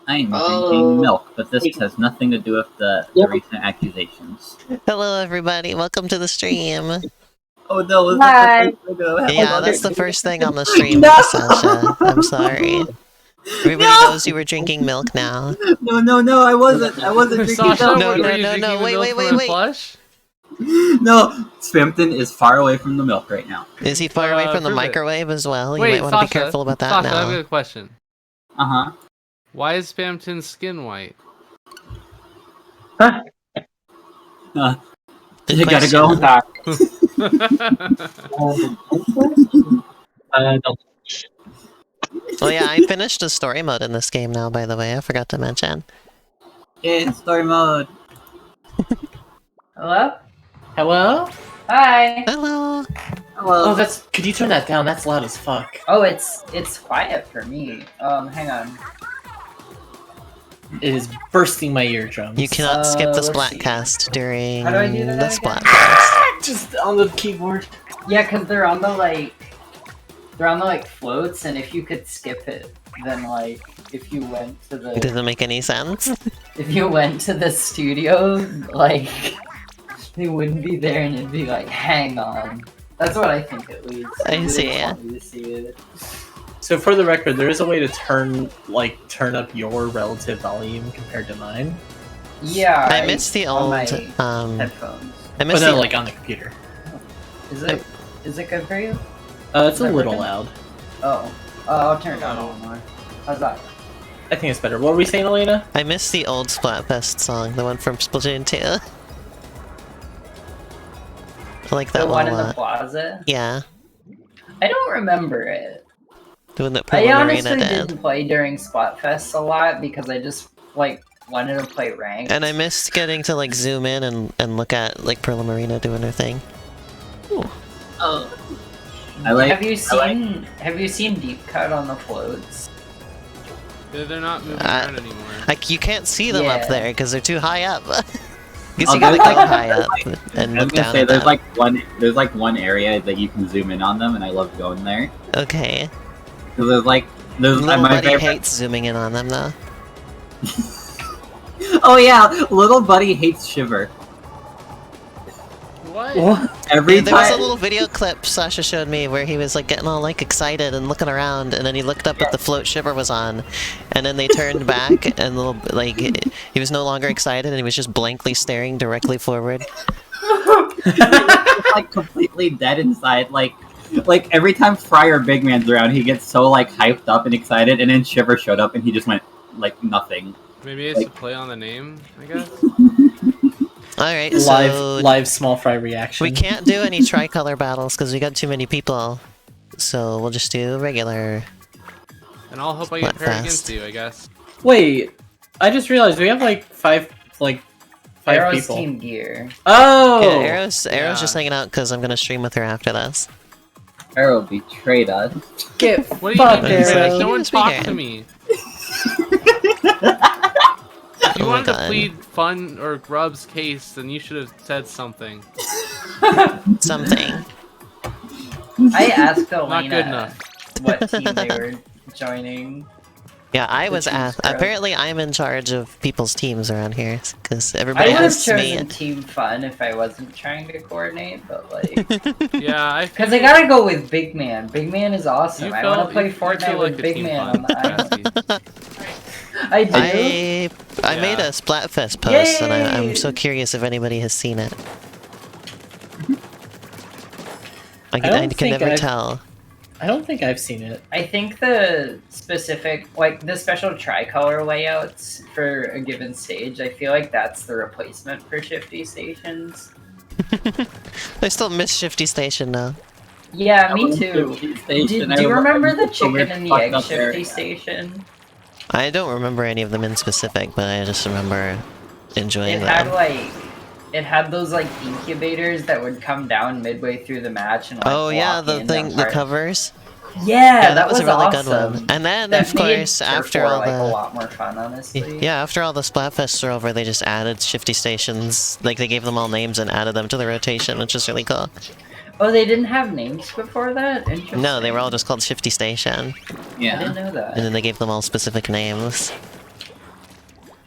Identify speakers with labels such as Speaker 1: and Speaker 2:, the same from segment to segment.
Speaker 1: I'm drinking milk, but this has nothing to do with the recent accusations.
Speaker 2: Hello, everybody. Welcome to the stream.
Speaker 1: Oh no, is
Speaker 3: Hi.
Speaker 1: this the first thing?
Speaker 2: Yeah, that's the first thing on the stream,
Speaker 1: No!
Speaker 2: Sasha. I'm sorry. Everybody knows you were drinking milk now.
Speaker 1: No, I wasn't drinking
Speaker 4: Sasha,
Speaker 1: milk.
Speaker 2: No,
Speaker 4: were
Speaker 2: no,
Speaker 4: you
Speaker 2: no,
Speaker 4: drinking
Speaker 2: no,
Speaker 4: the
Speaker 2: wait,
Speaker 4: milk
Speaker 2: wait,
Speaker 4: from
Speaker 2: wait,
Speaker 4: a
Speaker 2: wait.
Speaker 4: Flush?
Speaker 1: No, Spampton is far away from the milk right now.
Speaker 2: Is he far away from the
Speaker 4: prove it.
Speaker 2: microwave as well?
Speaker 4: Wait,
Speaker 2: You might want to be
Speaker 4: Sasha,
Speaker 2: careful about that
Speaker 4: Sasha, I have
Speaker 2: now.
Speaker 4: a question.
Speaker 1: Uh-huh.
Speaker 4: Why is Spamton's skin white?
Speaker 2: Good
Speaker 1: You gotta
Speaker 2: question.
Speaker 1: go back.
Speaker 2: Well, yeah, I finished the story mode in this game now, by the way. I forgot to mention.
Speaker 1: In story mode.
Speaker 3: Hello?
Speaker 5: Hello?
Speaker 3: Hi.
Speaker 2: Hello.
Speaker 1: Hello.
Speaker 5: Oh, that's. Could you turn that down? That's loud as fuck.
Speaker 3: Oh, it's quiet for me. Hang on.
Speaker 5: It is bursting my eardrums.
Speaker 2: You cannot skip the
Speaker 3: let's see.
Speaker 2: Splatcast during
Speaker 3: How do I do that
Speaker 2: the
Speaker 3: again?
Speaker 2: Splatfest.
Speaker 5: Just on the keyboard.
Speaker 3: Yeah, cause they're on the floats, and if you could skip it, then if you went to
Speaker 2: It
Speaker 3: the
Speaker 2: doesn't make any sense.
Speaker 3: studio, they wouldn't be there, and it'd be like, hang on. That's what I think at least.
Speaker 2: I
Speaker 3: They
Speaker 2: see,
Speaker 3: just
Speaker 2: yeah.
Speaker 3: want me to see it.
Speaker 5: So for the record, there is a way to turn up your relative volume compared to mine.
Speaker 3: Yeah.
Speaker 2: I miss the
Speaker 3: on
Speaker 2: old,
Speaker 3: my
Speaker 2: I
Speaker 3: headphones.
Speaker 5: But
Speaker 2: miss
Speaker 5: no,
Speaker 2: the
Speaker 5: like on the computer.
Speaker 3: Is it good for you?
Speaker 5: It's a
Speaker 3: that
Speaker 5: little
Speaker 3: working?
Speaker 5: loud.
Speaker 3: Oh, I'll turn it down a little more. How's that?
Speaker 5: I think it's better. What were we saying, Elena?
Speaker 2: I miss the old Splatfest song, the one from Splatoon 2. I like that
Speaker 3: The
Speaker 2: one
Speaker 3: one
Speaker 2: a
Speaker 3: in the
Speaker 2: lot.
Speaker 3: plaza?
Speaker 2: Yeah,
Speaker 3: I don't remember it.
Speaker 2: the one that
Speaker 3: I
Speaker 2: Pearl
Speaker 3: honestly
Speaker 2: Marina did.
Speaker 3: didn't play during Splatfest a lot because I just wanted to play ranked.
Speaker 2: And I missed getting to zoom in and look at Pearl Marina doing her thing.
Speaker 1: Oh. Have
Speaker 3: you seen Deep Cut on the floats?
Speaker 4: They're not moving around anymore.
Speaker 2: You can't see them up
Speaker 3: Yeah.
Speaker 2: there because they're too high up. Because
Speaker 1: Oh,
Speaker 2: you gotta
Speaker 1: there's
Speaker 2: go high up and
Speaker 1: I was
Speaker 2: look
Speaker 1: gonna
Speaker 2: down
Speaker 1: say
Speaker 2: at them.
Speaker 1: there's one area that you can zoom in on them, and I love going there.
Speaker 2: Okay.
Speaker 1: Because there's
Speaker 2: Little
Speaker 1: my
Speaker 2: Buddy
Speaker 1: favorite.
Speaker 2: hates zooming in on them though.
Speaker 1: Oh yeah, little buddy hates Shiver.
Speaker 4: What?
Speaker 1: Every
Speaker 2: There was a
Speaker 1: time.
Speaker 2: little video clip Sasha showed me where he was getting all excited and looking around, and then he looked up at the float Shiver was on, and then they turned back and he was no longer excited and he was just blankly staring directly forward.
Speaker 1: He was completely dead inside. Every time Friar Big Man's around, he gets so hyped up and excited, and then Shiver showed up and he just went nothing.
Speaker 4: Maybe it's a play on the name, I guess?
Speaker 2: Alright, so
Speaker 5: Live small fry reaction.
Speaker 2: we can't do any tricolor battles because we got too many people. So we'll just do regular.
Speaker 4: And I'll hope I get paired
Speaker 2: Splatfest.
Speaker 4: against you, I guess.
Speaker 5: Wait, I just realized we have five
Speaker 3: Arrow's
Speaker 5: people.
Speaker 3: Team Gear.
Speaker 5: Oh!
Speaker 2: Yeah, Arrow's
Speaker 4: Yeah.
Speaker 2: just hanging out because I'm gonna stream with her after this.
Speaker 1: Arrow betrayed us.
Speaker 5: Get
Speaker 4: What do you
Speaker 5: fucked,
Speaker 4: mean,
Speaker 2: Arrow.
Speaker 4: Chris? No one
Speaker 2: He didn't
Speaker 4: talked
Speaker 2: speak
Speaker 4: to
Speaker 2: it.
Speaker 4: me. If you
Speaker 2: Oh my
Speaker 4: wanted to
Speaker 2: God.
Speaker 4: plead Fun or Grub's case, then you should have said something.
Speaker 2: Something.
Speaker 3: I asked
Speaker 4: Not good
Speaker 3: Elena
Speaker 4: enough.
Speaker 3: what team they were joining.
Speaker 2: Yeah, I was
Speaker 3: choose
Speaker 2: asked.
Speaker 3: Grub.
Speaker 2: Apparently, I'm in charge of people's teams around here because
Speaker 3: I
Speaker 2: everybody
Speaker 3: would have
Speaker 2: asks
Speaker 3: chosen
Speaker 2: me.
Speaker 3: Team Fun if I wasn't trying to coordinate, but
Speaker 4: Yeah, I
Speaker 3: because I gotta go with Big Man. Big Man is awesome.
Speaker 4: You
Speaker 3: I want
Speaker 4: felt-
Speaker 3: to play
Speaker 4: you feel
Speaker 3: Fortnite
Speaker 4: like
Speaker 3: with
Speaker 4: a
Speaker 3: Big
Speaker 4: Team
Speaker 3: Man
Speaker 4: Fun
Speaker 3: on the island.
Speaker 4: Cassie.
Speaker 3: I do.
Speaker 2: I made a Splatfest post, and I'm
Speaker 3: Yay!
Speaker 2: so curious if anybody has seen it. I
Speaker 5: don't
Speaker 2: can
Speaker 5: think
Speaker 2: never
Speaker 5: I've-
Speaker 2: tell.
Speaker 5: I don't think I've seen it.
Speaker 3: I think the specific, the special tricolor layouts for a given stage, I feel like that's the replacement for Shifty Stations.
Speaker 2: I still miss Shifty Station now.
Speaker 3: Yeah, me too. Do you remember the chicken
Speaker 1: weird
Speaker 3: and the
Speaker 1: fucked
Speaker 3: egg
Speaker 1: up
Speaker 3: Shifty
Speaker 1: area.
Speaker 3: Station?
Speaker 2: I don't remember any of them in specific, but I just remember enjoying
Speaker 3: It had
Speaker 2: them.
Speaker 3: it had those incubators that would come down midway through the match and
Speaker 2: Oh yeah,
Speaker 3: walk
Speaker 2: the
Speaker 3: in
Speaker 2: thing,
Speaker 3: and
Speaker 2: the
Speaker 3: hard-
Speaker 2: covers.
Speaker 3: Yeah, that
Speaker 2: was a really
Speaker 3: awesome.
Speaker 2: good one. And then,
Speaker 3: That
Speaker 2: of
Speaker 3: made
Speaker 2: course,
Speaker 3: Turf
Speaker 2: after
Speaker 3: War,
Speaker 2: all
Speaker 3: a
Speaker 2: the
Speaker 3: lot more fun, honestly.
Speaker 2: yeah, after all the Splatfests were over, they just added Shifty Stations. They gave them all names and added them to the rotation, which is really cool.
Speaker 3: Oh, they didn't have names before that? Interesting.
Speaker 2: No, they were all just called Shifty Station,
Speaker 3: I
Speaker 1: Yeah.
Speaker 3: didn't know that.
Speaker 2: and then they gave them all specific names.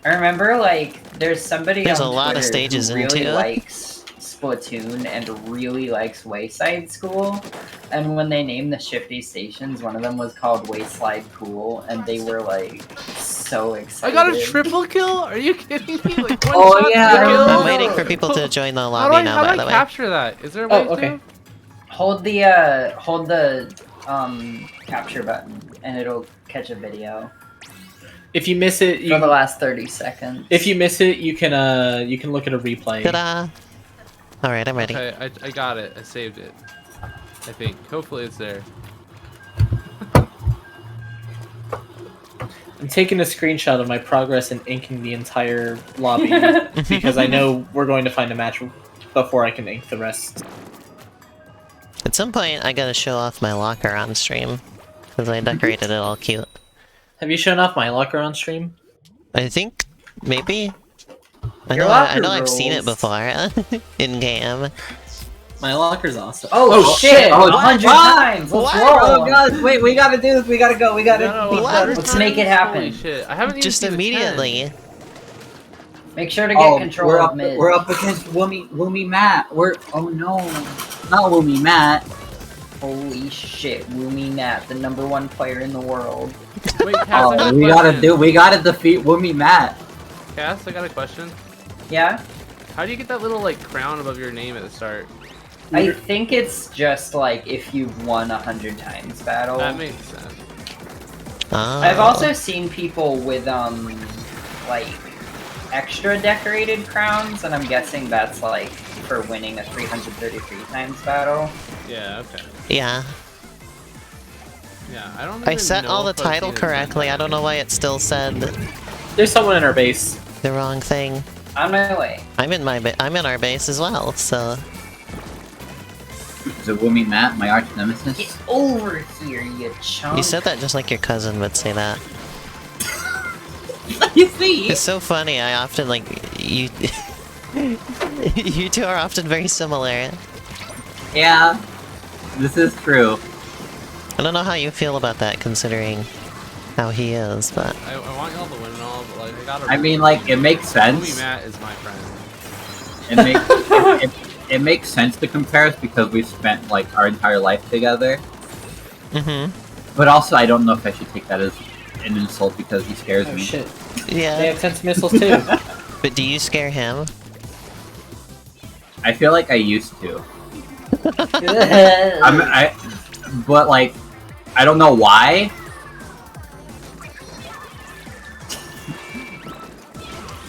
Speaker 3: I remember like there's somebody
Speaker 2: There's
Speaker 3: on
Speaker 2: a lot of
Speaker 3: Twitter
Speaker 2: stages
Speaker 3: who
Speaker 2: in
Speaker 3: really
Speaker 2: two.
Speaker 3: likes Splatoon and really likes Wayside School, and when they named the shifty stations, one of them was called Wayside Cool, and they were like so
Speaker 4: I
Speaker 3: excited.
Speaker 4: got a triple kill? Are you kidding me? Like one
Speaker 1: Oh,
Speaker 4: shot
Speaker 1: yeah, I
Speaker 4: triple kill?
Speaker 2: I'm waiting for people to join the
Speaker 4: How
Speaker 2: lobby
Speaker 4: do
Speaker 2: now,
Speaker 4: how
Speaker 2: by
Speaker 4: do
Speaker 2: the
Speaker 4: I
Speaker 2: way.
Speaker 4: capture that? Is there a
Speaker 5: Oh,
Speaker 4: way
Speaker 5: okay.
Speaker 4: to?
Speaker 3: Hold the capture button, and it'll catch a video
Speaker 5: If you miss it,
Speaker 3: for the last 30 seconds.
Speaker 5: if you miss it, you can look at a replay.
Speaker 2: Ta-da! Alright, I'm ready.
Speaker 4: Okay, I got it. I saved it. I think. Hopefully it's there.
Speaker 5: I'm taking a screenshot of my progress in inking the entire lobby because I know we're going to find a match before I can ink the rest.
Speaker 2: At some point, I gotta show off my locker on stream. Because I decorated it all cute.
Speaker 5: Have you shown off my locker on stream?
Speaker 2: I think, maybe? I
Speaker 3: Your
Speaker 2: know,
Speaker 3: locker
Speaker 2: I've seen it
Speaker 3: rules.
Speaker 2: before. In-game.
Speaker 5: My locker's awesome.
Speaker 3: Oh, shit!
Speaker 1: Oh,
Speaker 3: 100
Speaker 1: what?
Speaker 3: times! Let's
Speaker 2: What?
Speaker 3: roll!
Speaker 1: Oh god, wait, we gotta do this. We gotta go. We gotta.
Speaker 4: No,
Speaker 2: What?
Speaker 3: Let's make it happen.
Speaker 4: Holy shit! I haven't even
Speaker 2: Just
Speaker 4: seen the 10.
Speaker 2: immediately.
Speaker 3: Make sure to get control
Speaker 1: we're
Speaker 3: of
Speaker 1: up.
Speaker 3: mid.
Speaker 1: We're up against Woomy Matt. Oh no, not Woomy Matt.
Speaker 3: Holy shit, Woomy Nat, the #1 player in the world.
Speaker 4: Wait, Cass, I got
Speaker 1: Oh,
Speaker 4: a
Speaker 1: we
Speaker 4: question.
Speaker 1: gotta defeat Woomy Matt.
Speaker 4: Cass, I got a question.
Speaker 3: Yeah?
Speaker 4: How do you get that little like crown above your name at the start?
Speaker 3: I think it's just like if you've won 100 times battle.
Speaker 4: That makes sense.
Speaker 2: Oh.
Speaker 3: I've also seen people with like extra decorated crowns, and I'm guessing that's like for winning a 333 times battle.
Speaker 4: Yeah. Okay.
Speaker 2: Yeah.
Speaker 4: Yeah. I don't.
Speaker 2: I
Speaker 4: even
Speaker 2: set
Speaker 4: know
Speaker 2: all the
Speaker 4: if I've
Speaker 2: title
Speaker 4: seen it
Speaker 2: correctly. I
Speaker 4: done
Speaker 2: don't know why it still said
Speaker 5: There's someone in our base.
Speaker 2: the wrong thing.
Speaker 3: On my way.
Speaker 2: I'm in our base as well, so...
Speaker 1: Is it Woomy Matt, my arch nemesis?
Speaker 3: Get over here, you chump.
Speaker 2: You said that just like your cousin would say that.
Speaker 1: You see?
Speaker 2: It's so funny, I often, like, you... you two are often very similar.
Speaker 1: Yeah, this is true.
Speaker 2: I don't know how you feel about that, considering how he is, but...
Speaker 4: I want y'all to win and all, but like I gotta.
Speaker 1: I mean, like, it makes
Speaker 4: Movie
Speaker 1: sense.
Speaker 4: Matt is my friend.
Speaker 1: It makes sense to compare us because we've spent, like, our entire life together.
Speaker 2: Mm-hmm.
Speaker 1: But also, I don't know if I should take that as an insult because he scares
Speaker 5: Oh
Speaker 1: me.
Speaker 5: shit.
Speaker 2: Yeah.
Speaker 5: They have sense missiles too.
Speaker 2: But do you scare him?
Speaker 1: I feel like I used to.
Speaker 3: I
Speaker 1: But, like, I don't know why.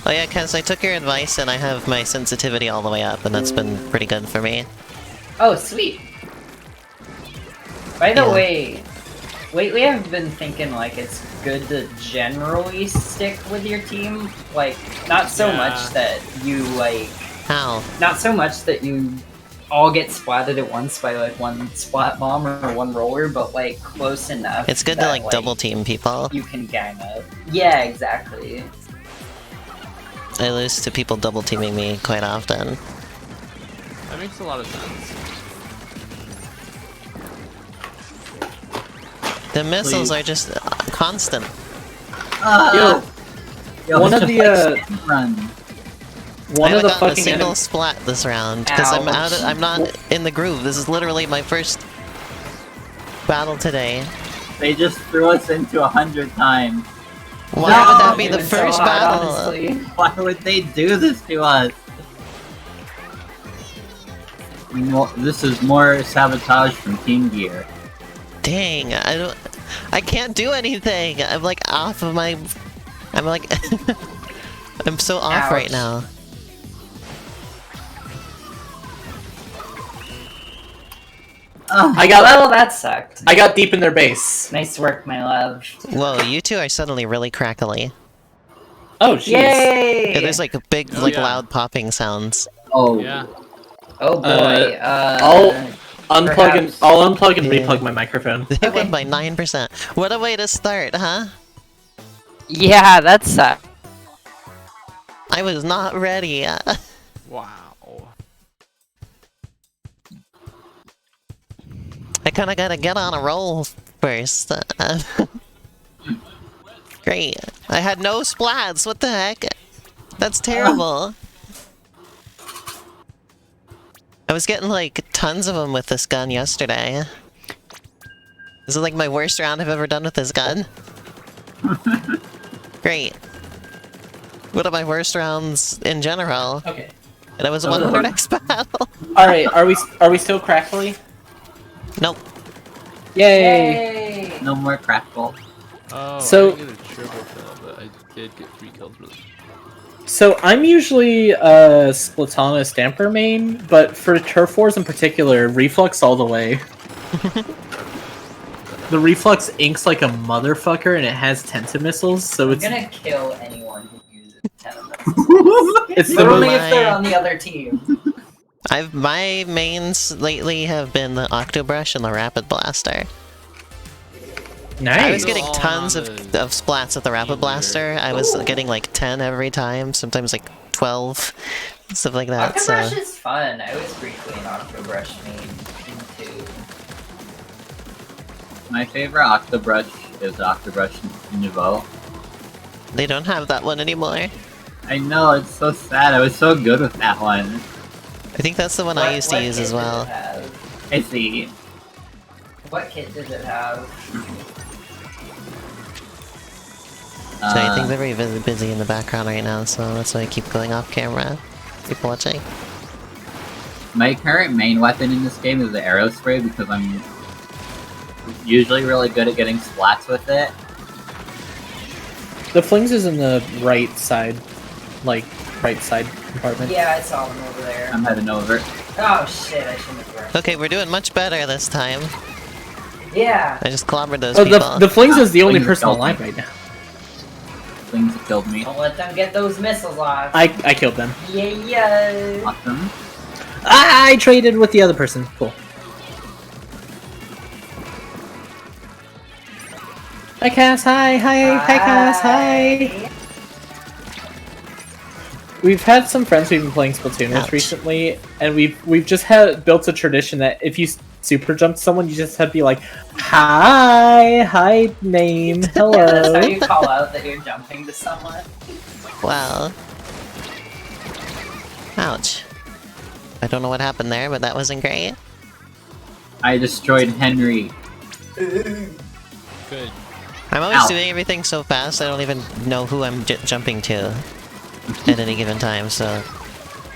Speaker 2: Oh yeah, cause I took your advice and I have my sensitivity all the way up, and that's been pretty good for me.
Speaker 3: Oh, sweet. By the
Speaker 2: Yeah.
Speaker 3: way, lately I've been thinking like it's good to generally stick with your team. Like, not so
Speaker 4: Yeah.
Speaker 3: much that you like,
Speaker 2: How?
Speaker 3: not so much that you all get splatted at once by like one splat bomb or one roller, but like close enough.
Speaker 2: It's good to
Speaker 3: that,
Speaker 2: like double team people.
Speaker 3: You can gang up. Yeah, exactly.
Speaker 2: I lose to people double teaming me quite often.
Speaker 4: That makes a lot of sense.
Speaker 2: The missiles
Speaker 1: Please.
Speaker 2: are just constant.
Speaker 1: Yo,
Speaker 5: one
Speaker 1: this
Speaker 5: of
Speaker 1: is
Speaker 5: the,
Speaker 1: like spin run.
Speaker 5: One
Speaker 2: I
Speaker 5: of the
Speaker 2: haven't gotten a
Speaker 5: fucking
Speaker 2: single
Speaker 5: enemies.
Speaker 2: splat this round because
Speaker 3: Ouch.
Speaker 2: I'm not in the groove. This is literally my first battle today.
Speaker 1: They just threw us into 100 times.
Speaker 2: Why would
Speaker 1: No,
Speaker 2: that be the
Speaker 3: It's so
Speaker 2: first
Speaker 3: hot,
Speaker 2: battle?
Speaker 3: honestly.
Speaker 1: Why would they do this to us? This is more sabotage from Team Gear.
Speaker 2: Dang, I can't do anything. I'm like off of my, I'm like, I'm so off
Speaker 3: Ouch.
Speaker 2: right now.
Speaker 5: I got
Speaker 3: Well, that sucked.
Speaker 5: I got deep in their base.
Speaker 3: Nice work, my love.
Speaker 2: Whoa, you two are suddenly really crackly.
Speaker 5: Oh jeez.
Speaker 3: Yay!
Speaker 2: Yeah, there's like big,
Speaker 4: Oh,
Speaker 2: like
Speaker 4: yeah.
Speaker 2: loud popping sounds.
Speaker 1: Oh,
Speaker 4: Yeah.
Speaker 3: Oh boy.
Speaker 5: I'll unplug and
Speaker 3: perhaps-
Speaker 5: I'll unplug and
Speaker 2: Yeah.
Speaker 5: replug my microphone.
Speaker 2: They
Speaker 3: Okay.
Speaker 2: won by 9%. What a way to start, huh?
Speaker 3: Yeah, that sucked.
Speaker 2: I was not ready.
Speaker 4: Wow.
Speaker 2: I kinda gotta get on a roll first. Great. I had no splats. What the heck? That's terrible. I was getting like tons of them with this gun yesterday. This is like my worst round I've ever done with this gun. Great. One of my worst rounds in general.
Speaker 5: Okay.
Speaker 2: And I was 100x battle.
Speaker 5: Alright, are we still crackly?
Speaker 2: Nope.
Speaker 5: Yay!
Speaker 3: Yay!
Speaker 1: No more crackle.
Speaker 4: Oh,
Speaker 5: So-
Speaker 4: I didn't get a triple kill, but I did get 3 kills with it.
Speaker 5: So I'm usually a Splatana Stamper main, but for Turf Wars in particular, Reflux all the way. The Reflux inks like a motherfucker and it has Tentamissiles, so
Speaker 3: I'm
Speaker 5: it's
Speaker 3: gonna kill anyone who uses Tenements.
Speaker 5: it's the
Speaker 3: But only
Speaker 5: most
Speaker 3: if they're on the other team.
Speaker 2: My mains lately have been the Octobrush and the Rapid Blaster.
Speaker 5: nice.
Speaker 2: I was getting
Speaker 4: All
Speaker 2: tons
Speaker 4: on
Speaker 2: of
Speaker 4: the
Speaker 2: splats at the Rapid
Speaker 4: easier.
Speaker 2: Blaster. I was
Speaker 3: Ooh.
Speaker 2: getting like 10 every time, sometimes like 12, stuff like that. So
Speaker 3: Octobrush is fun. I was briefly an Octobrush main too.
Speaker 1: My favorite Octobrush is Octobrush Nouveau.
Speaker 2: they don't have that one anymore.
Speaker 1: I know, it's so sad. I was so good with that one.
Speaker 2: I think that's the one I used to use
Speaker 3: kit
Speaker 2: as
Speaker 3: did it
Speaker 2: well.
Speaker 3: have?
Speaker 1: I see.
Speaker 3: What kit did it have?
Speaker 2: So I think they're very busy in the background right now, so that's why I keep going off camera. Keep watching.
Speaker 1: My current main weapon in this game is the arrow spray because I'm usually really good at getting splats with it.
Speaker 5: The flings is in the right side, like right side compartment.
Speaker 3: Yeah, I saw them over there.
Speaker 1: I'm heading over.
Speaker 3: Oh shit, I shouldn't have rushed.
Speaker 2: Okay, we're doing much better this time.
Speaker 3: Yeah.
Speaker 2: I just clobbered those
Speaker 5: Oh,
Speaker 2: people.
Speaker 5: the flings is the only
Speaker 1: Flings
Speaker 5: person
Speaker 1: killed
Speaker 5: alive
Speaker 1: me.
Speaker 5: right now.
Speaker 1: Things that killed me.
Speaker 3: Don't let them get those missiles off.
Speaker 5: I killed them.
Speaker 3: Yeah.
Speaker 1: Awesome.
Speaker 5: I traded with the other person. Cool. Hi Cass, hi Cass, hi. We've had some friends we've been playing Splatoon with
Speaker 2: Ouch.
Speaker 5: recently, and we've just had built a tradition that if you super jump someone, you just have to be like, hi name,
Speaker 3: That's how
Speaker 5: hello.
Speaker 3: you call out that you're jumping to someone.
Speaker 2: Wow. Ouch. I don't know what happened there, but that wasn't great.
Speaker 1: I destroyed Henry.
Speaker 4: Good.
Speaker 2: I'm always
Speaker 1: Ow.
Speaker 2: doing everything so fast, I don't even know who I'm jumping to at any given time, so...
Speaker 3: Yeah,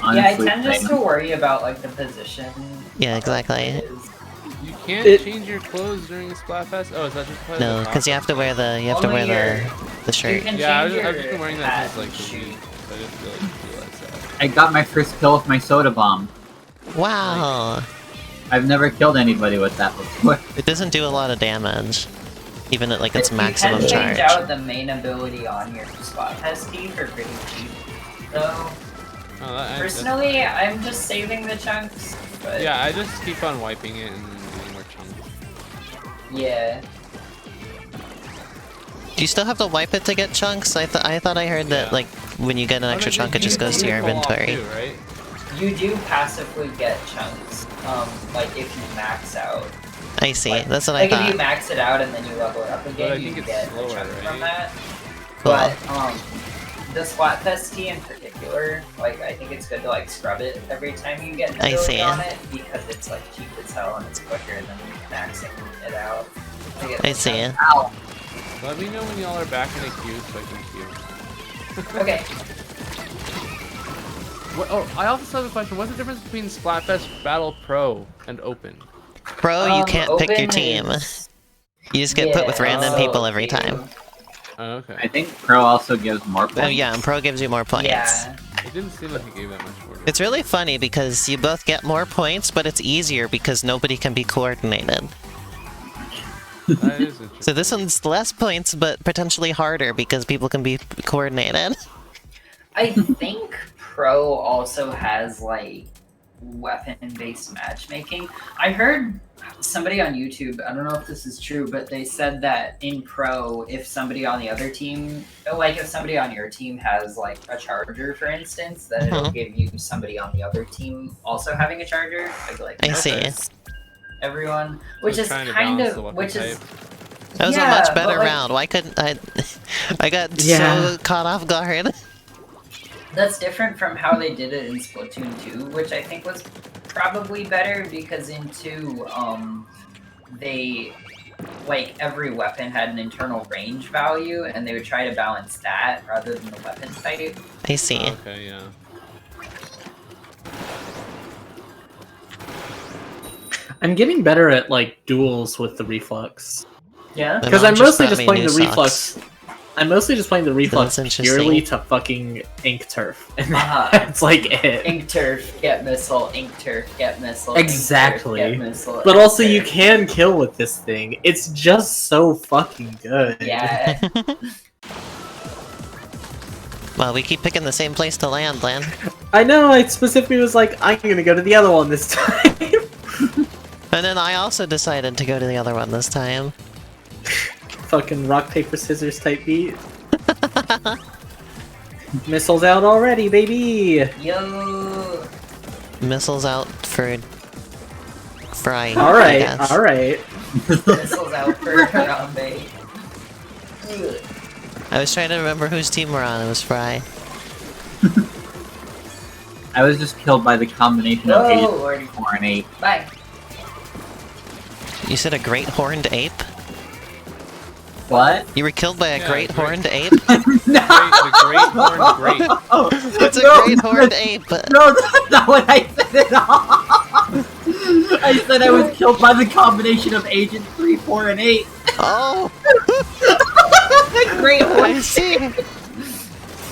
Speaker 3: I
Speaker 1: Honestly,
Speaker 3: tend just
Speaker 1: same.
Speaker 3: to worry about like the position.
Speaker 2: Yeah, exactly.
Speaker 3: it is.
Speaker 4: You can't
Speaker 5: It-
Speaker 4: change your clothes during Splatfest? Oh, is that just part
Speaker 2: No,
Speaker 4: of the
Speaker 2: because you have to wear the
Speaker 3: Only
Speaker 2: the
Speaker 3: You
Speaker 2: shirt.
Speaker 3: can
Speaker 4: Yeah,
Speaker 3: change
Speaker 4: I've just
Speaker 3: your
Speaker 4: been wearing that
Speaker 3: hat
Speaker 4: since like
Speaker 3: and
Speaker 4: the
Speaker 3: shoot.
Speaker 4: week. So I didn't really realize that.
Speaker 1: I got my first kill with my soda bomb.
Speaker 2: Wow!
Speaker 1: I've never killed anybody with that before.
Speaker 2: It doesn't do a lot of damage, even at like its
Speaker 3: You
Speaker 2: maximum
Speaker 3: can change
Speaker 2: charge.
Speaker 3: out the main ability on your Splatfest key for pretty cheap, though.
Speaker 4: Oh,
Speaker 3: Personally, I'm just saving the chunks, but
Speaker 4: yeah, I just keep on wiping it and doing more chunks.
Speaker 3: yeah.
Speaker 2: Do you still have to wipe it to get chunks? I thought I heard that
Speaker 4: Yeah.
Speaker 2: like when you get an extra chunk, it just goes to your inventory.
Speaker 4: Too, right?
Speaker 3: You do passively get chunks, like if you max out.
Speaker 2: I see.
Speaker 3: Like,
Speaker 2: That's what I
Speaker 3: like if you
Speaker 2: thought.
Speaker 3: max it out and then you level it up
Speaker 4: I
Speaker 3: again, you
Speaker 4: think it's
Speaker 3: get a
Speaker 4: slower,
Speaker 3: chunk
Speaker 4: right?
Speaker 3: from that.
Speaker 2: Cool.
Speaker 3: But the Splatfest key in particular, like I think it's good to like scrub it every time you get an
Speaker 2: I
Speaker 3: ability
Speaker 2: see.
Speaker 3: on it because it's like cheap as hell and it's quicker than maxing it out. to get
Speaker 2: I
Speaker 3: the
Speaker 2: see.
Speaker 3: chunks.
Speaker 1: Ow!
Speaker 4: Let me know when y'all are back in a queue so I can queue.
Speaker 3: Okay.
Speaker 4: What, oh, I also have a question. What's the difference between Splatfest Battle Pro and Open?
Speaker 2: Bro, you can't pick your
Speaker 3: Open
Speaker 2: team.
Speaker 3: is-
Speaker 2: You just get put with
Speaker 3: Yeah,
Speaker 2: random
Speaker 3: so
Speaker 2: people every
Speaker 3: you-
Speaker 2: time.
Speaker 4: Oh, okay.
Speaker 1: I think Pro also gives more points.
Speaker 2: Oh yeah, and Pro gives you more points.
Speaker 3: Yeah.
Speaker 4: It didn't seem like it gave that much more.
Speaker 2: It's really funny because you both get more points, but it's easier because nobody can be coordinated.
Speaker 4: That is interesting.
Speaker 2: So this one's less points, but potentially harder because people can be coordinated.
Speaker 3: I think Pro also has like weapon-based matchmaking. I heard somebody on YouTube, I don't know if this is true, but they said that in Pro, if somebody on the other team, like if somebody on your team has like a charger, for instance, then it'll
Speaker 2: Mhm.
Speaker 3: give you somebody on the other team also having a charger. Like
Speaker 2: I see.
Speaker 3: everyone, which
Speaker 4: Just
Speaker 3: is
Speaker 4: trying to
Speaker 3: kind
Speaker 4: balance the
Speaker 3: of,
Speaker 4: weapon
Speaker 3: which is
Speaker 4: type.
Speaker 2: That was a
Speaker 3: Yeah,
Speaker 2: much better
Speaker 3: but, like,
Speaker 2: round. Why couldn't I? I got
Speaker 5: Yeah.
Speaker 2: so caught off guard.
Speaker 3: That's different from how they did it in Splatoon 2, which I think was probably better because in 2, they like every weapon had an internal range value, and they would try to balance that rather than the weapon type.
Speaker 2: I see.
Speaker 4: Okay, yeah.
Speaker 5: I'm getting better at like duels with the reflux.
Speaker 3: Yeah.
Speaker 2: My
Speaker 5: Because
Speaker 2: mom
Speaker 5: I'm
Speaker 2: just
Speaker 5: mostly
Speaker 2: bought
Speaker 5: just
Speaker 2: me
Speaker 5: playing
Speaker 2: new
Speaker 5: the reflux. I'm mostly just playing the reflux
Speaker 2: That's
Speaker 5: purely
Speaker 2: interesting.
Speaker 5: to fucking ink turf. And
Speaker 3: Uh-huh.
Speaker 5: that's like it.
Speaker 3: Ink turf, get missile, ink turf, get missile.
Speaker 5: Exactly.
Speaker 3: Ink turf, get missile,
Speaker 5: But
Speaker 3: ink
Speaker 5: also you
Speaker 3: turf.
Speaker 5: can kill with this thing. It's just so fucking good.
Speaker 3: Yeah.
Speaker 2: Well, we keep picking the same place to land, Lan.
Speaker 5: I know, I specifically was like, I'm gonna go to the other one this time.
Speaker 2: And then I also decided to go to the other one this time.
Speaker 5: Fucking rock, paper, scissors type beat. Missiles out already, baby!
Speaker 3: Yo.
Speaker 2: Missiles out for Fry. I
Speaker 5: Alright,
Speaker 2: guess.
Speaker 5: alright.
Speaker 3: Missiles out for Harambe.
Speaker 2: I was trying to remember whose team we're on. It was Fry.
Speaker 1: I was just killed by the combination of
Speaker 3: Oh,
Speaker 1: Agent
Speaker 3: Lordy.
Speaker 1: 4 and 8.
Speaker 3: Bye.
Speaker 2: You said a great horned ape?
Speaker 1: What?
Speaker 2: You were killed by a
Speaker 4: Yeah,
Speaker 2: great
Speaker 4: great.
Speaker 2: horned ape?
Speaker 1: No!
Speaker 4: The great horned grape.
Speaker 2: What's a
Speaker 1: No,
Speaker 2: great horned ape?
Speaker 1: No, that's not what I said at all! I said I was killed by the combination of Agent 3, 4, and 8.
Speaker 2: Oh!
Speaker 1: Great
Speaker 2: I
Speaker 1: horn!
Speaker 2: see!
Speaker 4: You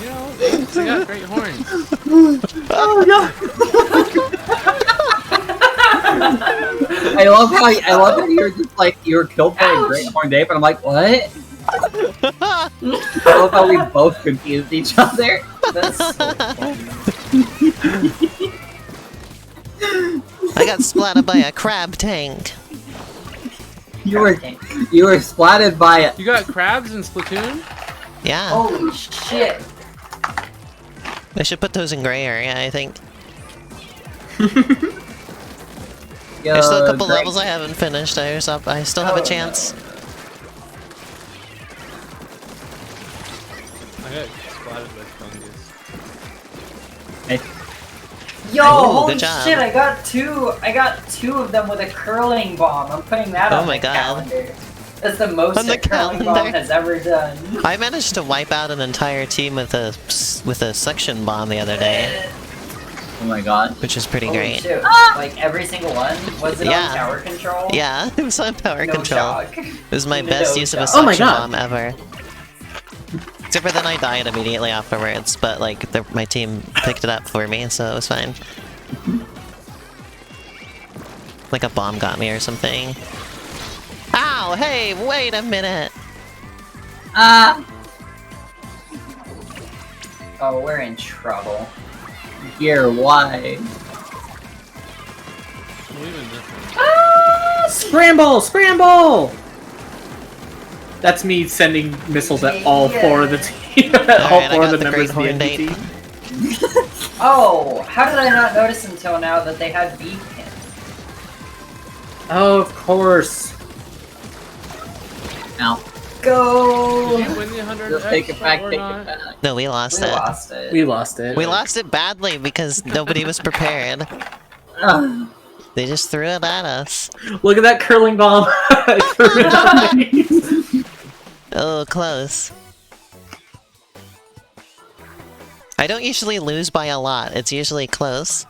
Speaker 4: know, they got great horns.
Speaker 1: Oh no! I love how you're just like you were killed by a great horned ape, and I'm like, what? I love how we both confused each other.
Speaker 3: That's so funny.
Speaker 2: I got splatted by a crab tank.
Speaker 1: You were splatted by a
Speaker 4: You got crabs in Splatoon?
Speaker 2: Yeah.
Speaker 3: Holy shit.
Speaker 2: I should put those in gray area, I think. There's still a couple levels I haven't finished. I still have a
Speaker 3: Oh,
Speaker 2: chance.
Speaker 4: I got splatted by fungus.
Speaker 3: Yo,
Speaker 2: Ooh,
Speaker 3: holy
Speaker 2: good job.
Speaker 3: shit, I got two of them with a curling bomb. I'm putting that
Speaker 2: Oh
Speaker 3: on
Speaker 2: my
Speaker 3: the
Speaker 2: God.
Speaker 3: calendar. That's the most
Speaker 2: On the
Speaker 3: a curling bomb
Speaker 2: calendar.
Speaker 3: has ever done.
Speaker 2: I managed to wipe out an entire team with a suction bomb the other day,
Speaker 1: Oh my god.
Speaker 2: which is pretty
Speaker 3: Holy
Speaker 2: great.
Speaker 3: shit. Like every single one? Was it
Speaker 2: Yeah.
Speaker 3: on tower control?
Speaker 2: Yeah, it was on power
Speaker 3: No
Speaker 2: control.
Speaker 3: shock.
Speaker 2: It was my
Speaker 3: No
Speaker 2: best use of a
Speaker 3: shock.
Speaker 5: Oh my
Speaker 2: suction
Speaker 5: God.
Speaker 2: bomb ever. Except for then I died immediately afterwards, but like my team picked it up for me, so it was fine. Like a bomb got me or something. Ow! Hey, wait a minute!
Speaker 3: Oh, we're in trouble.
Speaker 1: Here, why?
Speaker 4: Well, even this one.
Speaker 5: Scramble! Scramble! That's me sending missiles at all four of the team. all
Speaker 2: Alright, I
Speaker 5: four of
Speaker 2: got
Speaker 5: the
Speaker 2: the
Speaker 5: members of the
Speaker 2: great horned
Speaker 5: enemy
Speaker 2: ape.
Speaker 5: team.
Speaker 3: Oh, how did I not notice until now that they had beacon?
Speaker 5: Oh, of course.
Speaker 1: Ow.
Speaker 3: Go!
Speaker 4: Did you win the 100
Speaker 1: Just take it back,
Speaker 4: or
Speaker 1: take
Speaker 4: not?
Speaker 1: it back.
Speaker 2: No, we lost
Speaker 3: We
Speaker 2: it.
Speaker 3: lost it.
Speaker 5: We lost it.
Speaker 2: We lost it badly because nobody was prepared.
Speaker 1: Ugh.
Speaker 2: They just threw it at us.
Speaker 5: Look at that curling bomb. I threw it at me.
Speaker 2: Oh, close. I don't usually lose by a lot. It's usually close.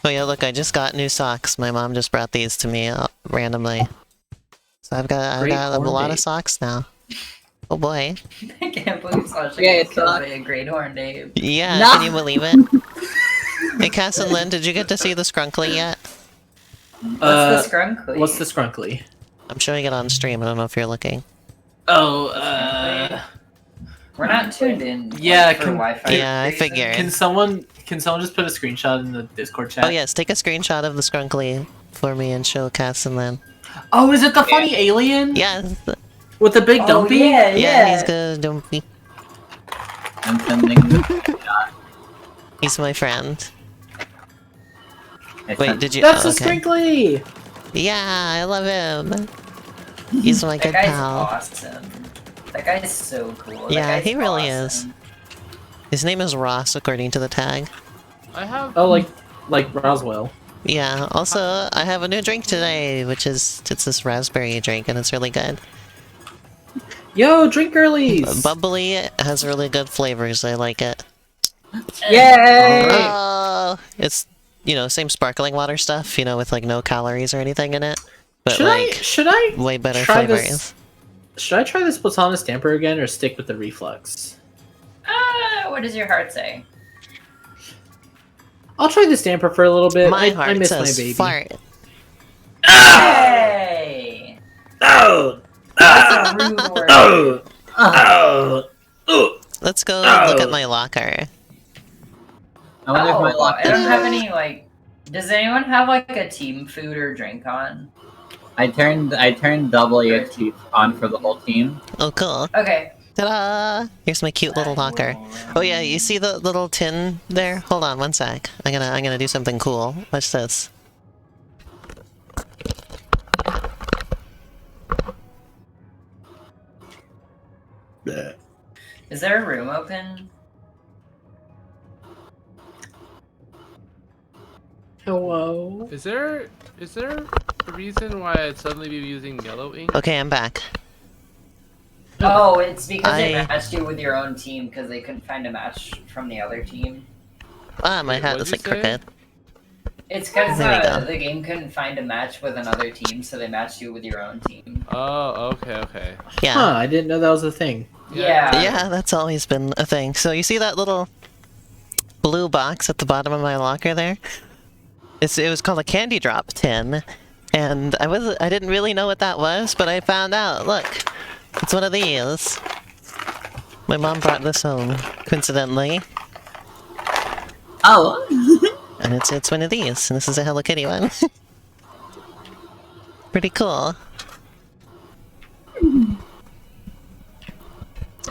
Speaker 2: Oh yeah, look, I just got new socks. My mom just brought these to me randomly. So I've got
Speaker 5: Great
Speaker 2: a lot
Speaker 5: horn
Speaker 2: of socks now. Oh boy.
Speaker 3: I can't believe Sasha
Speaker 1: Yeah,
Speaker 3: got
Speaker 1: it's
Speaker 3: killed
Speaker 1: not-
Speaker 3: by a great horned ape.
Speaker 2: Yeah,
Speaker 1: No.
Speaker 2: can you believe it? Hey, Cass and Lynn, did you get to see the Scrunkly yet?
Speaker 3: What's the scrunkly?
Speaker 5: What's the scrunkly?
Speaker 2: I'm showing it on stream. I don't know if you're looking.
Speaker 5: Oh,
Speaker 3: We're not tuned in.
Speaker 5: Yeah,
Speaker 3: like, for
Speaker 5: can-
Speaker 3: Wi-Fi.
Speaker 2: Yeah, I
Speaker 3: reasons.
Speaker 2: figured.
Speaker 5: Can someone just put a screenshot in the Discord chat?
Speaker 2: Oh yes, take a screenshot of the Scrunkly for me and show Cass and Lynn.
Speaker 5: Oh, is it the funny alien?
Speaker 2: Yes,
Speaker 5: With the big
Speaker 3: Oh,
Speaker 5: dumpy?
Speaker 3: yeah,
Speaker 2: yeah,
Speaker 3: yeah.
Speaker 2: he's good. Don't be.
Speaker 1: I'm sending the shot.
Speaker 2: He's my friend.
Speaker 1: I
Speaker 2: Wait,
Speaker 1: sent-
Speaker 2: did you?
Speaker 5: That's
Speaker 2: oh,
Speaker 5: a
Speaker 2: okay.
Speaker 5: sprinkly!
Speaker 2: Yeah, I love him. He's my
Speaker 3: That
Speaker 2: good
Speaker 3: guy's
Speaker 2: pal.
Speaker 3: awesome. That guy is so cool. That
Speaker 2: Yeah,
Speaker 3: guy's
Speaker 2: he really
Speaker 3: awesome.
Speaker 2: His name is Ross, according to the tag.
Speaker 4: I have.
Speaker 5: Oh, like Roswell.
Speaker 2: Yeah, also, I have a new drink today, which is, it's this raspberry drink, and it's really good.
Speaker 5: Yo, drink girlies!
Speaker 2: Bubbly, it has really good flavors, I like it.
Speaker 5: Yay!
Speaker 2: Oh, it's, you know, same sparkling water stuff, you know, with like no calories or anything in it. But
Speaker 5: Should I
Speaker 2: way better
Speaker 5: try
Speaker 2: flavors.
Speaker 5: this? Should I try this Platanus damper again, or stick with the reflux?
Speaker 3: What does your heart say?
Speaker 5: I'll try this damper for a little bit.
Speaker 2: My
Speaker 5: I
Speaker 2: heart
Speaker 5: miss
Speaker 2: says
Speaker 5: my baby.
Speaker 2: fart.
Speaker 3: Hey!
Speaker 5: Oh!
Speaker 3: That's a rude word.
Speaker 5: Oh! Oh!
Speaker 2: Let's go
Speaker 5: Oh.
Speaker 2: look at my locker.
Speaker 1: I wonder if my locker.
Speaker 3: I don't have any, like... Does anyone have, like, a team food or drink on?
Speaker 1: I turned WFT on for the whole team.
Speaker 2: Oh, cool.
Speaker 3: Okay.
Speaker 2: Ta-da! Here's my cute little locker. Oh yeah, you see the little tin there? Hold on one sec. I'm gonna do something cool. Watch this.
Speaker 3: Is there a room open?
Speaker 5: Hello?
Speaker 4: Is there a reason why I'd suddenly be using yellow ink?
Speaker 2: Okay, I'm back.
Speaker 3: Oh, it's because they
Speaker 2: I-
Speaker 3: matched you with your own team because they couldn't find a match from the other team.
Speaker 2: Ah, my
Speaker 4: Wait,
Speaker 2: hat
Speaker 4: what'd
Speaker 2: is
Speaker 4: you
Speaker 2: like
Speaker 4: say?
Speaker 2: crooked.
Speaker 3: It's because
Speaker 2: There we go.
Speaker 3: the game couldn't find a match with another team, so they matched you with your own team.
Speaker 4: Oh, okay.
Speaker 2: Yeah.
Speaker 5: Huh, I didn't know that was a thing.
Speaker 3: Yeah.
Speaker 2: Yeah, that's always been a thing. So you see that little blue box at the bottom of my locker there? It was called a candy drop tin, and I didn't really know what that was, but I found out. Look, it's one of these. My mom brought this home, coincidentally,
Speaker 1: Oh.
Speaker 2: and it's one of these. And this is a Hello Kitty one. Pretty cool.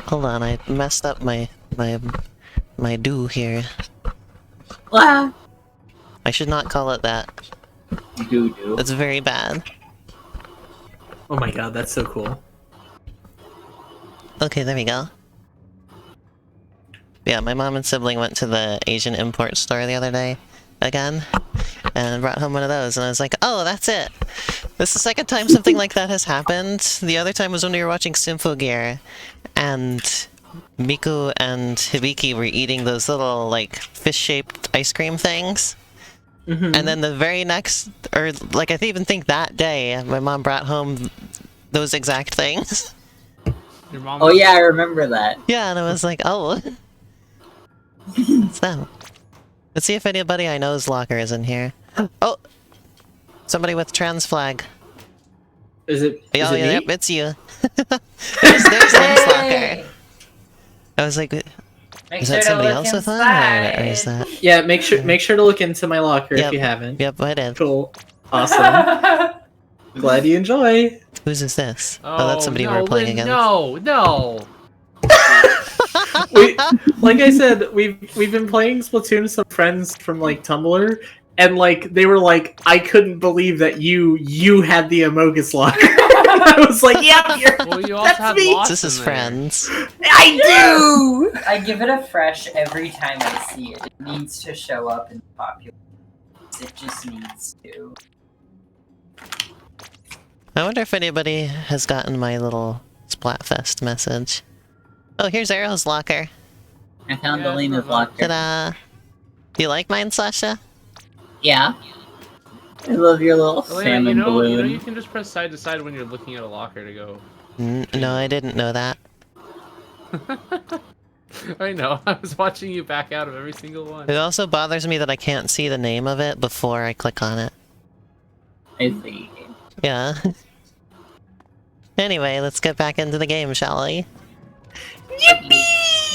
Speaker 2: Hold on, I messed up my do here.
Speaker 1: Wow.
Speaker 2: I should not call it that.
Speaker 1: Doo doo.
Speaker 2: That's very bad.
Speaker 5: Oh my god, that's so cool.
Speaker 2: Okay, there we go. Yeah, my mom and sibling went to the Asian import store the other day, again, and brought home one of those, and I was like, oh, that's it! This is the second time something like that has happened. The other time was when we were watching Symphogear, and Miku and Hibiki were eating those little, like, fish-shaped ice cream things.
Speaker 5: Mm-hmm.
Speaker 2: And then the very next, or, like, I even think that day, my mom brought home those exact things.
Speaker 4: Your mom.
Speaker 1: Oh yeah, I remember that.
Speaker 2: Yeah, and I was like, oh. It's them. Let's see if anybody I know's locker is in here. Oh! Somebody with trans flag.
Speaker 5: Is it
Speaker 2: Oh,
Speaker 5: me?
Speaker 2: yeah, yep, it's you. there's Lynn's locker.
Speaker 3: Hey!
Speaker 2: I was like,
Speaker 3: Make
Speaker 2: is
Speaker 3: sure
Speaker 2: that
Speaker 3: to
Speaker 2: somebody
Speaker 3: look
Speaker 2: else with that? Or is
Speaker 3: inside.
Speaker 2: that...
Speaker 5: Yeah, make sure to look into my locker
Speaker 2: Yep.
Speaker 5: if you haven't.
Speaker 2: Yep, I did.
Speaker 5: Cool. Awesome. Glad you enjoy.
Speaker 2: Whose is this? Oh, that's somebody
Speaker 4: no,
Speaker 2: we're playing
Speaker 4: Lynn,
Speaker 2: against.
Speaker 4: No.
Speaker 5: Like I said, we've been playing Splatoon with some friends from like Tumblr, and like they were like, I couldn't believe that you had the Amogus locker. I was like, yep,
Speaker 4: Well, you also
Speaker 5: that's
Speaker 4: had
Speaker 5: me.
Speaker 4: lots
Speaker 2: This is
Speaker 4: in there.
Speaker 2: friends.
Speaker 5: I do.
Speaker 3: I give it a fresh every time I see it. It needs to show up in popular. It just needs to.
Speaker 2: I wonder if anybody has gotten my little Splatfest message. Oh, here's Arrow's locker.
Speaker 1: I found
Speaker 4: Yeah,
Speaker 1: Alina's
Speaker 4: it's not
Speaker 1: locker.
Speaker 2: Ta-da! Do you like mine, Sasha?
Speaker 1: Yeah. I love your little
Speaker 4: Elena,
Speaker 1: salmon balloon.
Speaker 4: you can just press side to side when you're looking at a locker to go.
Speaker 2: No, I didn't know that.
Speaker 4: I know. I was watching you back out of every single one.
Speaker 2: It also bothers me that I can't see the name of it before I click on it.
Speaker 1: I see.
Speaker 2: Yeah. Anyway, let's get back into the game, shall we?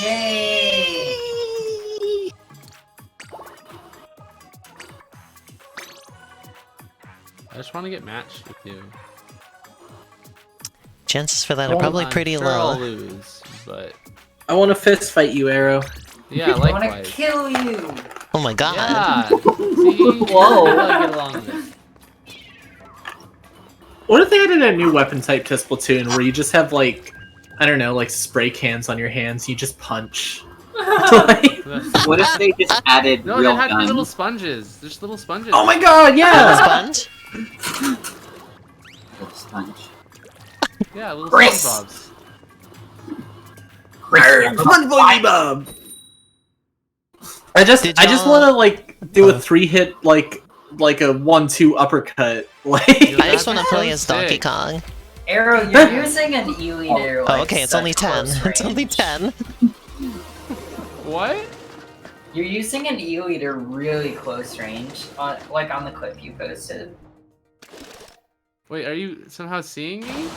Speaker 3: Yay!
Speaker 4: I just want to get matched with you.
Speaker 2: Chances for that are
Speaker 5: Well,
Speaker 2: probably
Speaker 4: I'm
Speaker 2: pretty
Speaker 4: sure I'll
Speaker 2: low.
Speaker 4: lose, but
Speaker 5: I want to fist fight you, Arrow.
Speaker 4: yeah,
Speaker 3: I wanna
Speaker 4: likewise.
Speaker 3: kill you!
Speaker 2: Oh my god!
Speaker 4: Yeah. See,
Speaker 1: Whoa.
Speaker 4: I get along with it.
Speaker 5: What if they added a new weapon type to Splatoon where you just have like, I don't know, like spray cans on your hands, you just punch. Like,
Speaker 1: What if they just added
Speaker 4: No,
Speaker 1: real
Speaker 4: they had to be little
Speaker 1: guns?
Speaker 4: sponges. There's little sponges.
Speaker 5: oh my god,
Speaker 2: A
Speaker 5: yeah!
Speaker 2: sponge?
Speaker 1: Little sponge.
Speaker 4: Yeah, little
Speaker 1: Chris!
Speaker 4: SpongeBob's.
Speaker 5: SpongeBob! I just
Speaker 2: Did
Speaker 5: want to
Speaker 2: y'all-
Speaker 5: like do a 3-hit like a 1-2 uppercut. Like
Speaker 2: I just want to
Speaker 4: That'd be
Speaker 2: play
Speaker 4: so
Speaker 2: as Donkey
Speaker 4: sick.
Speaker 2: Kong.
Speaker 3: Arrow, you're using an E-liter.
Speaker 2: Oh,
Speaker 3: Like,
Speaker 2: okay, it's
Speaker 3: such
Speaker 2: only 10.
Speaker 3: close
Speaker 2: It's only
Speaker 3: range.
Speaker 2: 10.
Speaker 4: What?
Speaker 3: You're using an E-liter really close range, like on the clip you posted.
Speaker 4: Wait, are you somehow seeing me?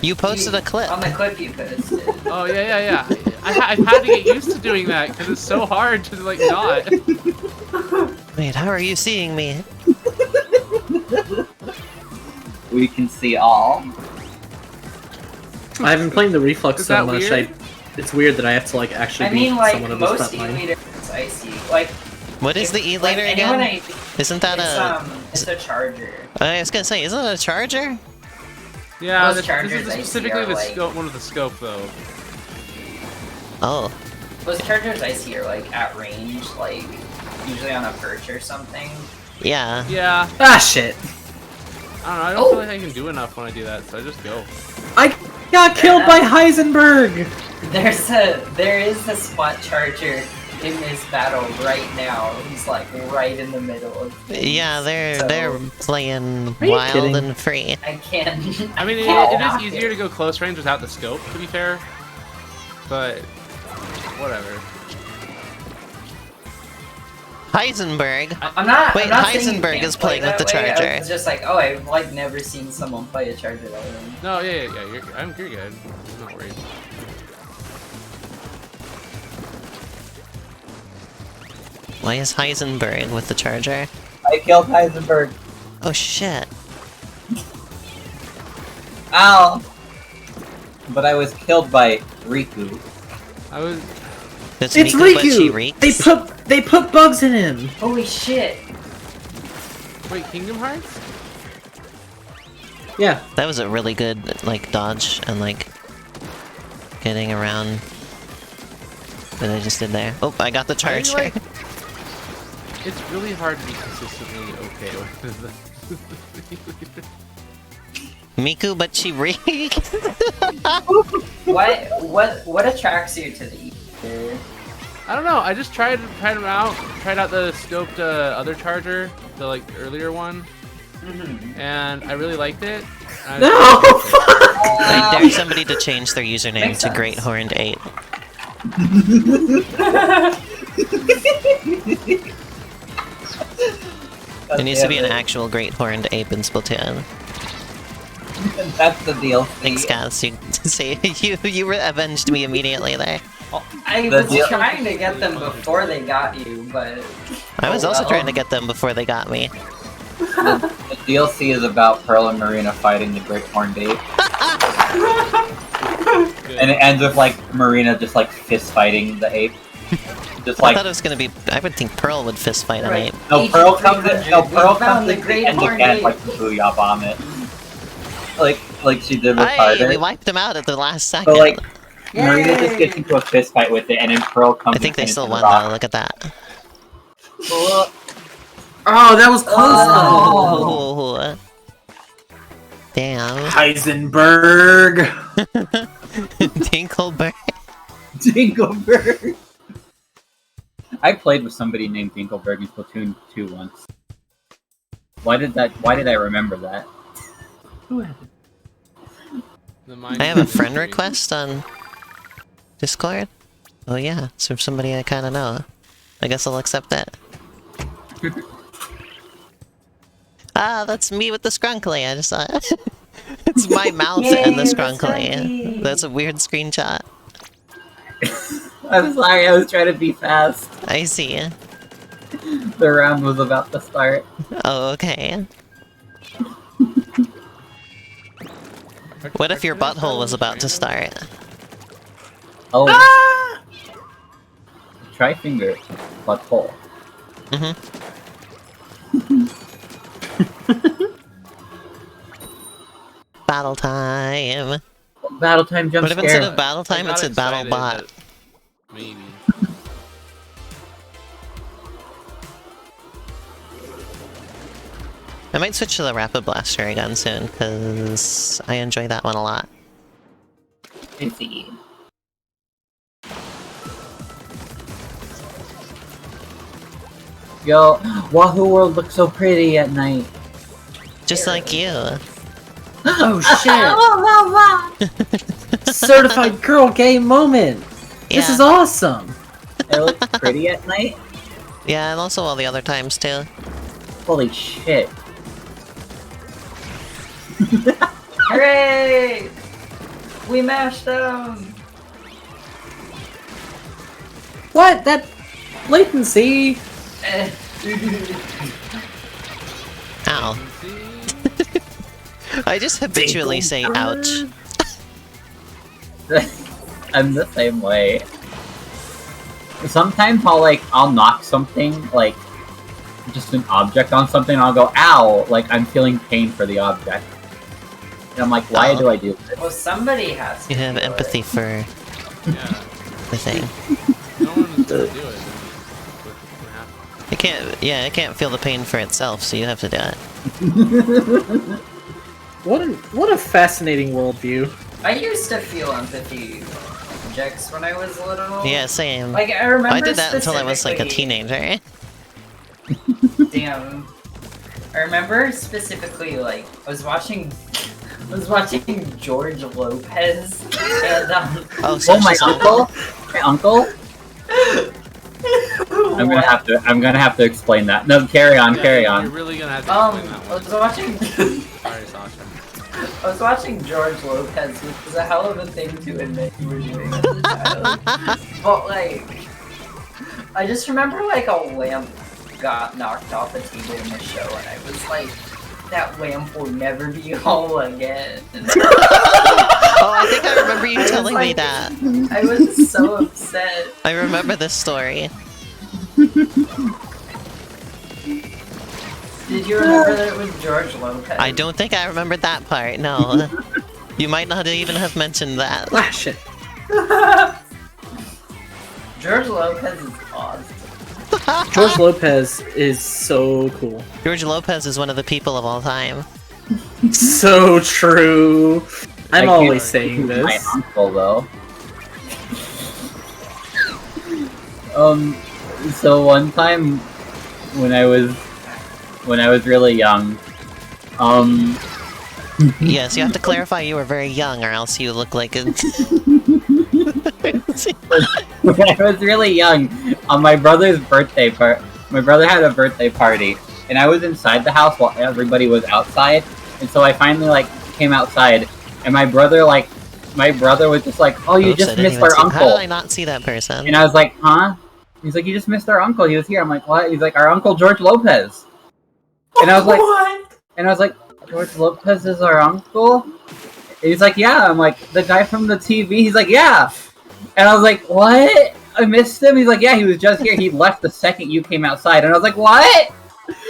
Speaker 2: You posted a clip.
Speaker 3: On the clip you posted.
Speaker 4: Oh, yeah. I've had to get used to doing that because it's so hard to, like, not.
Speaker 2: Wait, how are you seeing me?
Speaker 1: We can see all.
Speaker 5: I've been playing the reflux
Speaker 4: Is
Speaker 5: so
Speaker 4: that
Speaker 5: much.
Speaker 4: weird?
Speaker 5: It's weird that I have to like actually
Speaker 3: I mean,
Speaker 5: beat
Speaker 3: like,
Speaker 5: someone of this
Speaker 3: most
Speaker 5: front line.
Speaker 3: E-liters I see. Like,
Speaker 2: What is the E-liter
Speaker 3: like, anyone
Speaker 2: again? Isn't that
Speaker 3: it's a charger.
Speaker 2: I was gonna say, isn't it a charger?
Speaker 4: Yeah,
Speaker 3: Most
Speaker 4: this
Speaker 3: chargers
Speaker 4: is
Speaker 3: I see
Speaker 4: specifically
Speaker 3: are,
Speaker 4: the
Speaker 3: like-
Speaker 4: scope, one of the scope, though.
Speaker 2: Oh.
Speaker 3: Those chargers I see are like at range, like usually on a perch or something.
Speaker 2: Yeah.
Speaker 4: Yeah,
Speaker 5: Ah shit!
Speaker 4: I don't know, I don't feel like I can do enough when I do that, so I just go.
Speaker 5: I got killed by Heisenberg!
Speaker 3: There is a spot charger in this battle right now. He's like right in the middle of things.
Speaker 2: Yeah,
Speaker 3: So,
Speaker 2: they're playing
Speaker 5: Are you
Speaker 2: wild
Speaker 5: kidding?
Speaker 2: and free.
Speaker 3: I can't.
Speaker 4: I mean,
Speaker 3: can't
Speaker 4: it
Speaker 3: knock
Speaker 4: is easier to go close range without the scope, to be fair. But, whatever.
Speaker 2: Heisenberg.
Speaker 3: I'm not.
Speaker 2: Wait,
Speaker 3: I'm not saying you
Speaker 2: Heisenberg
Speaker 3: can't
Speaker 2: is
Speaker 3: play
Speaker 2: playing with the
Speaker 3: that way.
Speaker 2: charger.
Speaker 3: I was just like, oh, I've like never seen someone play a charger that way.
Speaker 4: No, yeah, you're good. I'm not worried.
Speaker 2: Why is Heisenberg with the charger?
Speaker 1: I killed Heisenberg.
Speaker 2: Oh shit.
Speaker 1: Ow! But I was killed by Riku.
Speaker 4: I was...
Speaker 2: It's
Speaker 5: It's
Speaker 2: Miku, but she
Speaker 5: Riku!
Speaker 2: reeks.
Speaker 5: They put bugs in him!
Speaker 3: Holy shit!
Speaker 4: Wait, Kingdom Hearts?
Speaker 5: Yeah.
Speaker 2: That was a really good, like, dodge and, like, getting around what I just did there. Oh, I got the charger.
Speaker 4: like- It's really hard to be consistently okay with
Speaker 2: Miku, but she reeks.
Speaker 3: What attracts you to the ether?
Speaker 4: I don't know, I just tried them out, tried out the scoped other charger, the like earlier one, and I really liked it.
Speaker 5: No!
Speaker 2: I dare somebody to change their username
Speaker 3: Makes
Speaker 2: to
Speaker 3: sense.
Speaker 2: Great Horned 8. There needs to be an actual Great Horned Ape in Splatoon.
Speaker 1: That's the deal.
Speaker 2: Thanks, Cass. You say you avenged me immediately there.
Speaker 3: I
Speaker 1: The
Speaker 3: was
Speaker 1: deal-
Speaker 3: trying to get them before they got you, but
Speaker 2: I was also
Speaker 3: well.
Speaker 2: trying to get them before they got me.
Speaker 1: The DLC is about Pearl and Marina fighting the Great Horned Ape. And it ends with like Marina just like fist fighting the ape. Just
Speaker 2: I
Speaker 1: like
Speaker 2: thought it was gonna be. I would think Pearl would fist fight an
Speaker 3: Right.
Speaker 2: ape.
Speaker 1: no
Speaker 3: Agent
Speaker 1: Pearl comes in,
Speaker 3: 300,
Speaker 1: no
Speaker 3: we
Speaker 1: Pearl
Speaker 3: found
Speaker 1: comes
Speaker 3: the
Speaker 1: in
Speaker 3: Great
Speaker 1: and
Speaker 3: Horned
Speaker 1: again
Speaker 3: Ape.
Speaker 1: like the booyah bomb it. Like she did with
Speaker 2: Hey,
Speaker 1: Carter.
Speaker 2: we wiped him out at the last second.
Speaker 1: So like Marina just gets into a fist fight with it and then Pearl comes
Speaker 2: I think
Speaker 1: in
Speaker 2: they still
Speaker 1: and
Speaker 2: won
Speaker 1: rock.
Speaker 2: though. Look at that.
Speaker 5: Oh, that was close
Speaker 2: Oh, damn.
Speaker 5: Heisenberg!
Speaker 2: Dinkelberg.
Speaker 1: Dingleberg. I played with somebody named Dingleberg in Splatoon 2 once. Why did I remember that?
Speaker 2: I have a friend request on Discord. Oh yeah, it's from somebody I kind of know. I guess I'll accept that. Ah, that's me with the scrunkly. I just saw it. It's my mouth and the
Speaker 3: Yay, the
Speaker 2: scrunkly.
Speaker 3: scrunkly.
Speaker 2: That's a weird screenshot.
Speaker 1: I'm sorry, I was trying to be fast.
Speaker 2: I see.
Speaker 1: The round was about to start.
Speaker 2: Oh, okay. What if your butthole was about to start?
Speaker 1: Oh. Try finger, butthole.
Speaker 2: Mm-hmm. battle time.
Speaker 1: Battle time jump
Speaker 2: What if
Speaker 1: scare.
Speaker 2: instead of battle
Speaker 4: I
Speaker 2: time,
Speaker 4: got
Speaker 2: it said battle
Speaker 4: excited
Speaker 2: bot?
Speaker 4: that maybe.
Speaker 2: I might switch to the Rapid Blaster again soon, because I enjoy that one a lot.
Speaker 1: Easy. Yo, Wahoo World looks so pretty at night.
Speaker 2: Just like you.
Speaker 5: Oh shit! Certified girl gay moment. This
Speaker 2: Yeah.
Speaker 5: is awesome.
Speaker 1: It looks pretty at night?
Speaker 2: Yeah, and also all the other times too.
Speaker 1: Holy shit.
Speaker 3: Hooray! We mashed them!
Speaker 5: What? That latency?
Speaker 3: Eh.
Speaker 2: Ow. I just habitually say ouch.
Speaker 1: I'm the same way. Sometimes I'll knock something, like, just an object on something, and I'll go, ow! Like, I'm feeling pain for the object. And I'm like, why do I do this?
Speaker 3: Well, somebody has to
Speaker 2: You have
Speaker 3: do it.
Speaker 2: empathy for
Speaker 4: Yeah.
Speaker 2: the thing.
Speaker 4: No one is gonna do it.
Speaker 2: It can't feel the pain for itself, so you have to do it.
Speaker 5: What a fascinating worldview.
Speaker 3: I used to feel empathy for objects when I was little.
Speaker 2: Yeah, same.
Speaker 3: Like, I remember
Speaker 2: I did that until I was like a
Speaker 3: specifically-
Speaker 2: teenager.
Speaker 3: Damn. I remember specifically, like, I was watching George Lopez, and
Speaker 2: Oh,
Speaker 1: Oh, my
Speaker 2: so-
Speaker 1: uncle? My uncle? I'm gonna have to explain that. No, carry on, carry
Speaker 4: You're
Speaker 1: on.
Speaker 4: really gonna have to explain that
Speaker 3: I
Speaker 4: one.
Speaker 3: was watching,
Speaker 4: Sorry, Sasha.
Speaker 3: I was watching George Lopez, which was a hell of a thing to admit you were doing as a child. But like, I just remember like a lamp got knocked off a table in the show, and I was like, that lamp will never be whole again.
Speaker 2: Oh, I think I remember you
Speaker 3: I was
Speaker 2: telling me
Speaker 3: like-
Speaker 2: that.
Speaker 3: I was so upset.
Speaker 2: I remember this story.
Speaker 3: Did you remember that it was George Lopez?
Speaker 2: I don't think I remembered that part, no. You might not even have mentioned that.
Speaker 5: Flash it.
Speaker 3: George Lopez is awesome.
Speaker 5: George Lopez is so cool.
Speaker 2: George Lopez is one of the people of all time.
Speaker 5: So true. I'm
Speaker 1: I can't
Speaker 5: always saying
Speaker 1: My
Speaker 5: this.
Speaker 1: uncle, though. So one time when I was really young,
Speaker 2: Yes, you have to clarify you were very young or else you look like a...
Speaker 1: when I was really young, on my brother's birthday my brother had a birthday party, and I was inside the house while everybody was outside, and so I finally came outside, and my brother was just like, "Oh, you
Speaker 2: Oops, I
Speaker 1: just
Speaker 2: didn't
Speaker 1: missed
Speaker 2: even
Speaker 1: our
Speaker 2: see- How
Speaker 1: uncle,"
Speaker 2: did I not see that person?
Speaker 1: and I was like, "Huh?" He's like, "You just missed our uncle. He was here." I'm like, "What?" He's like, "Our uncle George Lopez," and I was like,
Speaker 3: What?
Speaker 1: and I was like, "George Lopez is our uncle?" And he's like, "Yeah." I'm like, "The guy from the TV?" He's like, "Yeah." And I was like, "What? I missed him?" He's like, "Yeah, he was just here. He left the second you came outside." And I was like, "What?"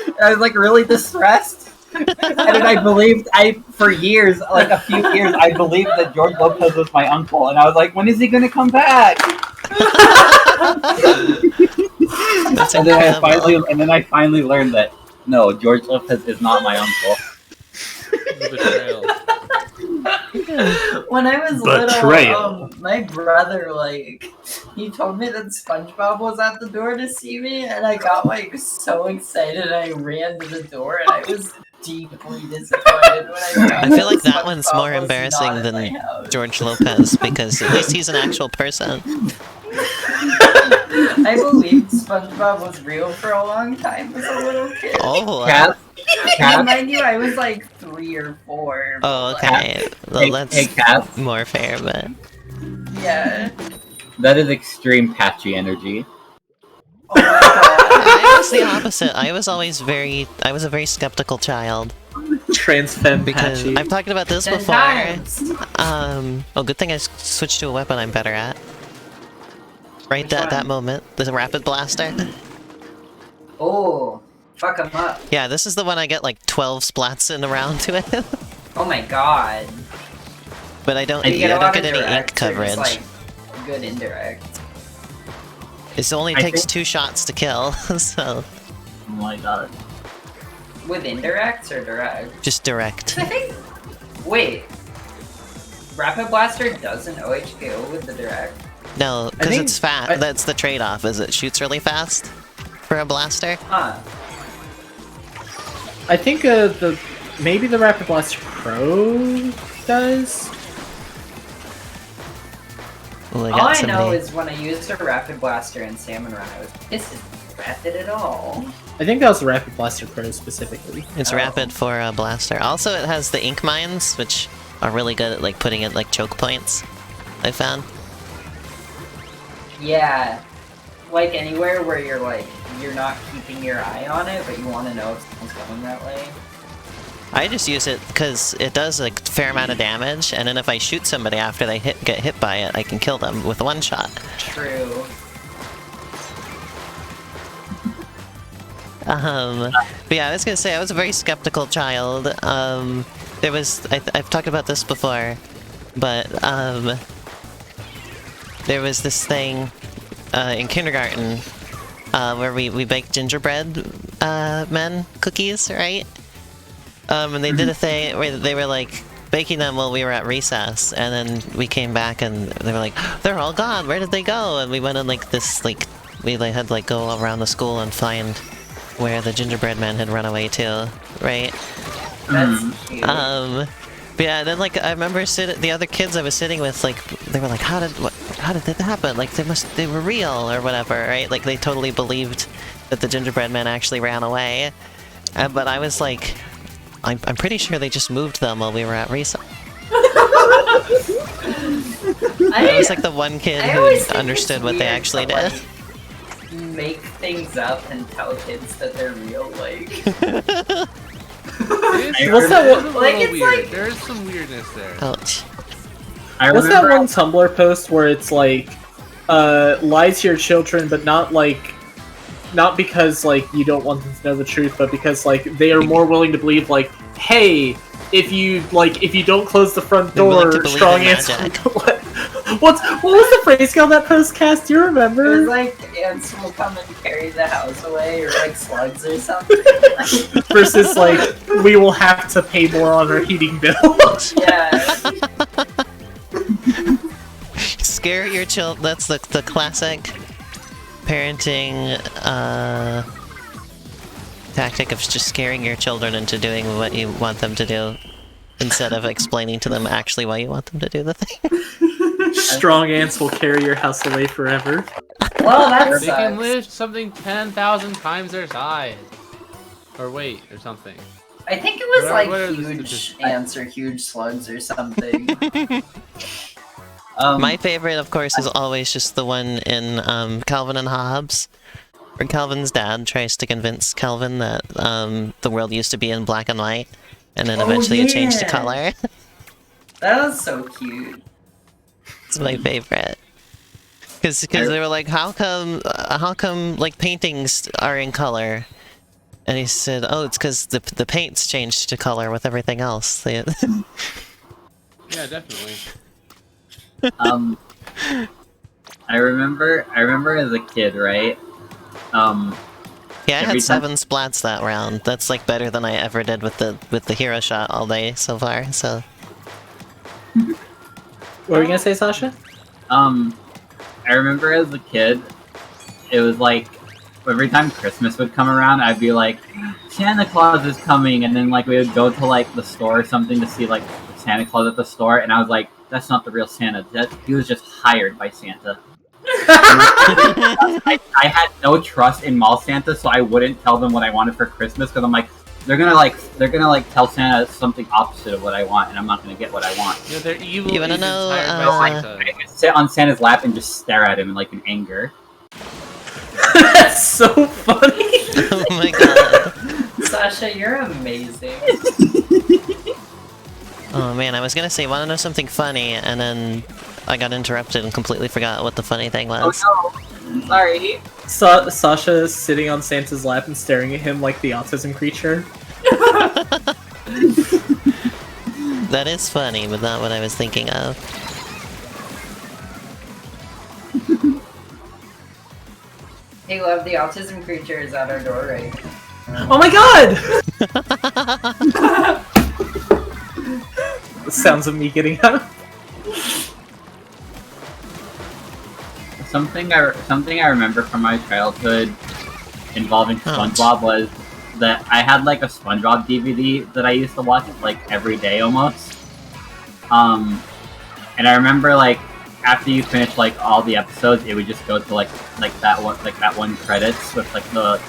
Speaker 1: And I was like really distressed. And then for years, like a few years, I believed that George Lopez was my uncle. And I was like, "When is he gonna come back?"
Speaker 2: That's
Speaker 1: And then
Speaker 2: incredible.
Speaker 1: I finally learned that no, George Lopez is not my uncle.
Speaker 4: The betrayal.
Speaker 3: When I was
Speaker 5: Betrayal.
Speaker 3: little, my brother, he told me that SpongeBob was at the door to see me, and I got, so excited, I ran to the door, and I was deeply disappointed when I found
Speaker 2: I feel like that
Speaker 3: SpongeBob
Speaker 2: one's more
Speaker 3: was
Speaker 2: embarrassing
Speaker 3: not in
Speaker 2: than
Speaker 3: my house.
Speaker 2: George Lopez, because at least he's an actual person.
Speaker 3: I believed SpongeBob was real for a long time as a little kid.
Speaker 2: Oh,
Speaker 1: Cass,
Speaker 3: And mind you, I was 3 or 4.
Speaker 2: oh,
Speaker 3: but,
Speaker 2: okay. Well, that's
Speaker 1: hey, Cass,
Speaker 2: more fair, but...
Speaker 3: Yeah.
Speaker 1: that is extreme patchy energy.
Speaker 3: Oh my god.
Speaker 2: I was the opposite. I was a very skeptical child.
Speaker 5: Transfem
Speaker 2: Because
Speaker 5: patchy.
Speaker 2: I've talked about this
Speaker 3: 10
Speaker 2: before.
Speaker 3: times.
Speaker 2: Oh, good thing I switched to a weapon I'm better at. Right
Speaker 3: Which
Speaker 2: at that
Speaker 3: one?
Speaker 2: moment. The Rapid Blaster.
Speaker 3: Oh, fuck him up.
Speaker 2: Yeah, this is the one I get 12 splats in a round to it.
Speaker 3: Oh my god.
Speaker 2: But I don't
Speaker 3: You
Speaker 2: I
Speaker 3: a
Speaker 2: don't
Speaker 3: lot
Speaker 2: get
Speaker 3: of
Speaker 2: any ink
Speaker 3: directs or
Speaker 2: coverage.
Speaker 3: just, like, good indirect.
Speaker 2: It only
Speaker 1: I
Speaker 2: takes
Speaker 1: think-
Speaker 2: 2 shots to kill, so
Speaker 1: Oh my god.
Speaker 3: With indirects or direct?
Speaker 2: just direct.
Speaker 3: I think. Wait. Rapid Blaster doesn't OHKO with the direct.
Speaker 2: No, because
Speaker 5: think-
Speaker 2: it's fast. That's the trade-off, is it shoots really fast for a blaster.
Speaker 3: Huh.
Speaker 5: I think maybe the Rapid Blaster Pro does.
Speaker 2: Ooh,
Speaker 3: All I know is when I used a Rapid Blaster in Salmon Run, I was this isn't rapid at all.
Speaker 5: I think that was the Rapid Blaster Pro specifically.
Speaker 2: It's
Speaker 3: Oh.
Speaker 2: rapid for a blaster. Also, it has the ink mines, which are really good at like putting it like choke points. I found.
Speaker 3: Yeah. Like anywhere where you're not keeping your eye on it, but you want to know if someone's going that way.
Speaker 2: I just use it because it does like a fair amount of damage, and then if I shoot somebody after they get hit by it, I can kill them with 1 shot.
Speaker 3: True.
Speaker 2: But yeah, I was gonna say I was a very skeptical child. There was I've talked about this before, but there was this thing in kindergarten where we baked gingerbread men cookies, right? And they did a thing where they were like baking them while we were at recess, and then we came back and they were like, they're all gone, where did they go? And we went on like this like we like had to like go around the school and find where the gingerbread man had run away to, right?
Speaker 3: That's cute.
Speaker 2: But yeah, then like I remember the other kids I was sitting with, like they were like, how did that happen? Like they were real or whatever, right? Like they totally believed that the gingerbread man actually ran away. But I was like, I'm pretty sure they just moved them while we were at recess. I was like the one kid
Speaker 3: I
Speaker 2: who
Speaker 3: always think
Speaker 2: understood
Speaker 3: it's
Speaker 2: what they
Speaker 3: weird
Speaker 2: actually
Speaker 3: to,
Speaker 2: did.
Speaker 3: like, make things up and tell kids that they're real, like.
Speaker 5: What's that one?
Speaker 3: Like, it's
Speaker 4: weird.
Speaker 3: like-
Speaker 4: There's some weirdness there.
Speaker 2: Ouch.
Speaker 5: What's that one Tumblr post where it's like, lie to your children, but not because like you don't want them to know the truth, but because like they are more willing to believe like, hey, if you don't close the front
Speaker 2: They're willing to
Speaker 5: door,
Speaker 2: believe
Speaker 5: strong
Speaker 2: in
Speaker 5: answer.
Speaker 2: magic.
Speaker 5: What was the phrase called that postcast? Do you
Speaker 3: It was
Speaker 5: remember?
Speaker 3: like ants will come and carry the house away, or like slugs or something.
Speaker 5: Versus like, we will have to pay more on our heating bill.
Speaker 3: Yeah.
Speaker 2: Scare your children. That's the classic parenting tactic of just scaring your children into doing what you want them to do, instead of explaining to them actually why you want them to do the thing.
Speaker 5: Strong ants will carry your house away forever.
Speaker 3: Well, that
Speaker 4: They can
Speaker 3: sucks.
Speaker 4: lift something 10,000 times their size. Or weight, or something.
Speaker 3: I think it was
Speaker 4: What are
Speaker 3: like
Speaker 4: the
Speaker 3: huge
Speaker 4: statistics?
Speaker 3: ants or huge slugs or something.
Speaker 2: My favorite, of course, is always just the one in Calvin and Hobbes, where Calvin's dad tries to convince Calvin that the world used to be in black and white, and then
Speaker 3: Oh,
Speaker 2: eventually it changed to
Speaker 3: yeah.
Speaker 2: color.
Speaker 3: That was so cute.
Speaker 2: It's my favorite. Because they were like, how come like paintings are in color? And he said, oh, it's because the paint's changed to color with everything else.
Speaker 4: Yeah, definitely.
Speaker 1: I remember as a kid, right?
Speaker 2: Yeah, I
Speaker 1: Every
Speaker 2: had
Speaker 1: time-
Speaker 2: 7 splats that round. That's like better than I ever did with the hero shot all day so far. So
Speaker 5: What were you gonna say, Sasha?
Speaker 1: I remember as a kid, it was like every time Christmas would come around, I'd be like, Santa Claus is coming, and then like we would go to like the store or something to see like Santa Claus at the store, and I was like, that's not the real Santa. He was just hired by Santa. I had no trust in mall Santa, so I wouldn't tell them what I wanted for Christmas because I'm like, they're gonna tell Santa something opposite of what I want, and I'm not gonna get what I want.
Speaker 4: Yeah, they're evil.
Speaker 2: You wanna
Speaker 4: agents
Speaker 2: know,
Speaker 4: hired by
Speaker 1: I
Speaker 4: Santa.
Speaker 1: could sit on Santa's lap and just stare at him in like in anger.
Speaker 5: That's so funny.
Speaker 2: oh my god.
Speaker 3: Sasha, you're amazing.
Speaker 2: Oh man, I was gonna say, wanna know something funny, and then I got interrupted and completely forgot what the funny thing was.
Speaker 1: Oh no, sorry.
Speaker 5: Sasha is sitting on Santa's lap and staring at him like the autism creature.
Speaker 2: That is funny, but not what I was thinking of.
Speaker 3: Hey, love, the autism creature is at our door right now.
Speaker 5: Oh my god! The sounds of me getting up.
Speaker 1: Something I remember from my childhood involving SpongeBob was that I had like a SpongeBob DVD that I used to watch like every day almost. And I remember like after you finish like all the episodes, it would just go to like that one credits with like the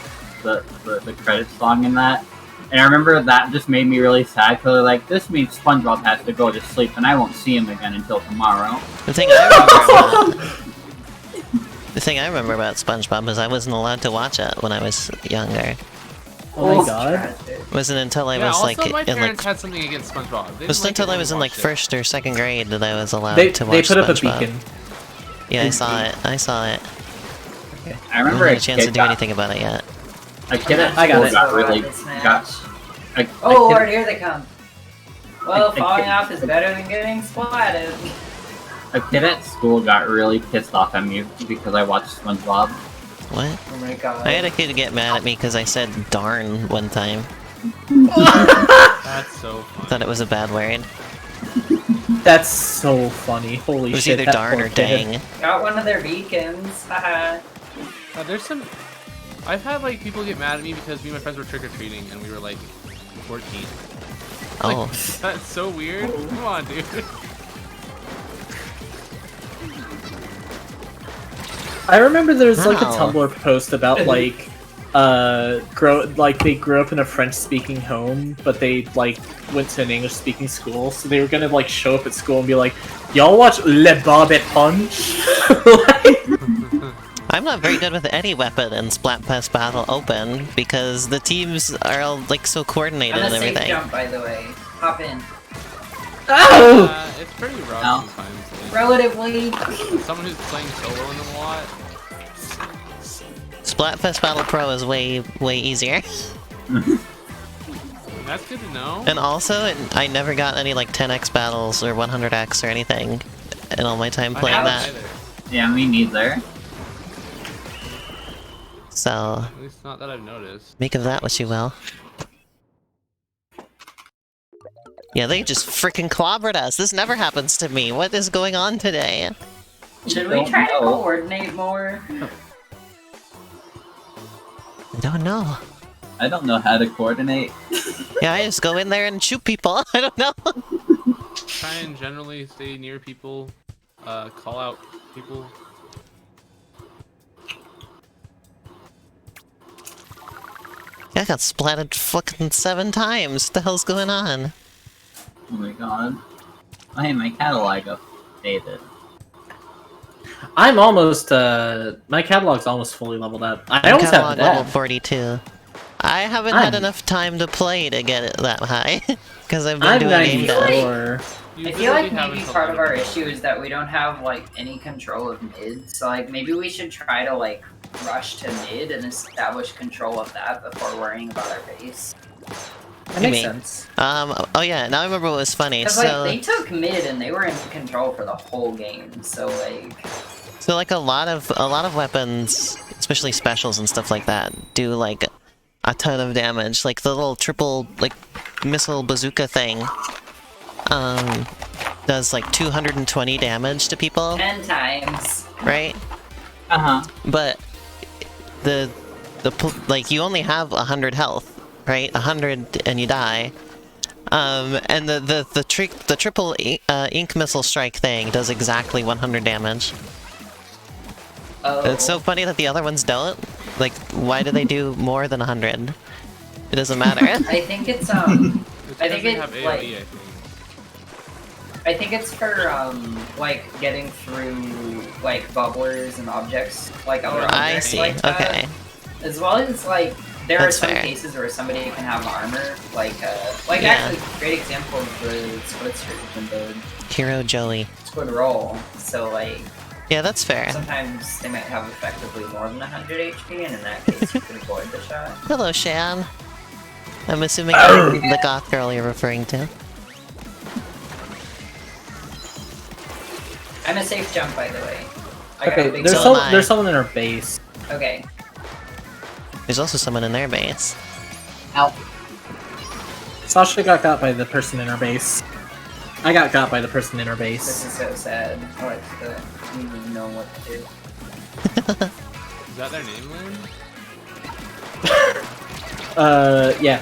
Speaker 1: credits song in that. And I remember that just made me really sad because like this means SpongeBob has to go to sleep and I won't see him again until tomorrow.
Speaker 2: The thing I remember about SpongeBob is I wasn't allowed to watch it when I was younger.
Speaker 5: Oh my god.
Speaker 2: It wasn't until I
Speaker 4: Yeah,
Speaker 2: was
Speaker 4: also
Speaker 2: like
Speaker 4: my
Speaker 2: in
Speaker 4: parents
Speaker 2: like
Speaker 4: had something against SpongeBob. They
Speaker 2: it was
Speaker 4: didn't
Speaker 2: until I
Speaker 4: it
Speaker 2: was in
Speaker 4: when we
Speaker 2: like
Speaker 4: watched
Speaker 2: first or second grade that I was allowed
Speaker 5: They
Speaker 2: to watch
Speaker 5: put up a
Speaker 2: SpongeBob.
Speaker 5: beacon.
Speaker 2: Yeah, I saw it. I saw it.
Speaker 1: I
Speaker 2: I
Speaker 1: remember
Speaker 2: haven't had
Speaker 1: a
Speaker 2: a chance to
Speaker 1: kid
Speaker 2: do anything about it yet.
Speaker 1: A kid at
Speaker 5: I got
Speaker 1: school
Speaker 5: it.
Speaker 1: got really
Speaker 3: Oh Lord, here they come. Well,
Speaker 1: I
Speaker 3: falling
Speaker 1: can't-
Speaker 3: off is better than getting splatted.
Speaker 1: A kid at school got really pissed off at me because I watched SpongeBob.
Speaker 2: What?
Speaker 3: Oh my god.
Speaker 2: I had a kid get mad at me because I said darn one time.
Speaker 4: That's so
Speaker 2: I
Speaker 4: funny.
Speaker 2: thought it was a bad word.
Speaker 5: That's so funny. Holy
Speaker 2: It was
Speaker 5: shit.
Speaker 2: either
Speaker 5: that
Speaker 2: darn
Speaker 5: poor
Speaker 2: or
Speaker 5: kid.
Speaker 2: dang.
Speaker 3: Got one of their beacons. Haha.
Speaker 4: There's some... I've had like people get mad at me because me and my friends were trick-or-treating and we were like 14.
Speaker 2: Oh.
Speaker 4: That's so weird. Come on, dude.
Speaker 5: I remember there's like a
Speaker 2: Wow.
Speaker 5: Tumblr post about like they grew up in a French-speaking home, but they like went to an English-speaking school, so they were gonna like show up at school and be like, "Y'all watch Le Bob et Punch?"
Speaker 2: I'm not very good with any weapon in Splatfest Battle Open because the teams are all like so coordinated
Speaker 3: I'm
Speaker 2: and
Speaker 3: a safe
Speaker 2: everything.
Speaker 3: jump, by the way. Hop in.
Speaker 5: Oh!
Speaker 4: It's pretty rough
Speaker 1: Ow.
Speaker 4: sometimes. Like,
Speaker 3: Relatively.
Speaker 4: someone who's playing solo in them a lot.
Speaker 2: Splatfest Battle Pro is way easier.
Speaker 4: That's good to know.
Speaker 2: And also, I never got any like 10x battles or 100x or anything in all my time playing
Speaker 4: I
Speaker 2: that.
Speaker 4: haven't either.
Speaker 1: Yeah, me neither.
Speaker 2: So,
Speaker 4: At least not that I've noticed.
Speaker 2: make of that what you will. Yeah, they just freaking clobbered us. This never happens to me. What is going on today?
Speaker 3: Should we
Speaker 1: Don't
Speaker 3: try to
Speaker 1: know.
Speaker 3: coordinate more?
Speaker 2: I don't know.
Speaker 1: I don't know how to coordinate.
Speaker 2: Yeah, I just go in there and shoot people. I don't know.
Speaker 4: Try and generally stay near people. Call out people.
Speaker 2: I got splatted fucking 7 times. What the hell's going on?
Speaker 1: Oh my god. Oh, hey, my catalog updated.
Speaker 5: I'm almost my catalog's almost fully leveled up. I
Speaker 2: I'm
Speaker 5: almost have
Speaker 2: catalog level
Speaker 5: that.
Speaker 2: 42. I haven't had
Speaker 5: I'm-
Speaker 2: enough time to play to get it that high. Because I've been
Speaker 5: I'm
Speaker 2: doing game dev.
Speaker 5: 94.
Speaker 4: You
Speaker 3: I feel like
Speaker 4: literally have
Speaker 3: maybe
Speaker 4: until
Speaker 3: part of our
Speaker 4: later.
Speaker 3: issue is that we don't have like any control of mid. So like maybe we should try to like rush to mid and establish control of that before worrying about our base.
Speaker 5: That makes
Speaker 2: mean?
Speaker 5: sense.
Speaker 2: Oh yeah, now I remember what was funny.
Speaker 3: Because
Speaker 2: So,
Speaker 3: like they took mid and they were in control for the whole game. So like
Speaker 2: a lot of weapons, especially specials and stuff like that, do like a ton of damage. Like the little triple like missile bazooka thing, does like 220 damage to people,
Speaker 3: 10 times.
Speaker 2: right?
Speaker 1: Uh-huh.
Speaker 2: But like you only have 100 health, right? 100 and you die. And the triple ink missile strike thing does exactly 100 damage.
Speaker 3: Oh.
Speaker 2: It's so funny that the other ones don't. Like, why do they do more than 100? It doesn't matter.
Speaker 3: I think it's
Speaker 4: It's
Speaker 3: I
Speaker 4: because
Speaker 3: think
Speaker 4: they
Speaker 3: it,
Speaker 4: have AoE,
Speaker 3: like-
Speaker 4: I think.
Speaker 3: I think it's for like getting through like bubblers and objects like other
Speaker 2: I
Speaker 3: objects
Speaker 2: see.
Speaker 3: like that.
Speaker 2: Okay.
Speaker 3: As well as like there
Speaker 2: That's
Speaker 3: are some
Speaker 2: fair.
Speaker 3: cases where somebody can have armor, like
Speaker 2: Yeah.
Speaker 3: actually great example of the squid streak and the
Speaker 2: Hero Joey.
Speaker 3: squid roll. So like
Speaker 2: Yeah, that's fair.
Speaker 3: sometimes they might have effectively more than 100 HP, and in that case you can avoid the shot.
Speaker 2: Hello, Shan. I'm assuming I'm the goth girl you're referring to.
Speaker 3: I'm a safe jump, by the way. I got a
Speaker 5: Okay,
Speaker 3: big
Speaker 5: there's
Speaker 3: jump.
Speaker 5: there's someone in our base.
Speaker 3: Okay.
Speaker 2: There's also someone in their base.
Speaker 1: Ow.
Speaker 5: Sasha got by the person in our base. I got by the person in our
Speaker 3: This
Speaker 5: base.
Speaker 3: is so sad. I like to even know what to do.
Speaker 4: Is that their name, Lynn?
Speaker 5: Yeah.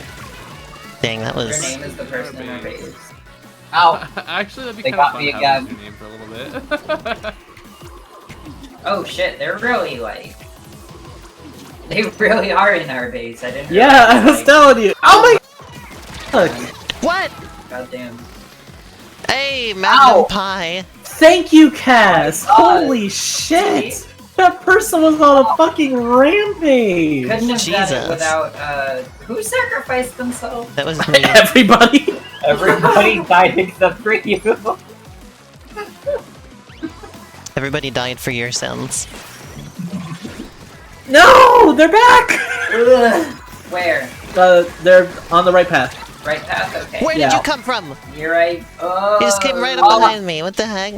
Speaker 2: Dang, that
Speaker 3: Her
Speaker 2: was...
Speaker 3: name is the person in her base.
Speaker 1: Ow.
Speaker 4: Actually, that'd be
Speaker 1: They
Speaker 4: kind of
Speaker 1: got
Speaker 4: fun
Speaker 1: me
Speaker 4: having
Speaker 1: again.
Speaker 4: your name for a little bit.
Speaker 3: Oh shit, they're really like... They really are in our base. I didn't
Speaker 5: Yeah, I
Speaker 3: realize,
Speaker 5: was
Speaker 3: like...
Speaker 5: telling you. Oh my god!
Speaker 2: What?
Speaker 3: Goddamn.
Speaker 2: Hey, Magnum
Speaker 1: Ow.
Speaker 2: Pie.
Speaker 5: Thank you, Cass!
Speaker 1: Oh my God.
Speaker 5: Holy shit! That person was on a fucking rampage!
Speaker 3: Couldn't have done
Speaker 2: Jesus.
Speaker 3: it without, who sacrificed themselves?
Speaker 2: That was me.
Speaker 5: Everybody!
Speaker 1: Everybody died except for you.
Speaker 2: Everybody died for your sins.
Speaker 5: No! They're back!
Speaker 3: Ugh. Where?
Speaker 5: They're on the right path.
Speaker 3: Right path? Okay.
Speaker 2: Where did
Speaker 5: Yeah.
Speaker 2: you come from?
Speaker 3: You're right. Oh.
Speaker 2: He just came right up behind me. What the heck?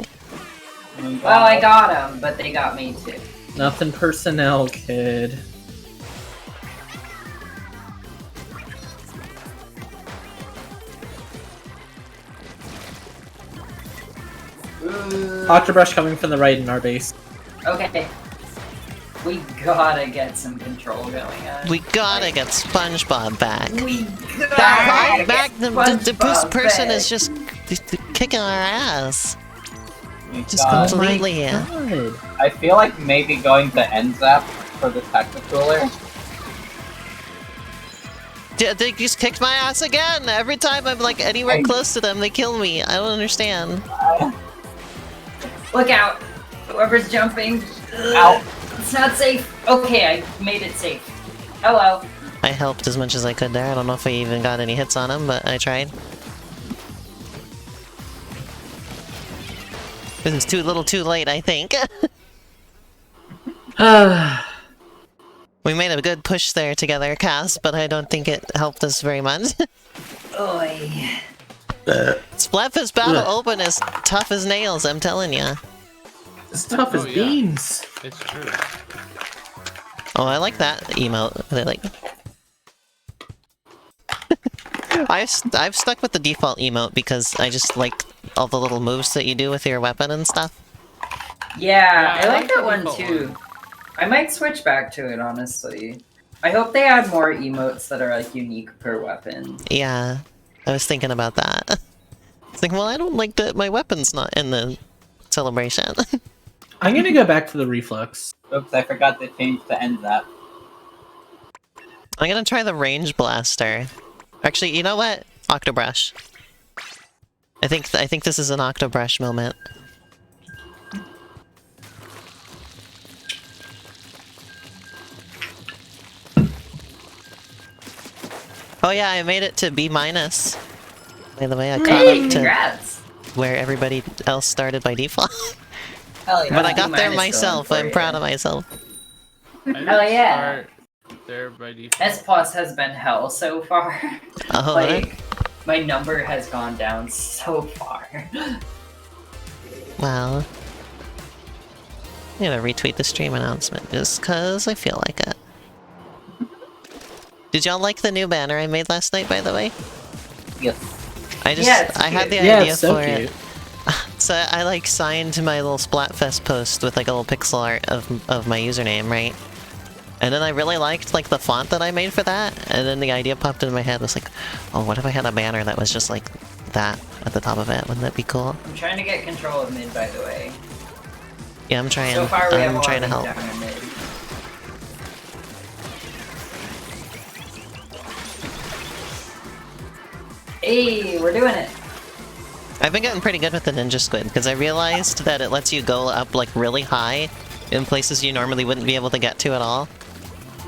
Speaker 3: Well, I got them, but they got me too.
Speaker 5: Nothing personnel, kid.
Speaker 3: Ooh.
Speaker 5: Octobrush coming from the right in our base.
Speaker 3: Okay. We gotta get some control going on.
Speaker 2: We gotta get SpongeBob back.
Speaker 3: We
Speaker 2: That
Speaker 3: gotta
Speaker 2: right back,
Speaker 3: get
Speaker 2: the
Speaker 3: SpongeBob
Speaker 2: person
Speaker 3: back.
Speaker 2: is just kicking our ass. Just
Speaker 1: God.
Speaker 2: completely.
Speaker 5: God.
Speaker 1: I feel like maybe going to NZAP for the Technicooler.
Speaker 2: They just kicked my ass again. Every time I'm like anywhere close to them, they kill me. I don't understand.
Speaker 3: Look out! Whoever's jumping.
Speaker 1: Ow.
Speaker 3: It's not safe. Okay, I made it safe. Hello.
Speaker 2: I helped as much as I could there. I don't know if I even got any hits on him, but I tried. This is too little too late, I think. We made a good push there together, Cass, but I don't think it helped us very much.
Speaker 3: Oi.
Speaker 2: Splatfest Battle Open is tough as nails, I'm telling ya.
Speaker 5: It's tough as
Speaker 4: Oh, yeah.
Speaker 5: beans.
Speaker 4: It's true.
Speaker 2: Oh, I like that emote. I like. I've stuck with the default emote because I just like all the little moves that you do with your weapon and stuff.
Speaker 3: Yeah,
Speaker 4: Yeah,
Speaker 3: I like
Speaker 4: the
Speaker 3: that one
Speaker 4: default
Speaker 3: too. I might switch back to it, honestly. I hope they add more emotes that are like unique per weapon.
Speaker 2: Yeah, I was thinking about that. It's like, well, I don't like that my weapon's not in the celebration.
Speaker 5: I'm gonna go back to the reflux.
Speaker 1: Oops, I forgot to change to NZAP.
Speaker 2: I'm gonna try the range blaster. Actually, you know what? Octobrush. I think this is an Octobrush moment. Oh yeah, I made it to B-. By the way, I caught
Speaker 3: Hey,
Speaker 2: up to
Speaker 3: congrats!
Speaker 2: where everybody else started by default.
Speaker 1: Hell yeah.
Speaker 2: But I got there
Speaker 3: B-
Speaker 2: myself,
Speaker 3: going for
Speaker 2: I'm
Speaker 3: you.
Speaker 2: proud of myself.
Speaker 4: I didn't
Speaker 3: Hell yeah.
Speaker 4: start there by default.
Speaker 3: S plus has been hell so far.
Speaker 2: Oh,
Speaker 3: Like, my number has gone down so far.
Speaker 2: well. I'm gonna retweet the stream announcement just cause I feel like it. Did y'all like the new banner I made last night, by the way?
Speaker 1: Yes.
Speaker 3: Yeah, it's
Speaker 2: I had the
Speaker 3: cute.
Speaker 5: Yeah,
Speaker 2: idea
Speaker 5: it's so
Speaker 2: for
Speaker 5: cute.
Speaker 2: it. So I like signed my little Splatfest post with like a little pixel art of my username, right? And then I really liked like the font that I made for that, and then the idea popped into my head was like, oh, what if I had a banner that was just like that at the top of it? Wouldn't that be cool?
Speaker 3: I'm trying to get control of mid, by the way.
Speaker 2: Yeah, I'm trying.
Speaker 3: So far, we have
Speaker 2: I'm
Speaker 3: a
Speaker 2: trying to
Speaker 3: lot
Speaker 2: help.
Speaker 3: down in mid. Hey, we're doing it.
Speaker 2: I've been getting pretty good with the Ninja Squid because I realized that it lets you go up like really high in places you normally wouldn't be able to get to at all.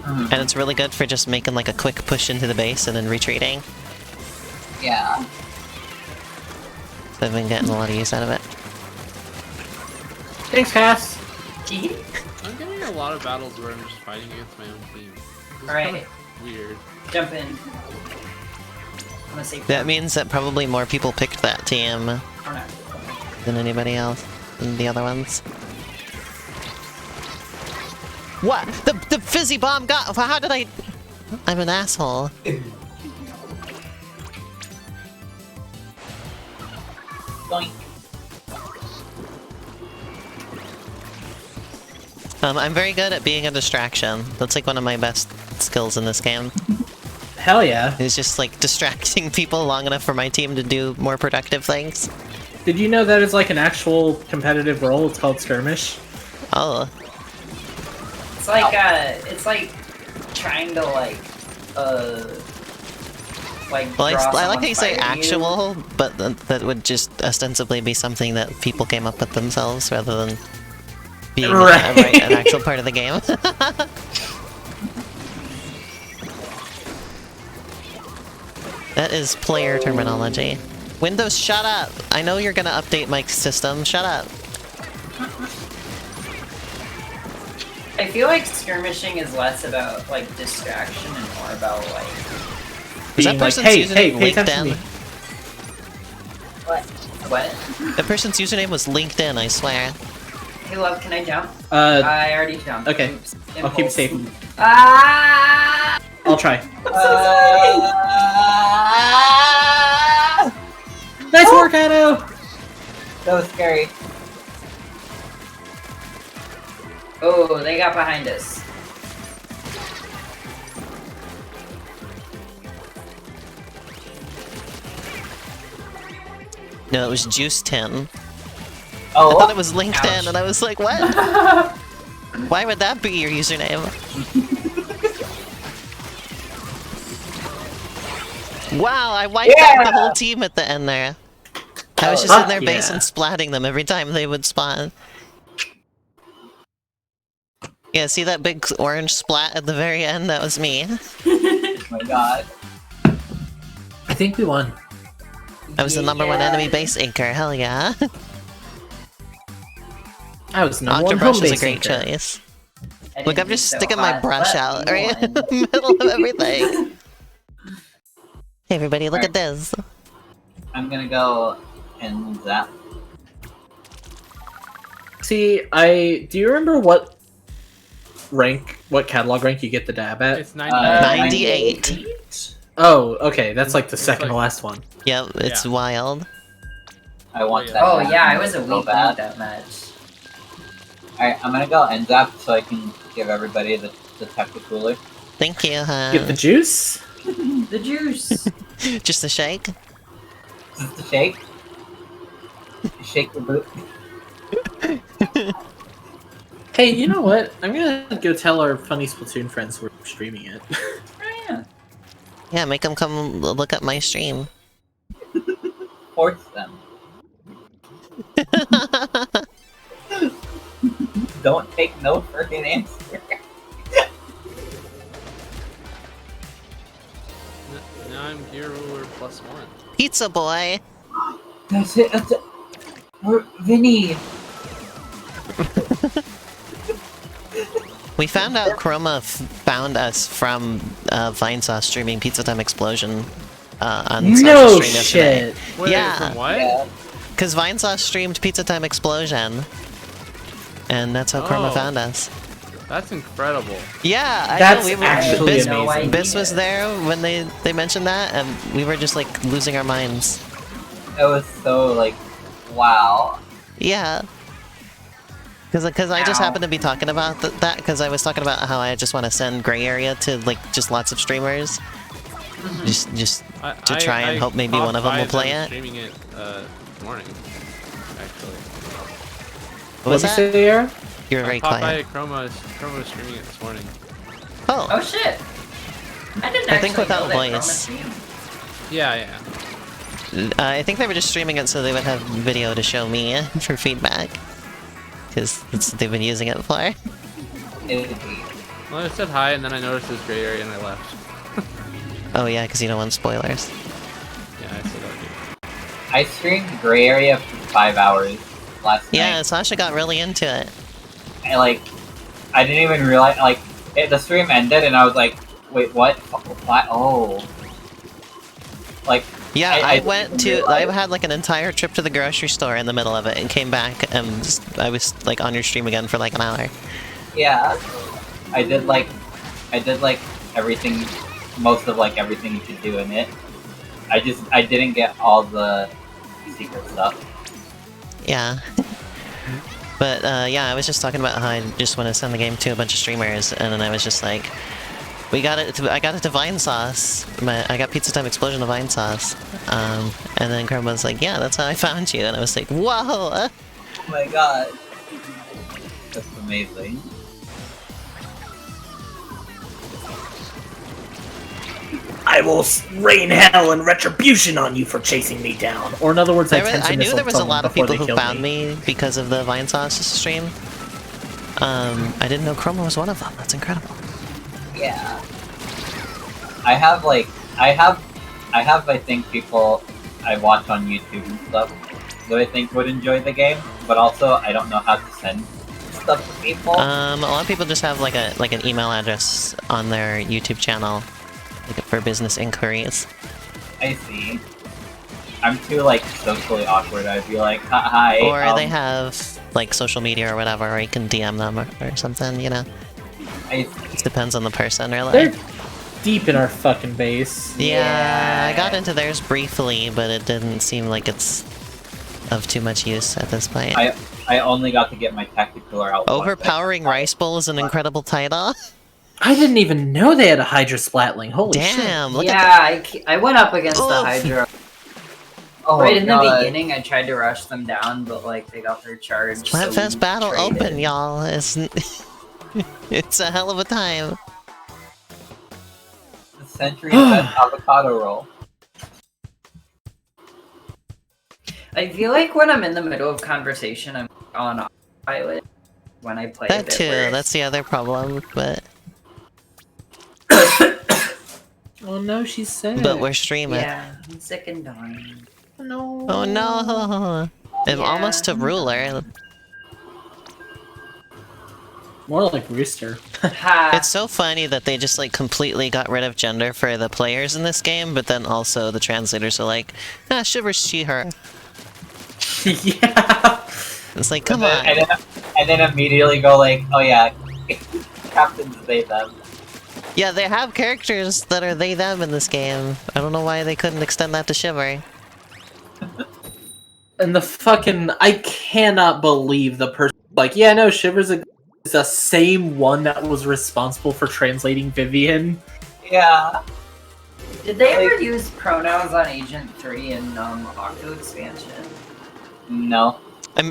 Speaker 2: And it's really good for just making like a quick push into the base and then retreating.
Speaker 1: Yeah.
Speaker 2: So I've been getting a lot of use out of it.
Speaker 5: Thanks, Cass.
Speaker 4: I'm getting a lot of battles where I'm just fighting against my own team. It's
Speaker 3: Alright.
Speaker 4: kind of weird.
Speaker 3: Jump in. I'm gonna say
Speaker 2: That means that probably more people picked that team
Speaker 3: or not.
Speaker 2: than anybody else. than the other ones. What? The fizzy bomb got... How did I... I'm an asshole.
Speaker 1: Doink.
Speaker 2: I'm very good at being a distraction. That's like one of my best skills in this game.
Speaker 5: Hell yeah.
Speaker 2: It's just like distracting people long enough for my team to do more productive things.
Speaker 5: Did you know that is like an actual competitive role? It's called skirmish.
Speaker 2: Oh.
Speaker 3: It's like trying to like
Speaker 2: Well,
Speaker 3: draw
Speaker 2: I like how you say
Speaker 3: someone fighting
Speaker 2: actual, but that would just ostensibly be something that people came up with themselves rather than being an actual part of the game. That is player terminology. Windows, shut up! I know you're gonna update my system, shut up!
Speaker 3: I feel like skirmishing is less about like distraction and more about like
Speaker 2: Is that
Speaker 5: Being like,
Speaker 2: person's
Speaker 5: hey,
Speaker 2: username
Speaker 5: pay attention to
Speaker 2: LinkedIn?
Speaker 5: me.
Speaker 3: what?
Speaker 2: That person's username was LinkedIn, I swear.
Speaker 3: Hey love, can I jump? I already jumped.
Speaker 5: Okay.
Speaker 3: Oops.
Speaker 5: I'll keep it
Speaker 3: Impulse.
Speaker 5: safe.
Speaker 3: Ah!
Speaker 5: I'll try. Nice work, Anno!
Speaker 1: That was scary.
Speaker 3: Oh, they got behind us.
Speaker 2: No, it was Juice 10.
Speaker 1: Oh,
Speaker 2: I thought it was LinkedIn,
Speaker 3: Ouch.
Speaker 2: and I was like, what? Why would that be your username? Wow, I wiped out the whole team at the end there. I was just in their base and splatting them every time they would spawn. Yeah, see that big orange splat at the very end? That was me.
Speaker 1: oh my god.
Speaker 5: I think we won.
Speaker 2: I was the #1 enemy base inker, hell yeah.
Speaker 5: I was number one home
Speaker 2: Octobrush is a
Speaker 5: base
Speaker 2: great
Speaker 5: anchor.
Speaker 2: choice.
Speaker 3: I
Speaker 2: Look,
Speaker 3: didn't
Speaker 2: I'm
Speaker 3: do
Speaker 2: just
Speaker 3: so
Speaker 2: sticking my
Speaker 3: hot,
Speaker 2: brush
Speaker 3: but
Speaker 2: out
Speaker 3: we
Speaker 2: right in
Speaker 3: won.
Speaker 2: the middle of everything. Hey everybody, look at this.
Speaker 1: I'm gonna go and zap.
Speaker 5: See, do you remember what catalog rank you get the dab at?
Speaker 4: It's 99.
Speaker 2: 98.
Speaker 5: Oh, okay, that's like the
Speaker 4: It's
Speaker 5: second
Speaker 4: like-
Speaker 5: to last one.
Speaker 2: Yep, it's
Speaker 4: Yeah.
Speaker 2: wild.
Speaker 1: I want
Speaker 4: yeah.
Speaker 1: that.
Speaker 3: Oh
Speaker 1: zap
Speaker 3: yeah, I was a
Speaker 1: so
Speaker 3: weak
Speaker 1: bad.
Speaker 3: link that match.
Speaker 1: Alright, I'm gonna go and zap so I can give everybody the Tactic Cooler.
Speaker 2: Thank you,
Speaker 5: Get the juice?
Speaker 3: The juice.
Speaker 2: Just a shake?
Speaker 1: Just the shake. Shake the boot.
Speaker 5: Hey, you know what? I'm gonna go tell our funny Splatoon friends we're streaming it.
Speaker 3: Oh, yeah.
Speaker 2: Yeah, make them come look up my stream.
Speaker 1: Force them. Don't take no for an answer.
Speaker 4: Now I'm here, we're +1.
Speaker 2: Pizza boy!
Speaker 1: That's it. That's it. Vinny.
Speaker 2: We found out Chroma found us from Vinesauce streaming Pizza Time Explosion on
Speaker 5: No
Speaker 2: Sasha's stream yesterday.
Speaker 5: shit!
Speaker 4: Wait,
Speaker 2: Yeah.
Speaker 4: from what?
Speaker 1: Yeah.
Speaker 2: Because Vinesauce streamed Pizza Time Explosion, and that's how Chroma
Speaker 4: Oh.
Speaker 2: found us.
Speaker 4: That's incredible.
Speaker 2: Yeah, I
Speaker 5: That's
Speaker 2: know,
Speaker 5: actually
Speaker 2: Bis,
Speaker 5: amazing.
Speaker 2: Bis was there when they mentioned that, and we were just like losing our minds.
Speaker 1: That was so like, wow.
Speaker 2: Yeah. Because I just
Speaker 3: Ow.
Speaker 2: happened to be talking about that, because I was talking about how I just want to send Gray Area to like just lots of streamers. Just to try and hope maybe one of them will play it.
Speaker 4: Streaming it this morning, actually.
Speaker 2: What was
Speaker 5: What'd you
Speaker 2: that?
Speaker 5: say, Aaron?
Speaker 2: You were very
Speaker 4: I popped by
Speaker 2: quiet.
Speaker 4: Chroma was streaming it this morning.
Speaker 2: Oh,
Speaker 3: Oh shit. I didn't
Speaker 2: I think
Speaker 3: actually
Speaker 2: without
Speaker 3: know that
Speaker 2: voice.
Speaker 3: Chroma streamed.
Speaker 4: Yeah.
Speaker 2: I think they were just streaming it so they would have video to show me for feedback. Because they've been using it for.
Speaker 4: Well, I said hi, and then I noticed this gray area, and I left.
Speaker 2: Oh yeah, because you don't want spoilers.
Speaker 4: Yeah, I said okay.
Speaker 1: I streamed Gray Area for 5 hours last
Speaker 2: Yeah,
Speaker 1: night.
Speaker 2: Sasha got really into it.
Speaker 1: I didn't even realize, the stream ended and I was like, wait, what? What? Oh. Like,
Speaker 2: Yeah, I went to. I had like an entire trip to the grocery store in the middle of it, and came back, and I was like on your stream again for like an hour.
Speaker 1: Yeah, I did like everything, most of like everything you could do in it. I didn't get all the secret stuff.
Speaker 2: Yeah. But yeah, I was just talking about how I just want to send the game to a bunch of streamers, and then I was just like, I got it to Vine Sauce. I got Pizza Time Explosion to Vine Sauce. And then Chrome was like, yeah, that's how I found you. And I was like, whoa!
Speaker 1: Oh my god. That's amazing.
Speaker 5: I will rain hell and retribution on you for chasing me down. Or in other words,
Speaker 2: I knew there was a lot of people who found me because of the Vine Sauce stream. I didn't know Chroma was one of them. That's incredible.
Speaker 1: Yeah. I have I think people I watch on YouTube and stuff that I think would enjoy the game, but also I don't know how to send stuff to people.
Speaker 2: A lot of people just have like an email address on their YouTube channel, like for business inquiries.
Speaker 1: I see. I'm too like socially awkward. I'd be like, hi.
Speaker 2: Or they have like social media or whatever, or you can DM them or something, you know. It depends on the person, really.
Speaker 5: They're deep in our fucking base.
Speaker 2: Yeah, I got into theirs briefly, but it didn't seem like it's of too much use at this point.
Speaker 1: I only got to get my Tacticular out.
Speaker 2: Overpowering Rice Bowl is an incredible title.
Speaker 5: I didn't even know they had a Hydra Splatling. Holy shit.
Speaker 2: Damn, look
Speaker 3: at I went up against the Hydra.
Speaker 1: Oh,
Speaker 3: right in the beginning, I tried to rush them down, but like they got their charge.
Speaker 2: Splatfest
Speaker 3: so
Speaker 2: battle open, y'all. It's a hell of a time.
Speaker 1: The century's best avocado roll.
Speaker 3: I feel like when I'm in the middle of conversation, I'm on autopilot when I play.
Speaker 2: That too. That's the other problem, but.
Speaker 5: Oh no, she's sick.
Speaker 2: But we're streaming.
Speaker 3: Yeah, I'm sick and dying.
Speaker 5: No.
Speaker 2: Oh no! I'm almost to ruler.
Speaker 5: More like Rooster.
Speaker 2: It's so funny that they just like completely got rid of gender for the players in this game, but then also the translators are like, ah, Shiver's she/her.
Speaker 5: Yeah.
Speaker 2: It's like, come on.
Speaker 1: And then immediately go like, oh yeah, Captain's they them.
Speaker 2: Yeah, they have characters that are they them in this game. I don't know why they couldn't extend that to Shiver.
Speaker 5: And the fucking, I cannot believe the person like, yeah, no, Shiver's the same one that was responsible for translating Vivian.
Speaker 1: Yeah.
Speaker 3: Did they ever use pronouns on Agent 3 in Octo Expansion?
Speaker 1: No.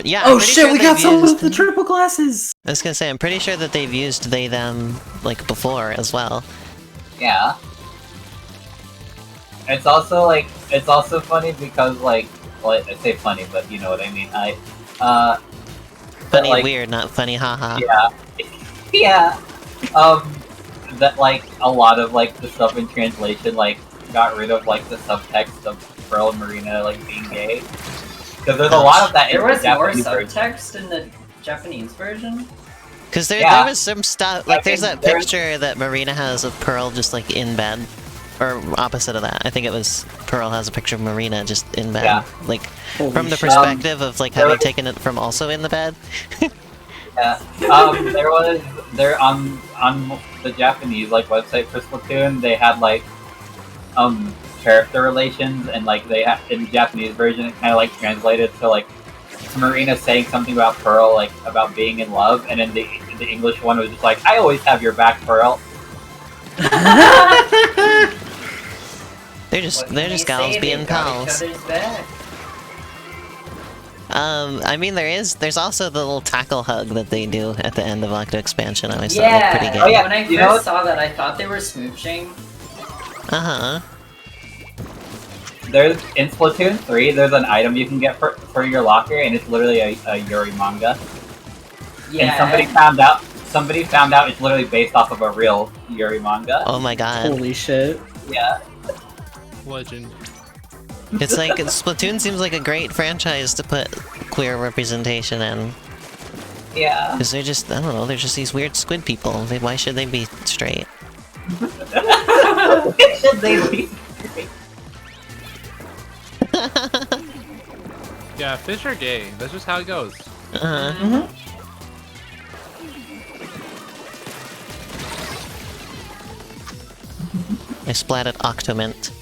Speaker 2: Yeah.
Speaker 5: Oh shit, we got someone with the triple glasses!
Speaker 2: I was gonna say, I'm pretty sure that they've used they them like before as well.
Speaker 1: Yeah. It's also funny because like, well, I say funny, but you know what I mean.
Speaker 2: Funny,
Speaker 1: like,
Speaker 2: weird, not funny, haha.
Speaker 1: Yeah. Yeah. That like a lot of like the stuff in translation like got rid of like the subtext of Pearl and Marina like being gay. Because there's a lot of that in
Speaker 3: there was
Speaker 1: the
Speaker 3: more
Speaker 1: Japanese
Speaker 3: subtext in the Japanese version?
Speaker 2: Because there was some stuff, like there's that picture that Marina has of Pearl just like in bed. Or opposite of that. I think it was Pearl has a picture of Marina just in bed. Yeah. Like, from the perspective of like having taken it from also in the bed.
Speaker 1: Yeah. There on the Japanese like website for Splatoon, they had like character relations, and like they had in the Japanese version it kinda like translated to like Marina saying something about Pearl, like about being in love, and then the English one was just like, I always have your back, Pearl.
Speaker 2: They're just gals being pals. I mean, there's also the little tackle hug that they do at the end of Octo Expansion. I always thought it was pretty good.
Speaker 3: Oh yeah, when I first saw that, I thought they were smooching.
Speaker 1: There's in Splatoon 3, there's an item you can get for your locker, and it's literally a Yuri manga. Yeah. And somebody found out it's literally based off of a real Yuri manga.
Speaker 2: Oh my god.
Speaker 5: Holy shit.
Speaker 1: Yeah.
Speaker 4: Legend.
Speaker 2: It's like Splatoon seems like a great franchise to put queer representation in.
Speaker 1: Yeah.
Speaker 2: Because they're just, I don't know, they're just these weird squid people. Why should they be straight?
Speaker 1: Why should they be straight?
Speaker 4: Yeah, fish are gay. That's just how it goes.
Speaker 5: Mm-hmm.
Speaker 2: I splatted Octomint.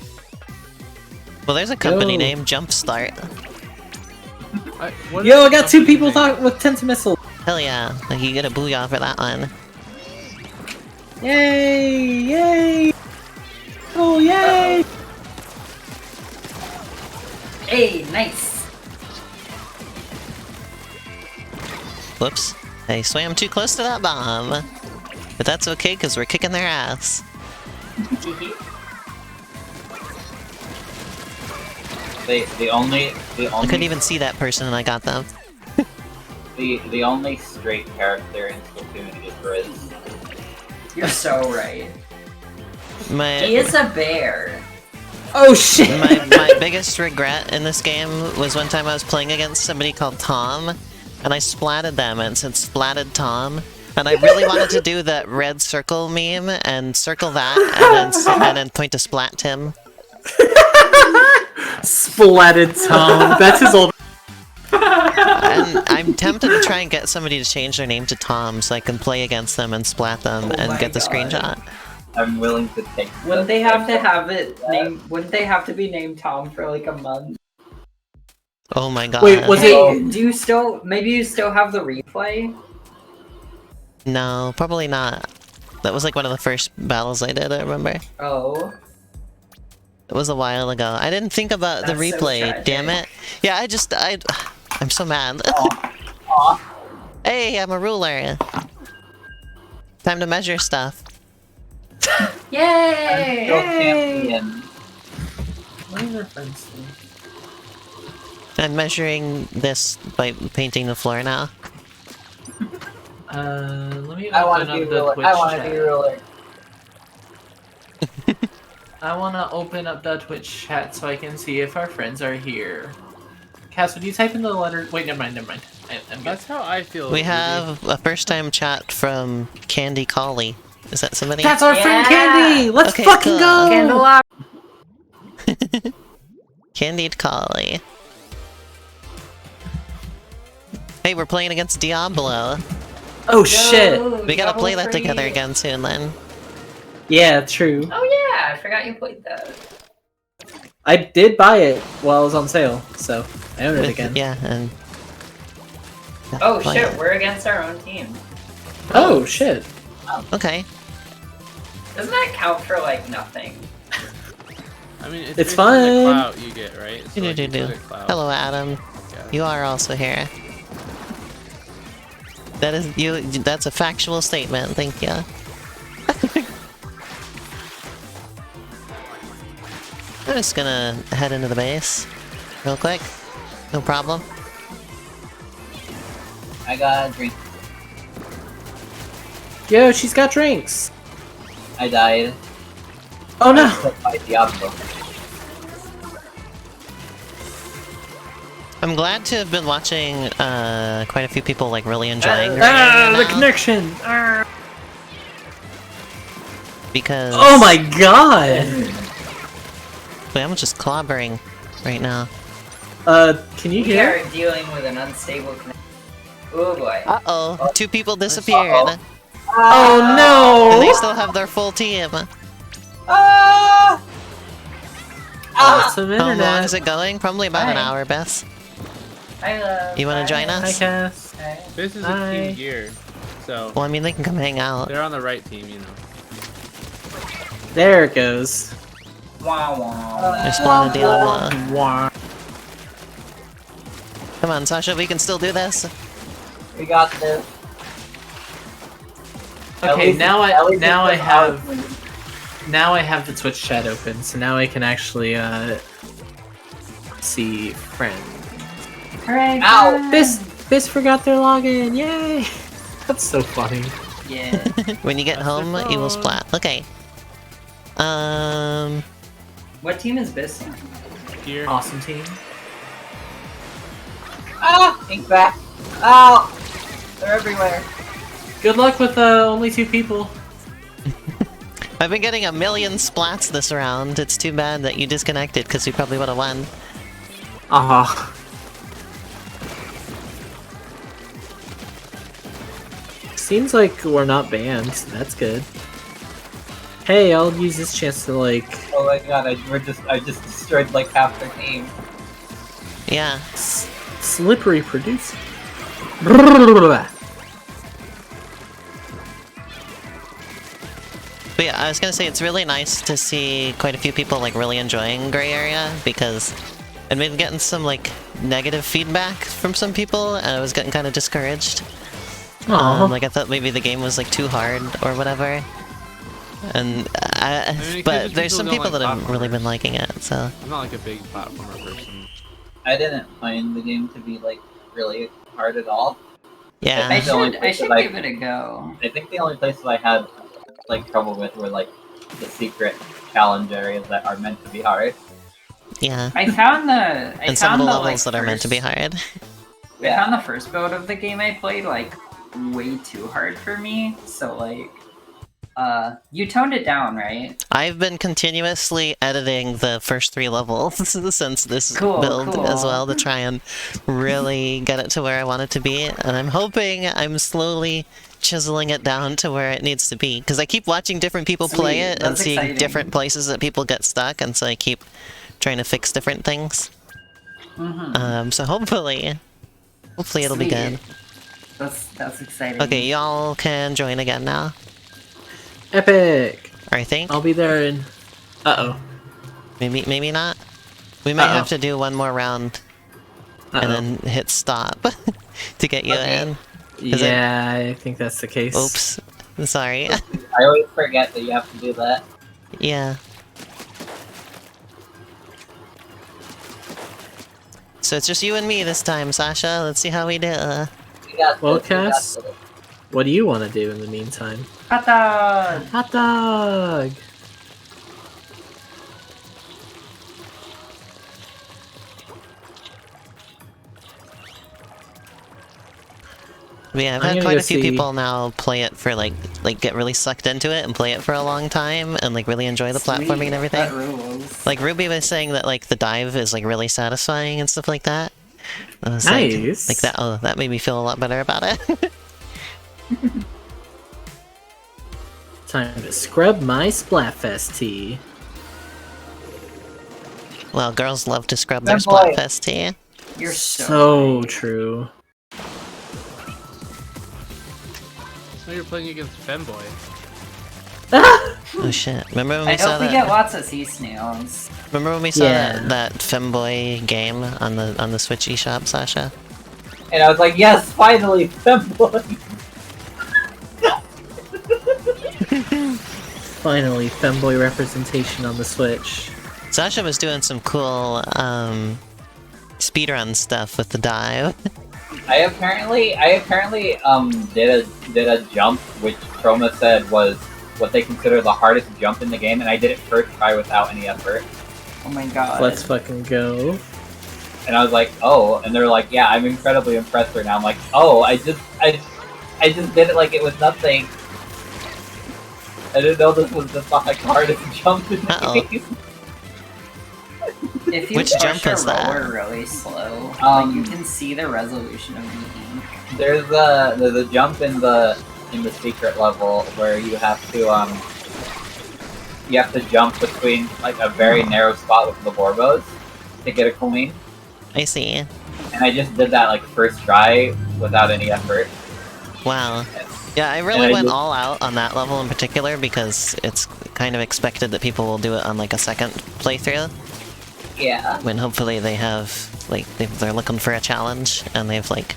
Speaker 2: Well, there's a company
Speaker 5: Yo.
Speaker 2: name, Jumpstart.
Speaker 5: Yo, I got 2 people with Tenta Missile.
Speaker 2: Hell yeah, like you get a booyah for that one.
Speaker 5: Yay! Yay! Oh, yay!
Speaker 3: Hey, nice.
Speaker 2: Whoops. I swam too close to that bomb. But that's okay, because we're kicking their ass.
Speaker 1: The only
Speaker 2: I couldn't even see that person and I got them.
Speaker 1: the only straight character in Splatoon is Riz.
Speaker 3: You're so right. He
Speaker 2: My
Speaker 3: is a bear.
Speaker 5: Oh shit!
Speaker 2: my biggest regret in this game was one time I was playing against somebody called Tom, and I splatted them and said splatted Tom, and I really wanted to do that red circle meme and circle that and then point to Splat Tim.
Speaker 5: Splatted Tom. That's his old.
Speaker 2: And I'm tempted to try and get somebody to change their name to Tom so I can play against them and splat them
Speaker 3: Oh
Speaker 2: and
Speaker 3: my
Speaker 2: get the
Speaker 3: God.
Speaker 2: screenshot.
Speaker 1: I'm willing to take.
Speaker 3: Wouldn't they have to have it named? Wouldn't they have to be named Tom for like a month?
Speaker 2: Oh my god.
Speaker 5: Wait, was
Speaker 3: Hey,
Speaker 5: it?
Speaker 3: do you still? Maybe you still have the replay?
Speaker 2: No, probably not. That was like one of the first battles I did, I remember.
Speaker 3: Oh.
Speaker 2: It was a while ago. I didn't think about the
Speaker 3: That's so
Speaker 2: replay,
Speaker 3: tragic.
Speaker 2: damn it. Yeah, I'm so mad.
Speaker 1: Aw.
Speaker 2: Hey, I'm a ruler. Time to measure stuff.
Speaker 3: Yay!
Speaker 1: Still champion.
Speaker 5: What is our friends doing?
Speaker 2: I'm measuring this by painting the floor now.
Speaker 5: Let me
Speaker 1: I want
Speaker 5: open
Speaker 1: to be
Speaker 5: up the
Speaker 1: ruler.
Speaker 5: Twitch
Speaker 1: I want to
Speaker 5: chat.
Speaker 1: be ruler.
Speaker 5: I want to open up the Twitch chat so I can see if our friends are here. Cass, would you type in the letter? Wait, never mind. I'm good.
Speaker 4: That's how I feel.
Speaker 2: We
Speaker 4: Ruby.
Speaker 2: have a first time chat from Candy Collie. Is that somebody?
Speaker 5: That's our friend
Speaker 3: Yeah!
Speaker 5: Candy! Let's
Speaker 2: Okay,
Speaker 5: fucking
Speaker 2: cool.
Speaker 5: go!
Speaker 3: Candelabra.
Speaker 2: Candied Collie. Hey, we're playing against Diablo.
Speaker 5: Oh shit!
Speaker 2: We gotta
Speaker 3: Double
Speaker 2: play that
Speaker 3: free.
Speaker 2: together again soon then.
Speaker 5: Yeah, true.
Speaker 3: Oh yeah, I forgot you played that.
Speaker 5: I did buy it while it was on sale, so I own it again.
Speaker 2: Yeah, and...
Speaker 3: Oh
Speaker 2: play
Speaker 3: shit,
Speaker 2: it.
Speaker 3: we're against our own team.
Speaker 5: Oh shit!
Speaker 2: Okay.
Speaker 3: Doesn't that count for like nothing?
Speaker 4: I mean,
Speaker 5: It's
Speaker 4: based on
Speaker 5: fine.
Speaker 4: the clout you get, right? So, like, you
Speaker 2: Do-do-do-do.
Speaker 4: get clout.
Speaker 2: Hello, Adam.
Speaker 4: Yeah.
Speaker 2: You are also here. That is you. That's a factual statement. Thank you. I'm just gonna head into the base, real quick. No problem.
Speaker 1: I got a drink.
Speaker 5: Yo, she's got drinks.
Speaker 1: I died.
Speaker 5: Oh no!
Speaker 1: Hit by Diablo.
Speaker 2: I'm glad to have been watching quite a few people like really enjoying the
Speaker 5: The
Speaker 2: now,
Speaker 5: connection.
Speaker 2: because
Speaker 5: Oh my god!
Speaker 2: wait, I'm just clobbering right now.
Speaker 5: Can you
Speaker 3: We
Speaker 5: hear?
Speaker 3: are dealing with an unstable connection. Oh boy.
Speaker 2: Uh-oh, two people disappeared.
Speaker 1: Uh-oh.
Speaker 5: Oh
Speaker 2: And they
Speaker 5: no!
Speaker 2: still have their full team.
Speaker 1: Ah!
Speaker 5: Awesome
Speaker 2: How long
Speaker 5: internet.
Speaker 2: is it going? Probably about an
Speaker 3: Hi.
Speaker 2: hour, Bess.
Speaker 3: I love.
Speaker 2: You wanna join
Speaker 5: Hi,
Speaker 2: us?
Speaker 5: Cass.
Speaker 4: This is a
Speaker 5: Hi.
Speaker 4: team gear, so
Speaker 2: Well, I mean, they can come hang out.
Speaker 4: they're on the right team, you know.
Speaker 5: There it goes.
Speaker 3: Wah wah.
Speaker 2: They're spawning Diablo.
Speaker 5: Wah.
Speaker 2: Come on, Sasha, we can still do this.
Speaker 1: We got this. At
Speaker 5: Okay,
Speaker 1: least-
Speaker 5: now
Speaker 1: at least
Speaker 5: I
Speaker 1: it's
Speaker 5: have
Speaker 1: out.
Speaker 5: now I have the Twitch chat open, so now I can actually see friends.
Speaker 3: Alright.
Speaker 1: Ow!
Speaker 5: This forgot their login. Yay! That's so funny.
Speaker 3: Yeah.
Speaker 2: When you get
Speaker 4: That's
Speaker 2: home,
Speaker 4: their
Speaker 2: you will
Speaker 4: phone.
Speaker 2: splat. Okay.
Speaker 3: What team is this on?
Speaker 4: Gear.
Speaker 5: Awesome team.
Speaker 1: Ah! Ink back. Ow! They're everywhere.
Speaker 5: Good luck with only 2 people.
Speaker 2: I've been getting a million splats this round. It's too bad that you disconnected, because we probably would have won.
Speaker 5: Ah. Seems like we're not banned. That's good. Hey, I'll use this chance to like.
Speaker 1: Oh my god, I just destroyed like half their team.
Speaker 2: Yeah.
Speaker 5: Slippery producer.
Speaker 2: But yeah, I was gonna say it's really nice to see quite a few people like really enjoying Gray Area because I'd been getting some like negative feedback from some people and I was getting kind of discouraged. Like I thought maybe the game was like too hard or whatever. And but there's some people that have really been liking it. So
Speaker 4: I'm not like a big platformer person.
Speaker 1: I didn't find the game to be like really hard at all.
Speaker 2: yeah.
Speaker 3: I
Speaker 1: The only
Speaker 3: should
Speaker 1: place that I-
Speaker 3: give it a go.
Speaker 1: I think the only places I had like trouble with were like the secret challenge areas that are meant to be hard.
Speaker 2: Yeah.
Speaker 3: I found the
Speaker 2: And some of the levels that are meant to be hard.
Speaker 3: I found the first build of the game I played like way too hard for me. So like, you toned it down, right?
Speaker 2: I've been continuously editing the first 3 levels since this
Speaker 3: Cool,
Speaker 2: build
Speaker 3: cool.
Speaker 2: as well to try and really get it to where I want it to be. And I'm hoping I'm slowly chiseling it down to where it needs to be. Because I keep watching different people play
Speaker 3: Sweet,
Speaker 2: it and
Speaker 3: that's
Speaker 2: seeing
Speaker 3: exciting.
Speaker 2: different places that people get stuck, and so I keep trying to fix different things. So hopefully it'll be
Speaker 3: Sweet.
Speaker 2: good.
Speaker 3: That's exciting.
Speaker 2: Okay, y'all can join again now.
Speaker 5: Epic.
Speaker 2: Or I think.
Speaker 5: I'll be there in. Uh-oh.
Speaker 2: Maybe not. We might
Speaker 5: Uh-oh.
Speaker 2: have to do one more round and then hit stop to get you
Speaker 1: Okay.
Speaker 2: in.
Speaker 5: Yeah, I think that's the case.
Speaker 2: Oops. Sorry.
Speaker 1: I always forget that you have to do that.
Speaker 2: Yeah. So it's just you and me this time, Sasha. Let's see how we do.
Speaker 1: You got
Speaker 5: Well,
Speaker 1: this, you got
Speaker 5: Cass?
Speaker 1: this.
Speaker 5: What do you want to do in the meantime?
Speaker 3: Hot dog!
Speaker 5: Hot dog!
Speaker 2: But yeah, I've
Speaker 5: I'm
Speaker 2: had
Speaker 5: gonna
Speaker 2: quite
Speaker 5: go
Speaker 2: a few
Speaker 5: see-
Speaker 2: people now play it for like get really sucked into it and play it for a long time and like really enjoy the platforming and everything.
Speaker 3: That rules.
Speaker 2: Like Ruby was saying that like the dive is like really satisfying and stuff like that. I was
Speaker 5: Nice.
Speaker 2: Like that. Oh, that made me feel a lot better about it.
Speaker 5: Time to scrub my Splatfest tea.
Speaker 2: Well, girls love to scrub their
Speaker 1: Good boy.
Speaker 2: Splatfest tea.
Speaker 3: You're so
Speaker 5: So
Speaker 3: right.
Speaker 5: true.
Speaker 4: So you're playing against Femboy.
Speaker 2: Oh shit! Remember when we
Speaker 3: I
Speaker 2: saw
Speaker 3: hope we
Speaker 2: that?
Speaker 3: get lots of sea snails.
Speaker 2: Remember when we saw
Speaker 5: Yeah.
Speaker 2: that femboy game on the Switch eShop, Sasha?
Speaker 1: And I was like, yes, finally, femboy.
Speaker 5: Finally, femboy representation on the Switch.
Speaker 2: Sasha was doing some cool speedrun stuff with the dive.
Speaker 1: I apparently did a jump which Chroma said was what they consider the hardest jump in the game, and I did it first try without any effort.
Speaker 3: Oh my god.
Speaker 5: Let's fucking go.
Speaker 1: And I was like, oh, and they're like, yeah, I'm incredibly impressed right now. I'm like, oh, I just did it like it was nothing. I didn't know this was the like, hardest jump in the
Speaker 2: Uh-oh.
Speaker 1: game.
Speaker 3: If you
Speaker 2: Which
Speaker 3: push
Speaker 2: jump
Speaker 3: a
Speaker 2: is that?
Speaker 3: roller really slow,
Speaker 1: Um,
Speaker 3: like, you can see the resolution of the ink.
Speaker 1: There's a jump in the secret level where you have to jump between like a very narrow spot with the Borbos to get a coin.
Speaker 2: I see.
Speaker 1: And I just did that like first try without any effort.
Speaker 2: Wow. Yeah, I really
Speaker 1: And I
Speaker 2: went
Speaker 1: just-
Speaker 2: all out on that level in particular because it's kind of expected that people will do it on like a second playthrough
Speaker 1: Yeah.
Speaker 2: when hopefully they have they're looking for a challenge and they've like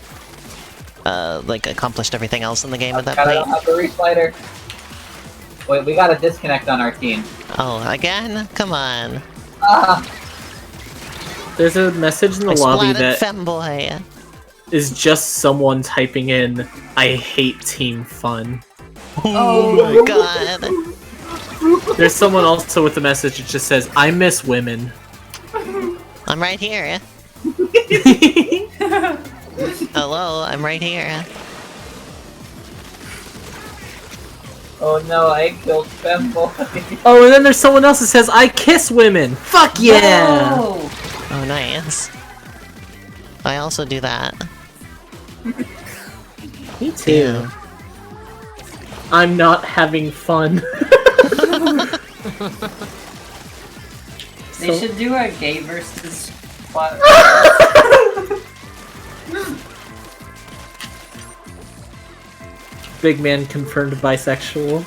Speaker 2: accomplished everything else in the game at that
Speaker 1: I
Speaker 2: point.
Speaker 1: don't have the reflighter. Wait, we got a disconnect on our team.
Speaker 2: Oh, again? Come on.
Speaker 1: Ah,
Speaker 5: There's a message in the
Speaker 2: I
Speaker 5: lobby
Speaker 2: splatted
Speaker 5: that
Speaker 2: femboy.
Speaker 5: is just someone typing in, I hate Team Fun.
Speaker 2: Oh my god.
Speaker 5: There's someone also with the message that just says, I miss women.
Speaker 2: I'm right here. Hello, I'm right here.
Speaker 1: oh no, I killed Femboy.
Speaker 5: Oh, and then there's someone else that says, I kiss women! Fuck yeah!
Speaker 3: Oh,
Speaker 2: Oh, nice. I also do that.
Speaker 5: Me too.
Speaker 2: Yeah.
Speaker 5: I'm not having fun.
Speaker 3: They should do a gay versus Splat.
Speaker 5: Big man confirmed bisexual.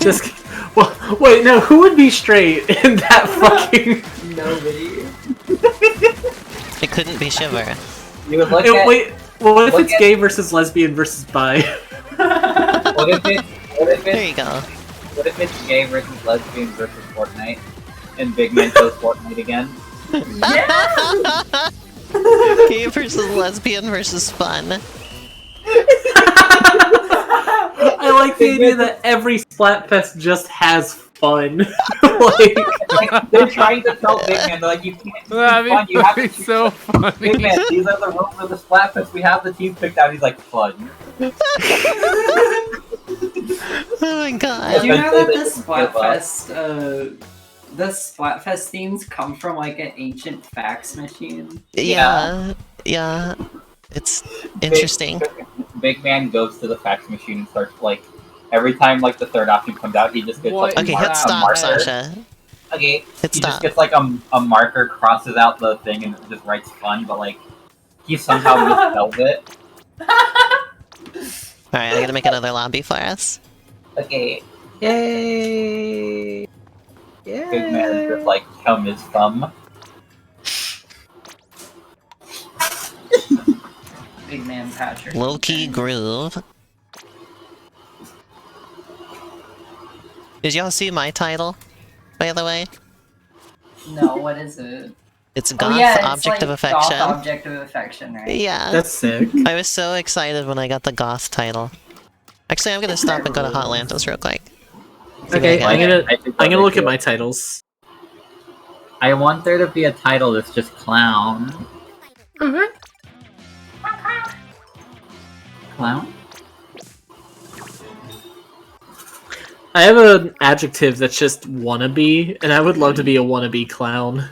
Speaker 5: Just well, wait, no, who would be straight in that fucking?
Speaker 3: Nobody.
Speaker 2: It couldn't be Shiver.
Speaker 1: You would look
Speaker 5: It-
Speaker 1: at
Speaker 5: wait, well, what if
Speaker 1: look
Speaker 5: it's
Speaker 1: at-
Speaker 5: gay versus lesbian versus bi?
Speaker 1: what if
Speaker 2: There you
Speaker 1: it's
Speaker 2: go.
Speaker 1: what if it's gay versus lesbian versus Fortnite, and Big Man goes Fortnite again?
Speaker 3: Yeah.
Speaker 2: Gay versus lesbian versus fun.
Speaker 5: I like the idea that every Splatfest just has fun. Like,
Speaker 1: Like, they're trying to tell Big Man, they're like, you can't do fun, you have to
Speaker 4: That'd be
Speaker 1: choose
Speaker 4: so
Speaker 1: Big
Speaker 4: funny.
Speaker 1: Man, these are the rules of the Splatfest, we have the team picked out, he's like, fun.
Speaker 2: Oh my god.
Speaker 3: Do you know that the
Speaker 1: Eventually they can give up.
Speaker 3: Splatfest, the Splatfest themes come from like an ancient fax machine?
Speaker 2: Yeah. Yeah. It's interesting.
Speaker 1: Big Man goes to the fax machine and starts, like, every time, like, the third option comes out, he just gets,
Speaker 4: What?
Speaker 1: like,
Speaker 2: Okay,
Speaker 1: a
Speaker 2: hit
Speaker 1: a
Speaker 2: stop,
Speaker 1: marker.
Speaker 2: Sasha.
Speaker 1: Okay,
Speaker 2: Hit
Speaker 1: he just
Speaker 2: stop.
Speaker 1: gets, like, a marker, crosses out the thing, and just writes fun, but, like, he somehow misspelled it.
Speaker 2: Alright, I'm gonna make another lobby for us.
Speaker 1: Okay,
Speaker 5: yay!
Speaker 1: Big Man just, like, cum his thumb.
Speaker 3: Big Man Patrick.
Speaker 2: Low key groove. Did y'all see my title, by the way?
Speaker 3: No, what is it?
Speaker 2: It's Goth
Speaker 3: Oh yeah, it's
Speaker 2: Object
Speaker 3: like
Speaker 2: of Affection.
Speaker 3: Goth Object of Affection, right?
Speaker 2: Yeah.
Speaker 5: That's sick.
Speaker 2: I was so excited when I got the Goth title. Actually, I'm gonna stop and go to Hot Lantos real quick. See
Speaker 5: Okay,
Speaker 2: what I got.
Speaker 5: I'm gonna look at my titles.
Speaker 1: I want there to be a title that's just clown. Clown?
Speaker 5: I have an adjective that's just wannabe, and I would love to be a wannabe clown.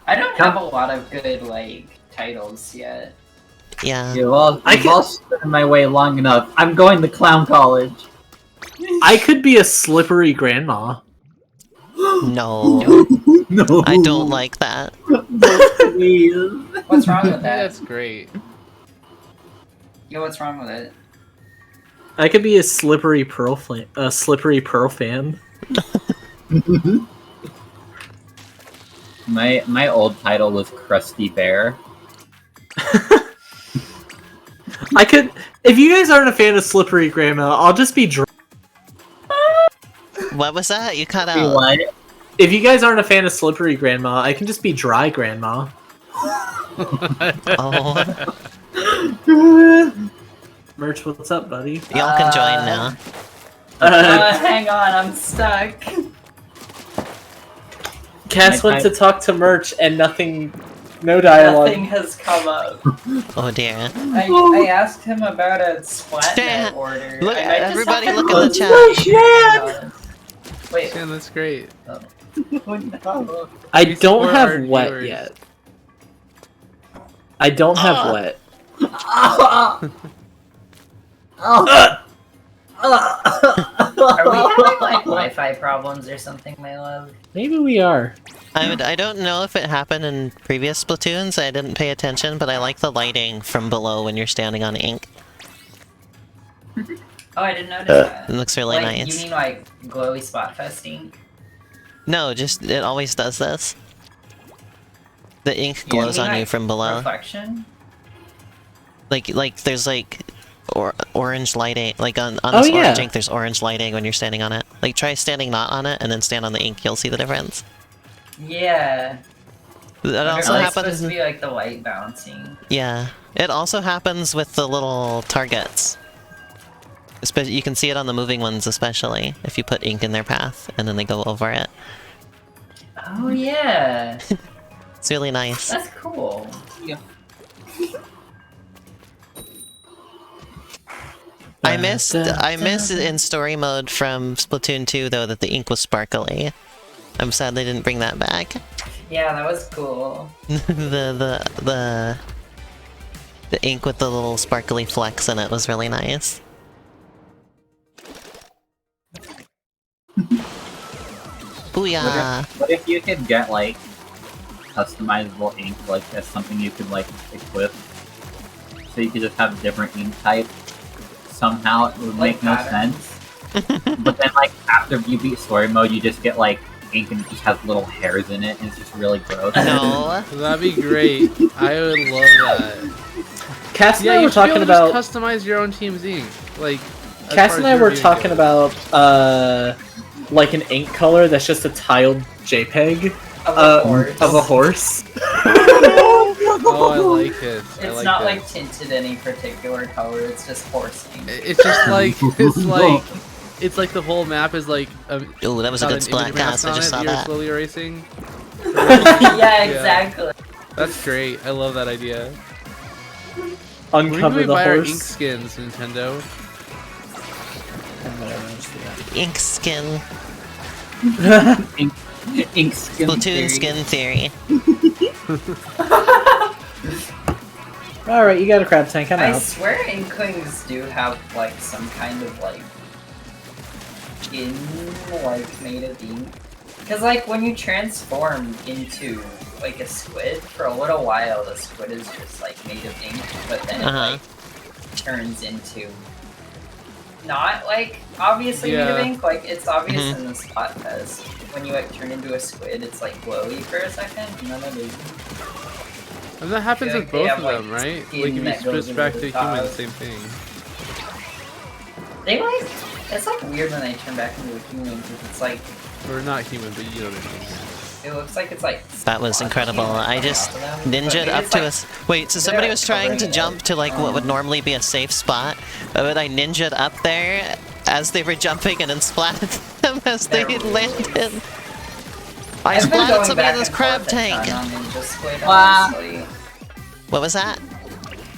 Speaker 3: I don't have a lot of good like titles yet.
Speaker 2: Yeah.
Speaker 1: You've all
Speaker 5: I can-
Speaker 1: stood in my way long enough. I'm going to clown college.
Speaker 5: I could be a slippery grandma.
Speaker 2: No.
Speaker 1: No.
Speaker 2: I don't like that.
Speaker 1: Please.
Speaker 3: What's wrong with that?
Speaker 4: That's great.
Speaker 3: Yo, what's wrong with it?
Speaker 5: I could be a slippery pearl fan.
Speaker 1: My old title was Krusty Bear.
Speaker 5: I could. If you guys aren't a fan of slippery grandma, I'll just be.
Speaker 2: What was that? You cut
Speaker 1: See
Speaker 2: out.
Speaker 1: what?
Speaker 5: If you guys aren't a fan of slippery grandma, I can just be dry grandma.
Speaker 2: Oh,
Speaker 5: Merch, what's up, buddy?
Speaker 2: y'all can join now.
Speaker 3: Hang on, I'm stuck.
Speaker 5: Cass went to talk to Merch and no dialogue.
Speaker 3: Nothing has come up.
Speaker 2: Oh dear.
Speaker 3: I asked him about a Splatnet
Speaker 2: Yeah.
Speaker 3: order.
Speaker 2: Look,
Speaker 3: I just
Speaker 2: everybody
Speaker 3: have to
Speaker 2: look in the
Speaker 3: look.
Speaker 2: chat.
Speaker 3: Hang on. Wait,
Speaker 4: Man, that's great.
Speaker 5: I
Speaker 4: These
Speaker 5: don't
Speaker 4: were
Speaker 5: have
Speaker 4: our
Speaker 5: wet
Speaker 4: viewers.
Speaker 5: yet. I don't have wet.
Speaker 3: are we having like Wi-Fi problems or something, my love?
Speaker 5: Maybe we are.
Speaker 2: I don't know if it happened in previous Splatoons. I didn't pay attention, but I like the lighting from below when you're standing on ink.
Speaker 3: Oh, I didn't notice that.
Speaker 2: It looks really
Speaker 3: like,
Speaker 2: nice.
Speaker 3: You mean like glowy Splatfest ink?
Speaker 2: No, just it always does this. The ink
Speaker 3: Yeah,
Speaker 2: glows
Speaker 3: you mean,
Speaker 2: on you
Speaker 3: like,
Speaker 2: from below.
Speaker 3: Reflection?
Speaker 2: Like there's like orange lighting. Like on
Speaker 5: Oh,
Speaker 2: this orange
Speaker 5: yeah.
Speaker 2: ink, there's orange lighting when you're standing on it. Like try standing not on it and then stand on the ink. You'll see the difference.
Speaker 3: Yeah.
Speaker 2: That
Speaker 3: Or
Speaker 2: also
Speaker 3: it's
Speaker 2: happens.
Speaker 3: supposed to be like the light bouncing.
Speaker 2: Yeah, it also happens with the little targets. You can see it on the moving ones, especially if you put ink in their path and then they go over it.
Speaker 3: Oh yeah,
Speaker 2: It's really nice.
Speaker 3: that's cool.
Speaker 2: I missed in story mode from Splatoon 2 though that the ink was sparkly. I'm sad they didn't bring that back.
Speaker 3: Yeah, that was cool.
Speaker 2: the ink with the little sparkly flecks in it was really nice. Booyah!
Speaker 1: What if you could get like customizable ink, like as something you could like equip, so you could just have different ink types? Somehow it would make no sense. But then like after you beat story mode, you just get like ink and it just has little hairs in it, and it's just really gross.
Speaker 2: No.
Speaker 4: That'd be great. I would love that.
Speaker 5: Cass and
Speaker 4: Yeah,
Speaker 5: I
Speaker 4: you
Speaker 5: were
Speaker 4: should be able
Speaker 5: talking
Speaker 4: to
Speaker 5: about.
Speaker 4: just customize your own team's ink. Like, as
Speaker 5: Cass
Speaker 4: far
Speaker 5: and
Speaker 4: as
Speaker 5: I
Speaker 4: your
Speaker 5: were
Speaker 4: viewing
Speaker 5: talking
Speaker 4: goes.
Speaker 5: about like an ink color that's just a tiled JPEG of a horse.
Speaker 4: Oh, I like it. I
Speaker 3: It's
Speaker 4: like
Speaker 3: not
Speaker 4: it.
Speaker 3: like tinted any particular color, it's just horsing.
Speaker 4: It's just like it's like the whole map is like
Speaker 2: Ooh, that was a
Speaker 4: got
Speaker 2: good
Speaker 4: an image
Speaker 2: Splatcast.
Speaker 4: mask
Speaker 2: I
Speaker 4: on
Speaker 2: just
Speaker 4: it
Speaker 2: saw
Speaker 4: you're
Speaker 2: that.
Speaker 4: slowly erasing.
Speaker 3: Yeah, exactly.
Speaker 4: That's great. I love that idea. When
Speaker 5: Uncover
Speaker 4: do we
Speaker 5: the
Speaker 4: buy our ink
Speaker 5: horse.
Speaker 4: skins, Nintendo?
Speaker 2: Ink skin.
Speaker 1: Ink skin
Speaker 2: Splatoon
Speaker 1: theory.
Speaker 2: skin theory.
Speaker 5: Alright, you got a crab tank, I'm
Speaker 3: I
Speaker 5: out.
Speaker 3: swear Inklings do have like some kind of like skin like made of ink. Cause like when you transform into like a squid, for a little while the squid is just like made of ink, but then it like turns into not like obviously made of
Speaker 4: Yeah.
Speaker 3: ink, like it's obvious in the Splatfest. When you like turn into a squid, it's like glowy for a second, and then it is.
Speaker 4: And that happens
Speaker 3: feel
Speaker 4: with
Speaker 3: like they
Speaker 4: both of
Speaker 3: have,
Speaker 4: them,
Speaker 3: like,
Speaker 4: right?
Speaker 3: skin
Speaker 4: Like if you
Speaker 3: that goes
Speaker 4: switch back
Speaker 3: into
Speaker 4: to
Speaker 3: the
Speaker 4: human,
Speaker 3: top.
Speaker 4: same thing.
Speaker 3: They like it's like weird when they turn back into a human because it's like
Speaker 4: Or not human, but you know what I mean.
Speaker 3: it looks like it's like
Speaker 2: That was incredible. I just ninja'd up to us. Wait, so somebody was trying to jump to like what would normally be a safe spot, but I ninja'd up there as they were jumping and then splatted them as they landed. I
Speaker 3: I've been
Speaker 2: splatted
Speaker 3: going
Speaker 2: somebody in
Speaker 3: back
Speaker 2: this
Speaker 3: and
Speaker 2: crab
Speaker 3: forth a
Speaker 2: tank.
Speaker 3: ton on Ninja Squid,
Speaker 1: Wow.
Speaker 3: honestly.
Speaker 2: What was that?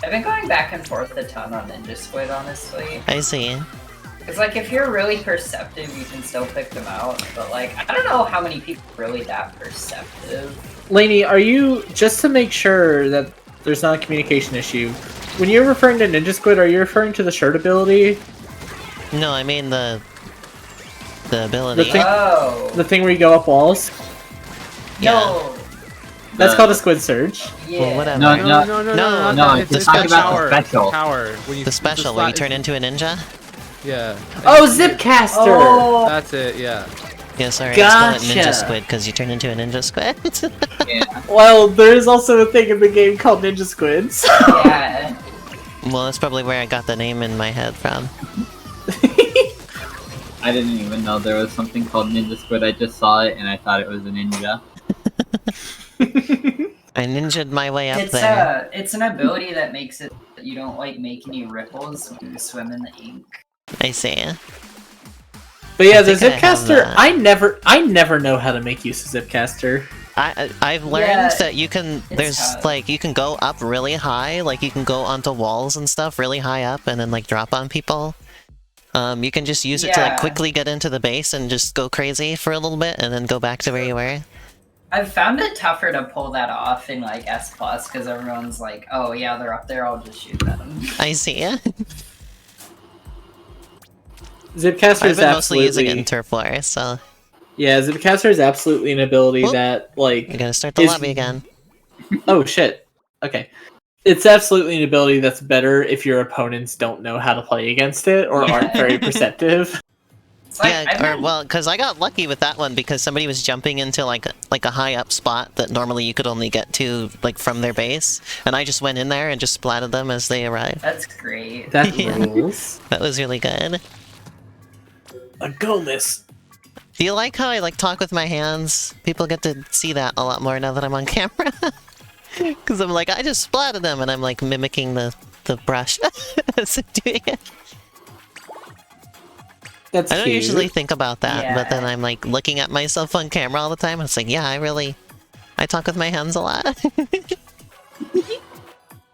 Speaker 3: I've been going back and forth a ton on Ninja Squid, honestly.
Speaker 2: I see.
Speaker 3: Because, like, if you're really perceptive, you can still pick them out. But, like, I don't know how many people are really that perceptive.
Speaker 5: Lainey, are you, just to make sure that there's not a communication issue, when you're referring to Ninja Squid, are you referring to the shirt ability?
Speaker 2: No, I mean the ability.
Speaker 5: The thing-
Speaker 3: Oh!
Speaker 5: The thing where you go up walls?
Speaker 3: No!
Speaker 5: That's called a Squid Surge.
Speaker 3: Yeah.
Speaker 2: Well, whatever.
Speaker 1: No,
Speaker 4: No,
Speaker 1: no,
Speaker 4: no, no,
Speaker 2: no,
Speaker 4: not
Speaker 1: no,
Speaker 4: that.
Speaker 1: it's
Speaker 2: just
Speaker 4: the
Speaker 2: talking about
Speaker 1: the special.
Speaker 4: Power. When you,
Speaker 2: The special where you turn into a ninja?
Speaker 4: Yeah.
Speaker 5: Oh, Zipcaster!
Speaker 3: Oh!
Speaker 4: That's it, yeah.
Speaker 2: Yeah, sorry, I call it
Speaker 5: Gotcha.
Speaker 2: Ninja Squid because you turn into a Ninja Squid.
Speaker 1: Yeah.
Speaker 5: Well, there's also a thing in the game called Ninja Squids.
Speaker 3: Yeah.
Speaker 2: Well, that's probably where I got the name in my head from.
Speaker 1: I didn't even know there was something called Ninja Squid. I just saw it and I thought it was a ninja.
Speaker 2: I ninja'd my way up there.
Speaker 3: It's an ability that makes it that you don't, like, make any ripples when you swim in the ink.
Speaker 2: I see.
Speaker 5: But yeah,
Speaker 2: I
Speaker 5: the
Speaker 2: think I have
Speaker 5: Zipcaster,
Speaker 2: that.
Speaker 5: I never know how to make use of Zipcaster.
Speaker 2: I've learned
Speaker 3: Yeah,
Speaker 2: that you can, there's
Speaker 3: tough.
Speaker 2: like, you can go up really high, like you can go onto walls and stuff really high up and then like drop on people. You can just use it to like
Speaker 3: Yeah.
Speaker 2: quickly get into the base and just go crazy for a little bit and then go back to where you were.
Speaker 3: I've found it tougher to pull that off in, like, S+, because everyone's like, oh yeah, they're up there, I'll just shoot them.
Speaker 2: I see.
Speaker 5: Zipcaster
Speaker 2: I've
Speaker 5: is
Speaker 2: been mostly using it in
Speaker 5: absolutely...
Speaker 2: Turf War, so
Speaker 5: Yeah, Zipcaster is absolutely an ability
Speaker 2: Whoop.
Speaker 5: that, like...
Speaker 2: I gotta start the
Speaker 5: is-
Speaker 2: lobby again.
Speaker 5: Oh, shit. Okay. It's absolutely an ability that's better if your opponents don't know how to play against it or aren't very perceptive.
Speaker 3: It's like,
Speaker 2: Yeah,
Speaker 3: I've
Speaker 2: or
Speaker 3: been-
Speaker 2: well, because I got lucky with that one because somebody was jumping into like a high up spot that normally you could only get to like from their base, and I just went in there and just splatted them as they arrived.
Speaker 3: That's great.
Speaker 5: That
Speaker 2: Yeah.
Speaker 5: rules.
Speaker 2: That was really good.
Speaker 5: A goalness.
Speaker 2: Do you like how I like talk with my hands? People get to see that a lot more now that I'm on camera. Because I'm like, I just splatted them, and I'm like mimicking the brush as I'm doing it.
Speaker 5: That's
Speaker 2: I don't
Speaker 5: cute.
Speaker 2: usually think about that, but then
Speaker 3: Yeah.
Speaker 2: I'm like looking at myself on camera all the time. And it's like, yeah, I talk with my hands a lot.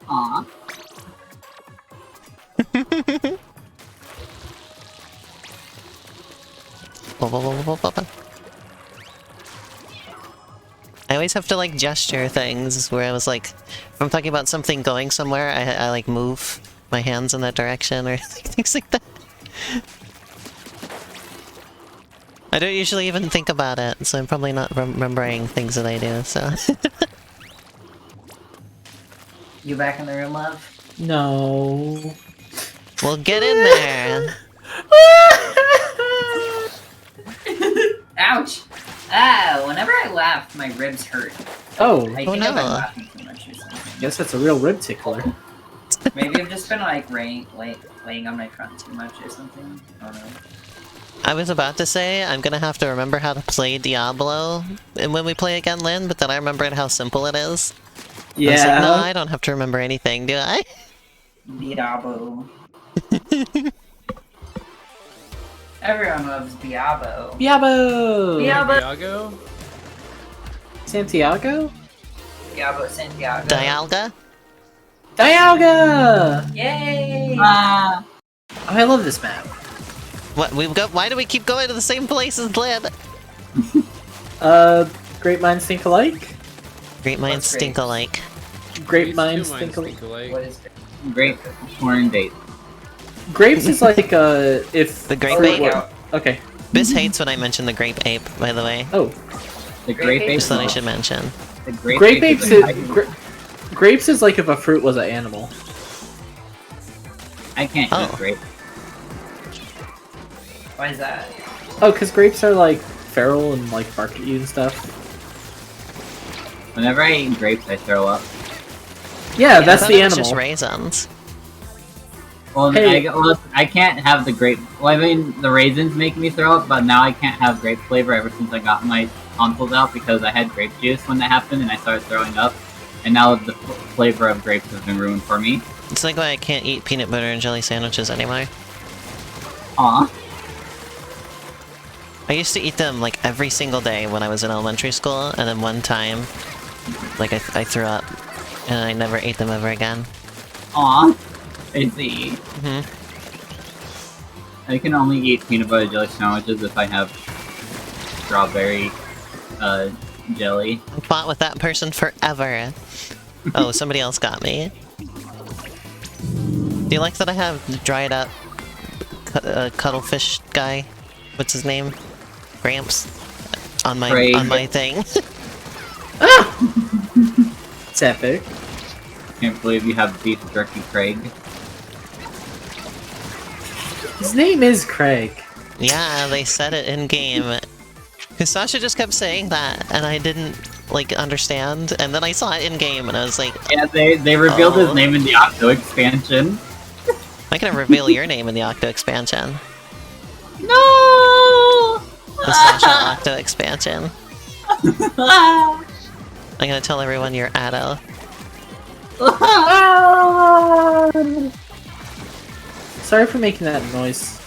Speaker 1: Aw.
Speaker 2: I I always have to like gesture things where I was like, if I'm talking about something going somewhere, I like move my hands in that direction or things like that. I don't usually even think about it, so I'm probably not remembering things that I do, so...
Speaker 3: You back in the room, love?
Speaker 5: No.
Speaker 2: Well, get in there!
Speaker 3: Ouch! Ah, whenever I laugh, my ribs hurt.
Speaker 5: Oh,
Speaker 3: I
Speaker 2: Oh,
Speaker 3: think I've been
Speaker 2: no.
Speaker 3: laughing too much or something.
Speaker 5: guess that's a real rib tickler.
Speaker 3: Maybe I've just been like laying on my front too much or something. I don't know.
Speaker 2: I was about to say, I'm gonna have to remember how to play Diablo and when we play again, Lynn, but then I remembered how simple it is. I was like, no, I don't have to remember anything, do I?
Speaker 3: Diablo. Everyone loves Diablo.
Speaker 5: Diablo!
Speaker 3: Diablo.
Speaker 4: Diago?
Speaker 5: Santiago?
Speaker 3: Diablo Santiago.
Speaker 2: Dialga?
Speaker 5: Dialga!
Speaker 3: Yay!
Speaker 5: Oh, I love this map.
Speaker 2: What, why do we keep going to the same place as Lynn?
Speaker 5: Great minds think alike?
Speaker 2: Great minds
Speaker 3: What's
Speaker 2: stink
Speaker 3: great?
Speaker 2: alike.
Speaker 5: Great
Speaker 4: These
Speaker 5: minds
Speaker 4: two
Speaker 5: think alike.
Speaker 3: What is it?
Speaker 1: Great porn date.
Speaker 5: Grapes is like, if...
Speaker 2: The grape
Speaker 3: Oh,
Speaker 2: ape?
Speaker 3: yeah.
Speaker 5: Okay.
Speaker 2: Biz hates when I mention the grape ape, by the way.
Speaker 5: Oh.
Speaker 1: The
Speaker 3: Grape
Speaker 1: grape
Speaker 3: ape?
Speaker 1: ape.
Speaker 2: Just thought I should mention.
Speaker 1: The
Speaker 5: Grape
Speaker 1: ape
Speaker 5: apes
Speaker 1: is
Speaker 5: grapes is like if a fruit was an animal.
Speaker 1: I can't
Speaker 2: Oh.
Speaker 1: eat grape.
Speaker 3: Why is that?
Speaker 5: Oh, because grapes are like feral and like bark at you and stuff.
Speaker 1: Whenever I eat grapes, I throw up.
Speaker 5: Yeah,
Speaker 2: I
Speaker 5: that's
Speaker 2: thought
Speaker 5: the
Speaker 2: it was
Speaker 5: animal.
Speaker 2: just raisins.
Speaker 1: Well,
Speaker 5: Hey.
Speaker 1: I can't have the grape. Well, I mean, the raisins make me throw up, but now I can't have grape flavor ever since I got my tonsils out because I had grape juice when that happened and I started throwing up. And now the flavor of grapes has been ruined for me.
Speaker 2: It's like why I can't eat peanut butter and jelly sandwiches anymore.
Speaker 1: Aw.
Speaker 2: I used to eat them like every single day when I was in elementary school, and then one time, like I threw up, and I never ate them ever again.
Speaker 1: Aw. I see.
Speaker 2: Hmm.
Speaker 1: I can only eat peanut butter jelly sandwiches if I have strawberry jelly.
Speaker 2: I fought with that person forever. Oh, somebody else got me. Do you like that I have the dried up cuttlefish guy? What's his name? Gramps. On my
Speaker 1: Craig.
Speaker 2: thing.
Speaker 5: It's epic.
Speaker 1: Can't believe you have beef jerky, Craig.
Speaker 5: His name is Craig.
Speaker 2: Yeah, they said it in game. Cause Sasha just kept saying that, and I didn't like understand. And then I saw it in game, and I was like,
Speaker 1: Yeah, they revealed
Speaker 2: Oh.
Speaker 1: his name in the Octo expansion.
Speaker 2: I'm gonna reveal your name in the Octo expansion.
Speaker 1: No!
Speaker 2: The Sasha Octo expansion. I'm gonna tell everyone you're Addo.
Speaker 5: Sorry for making that noise.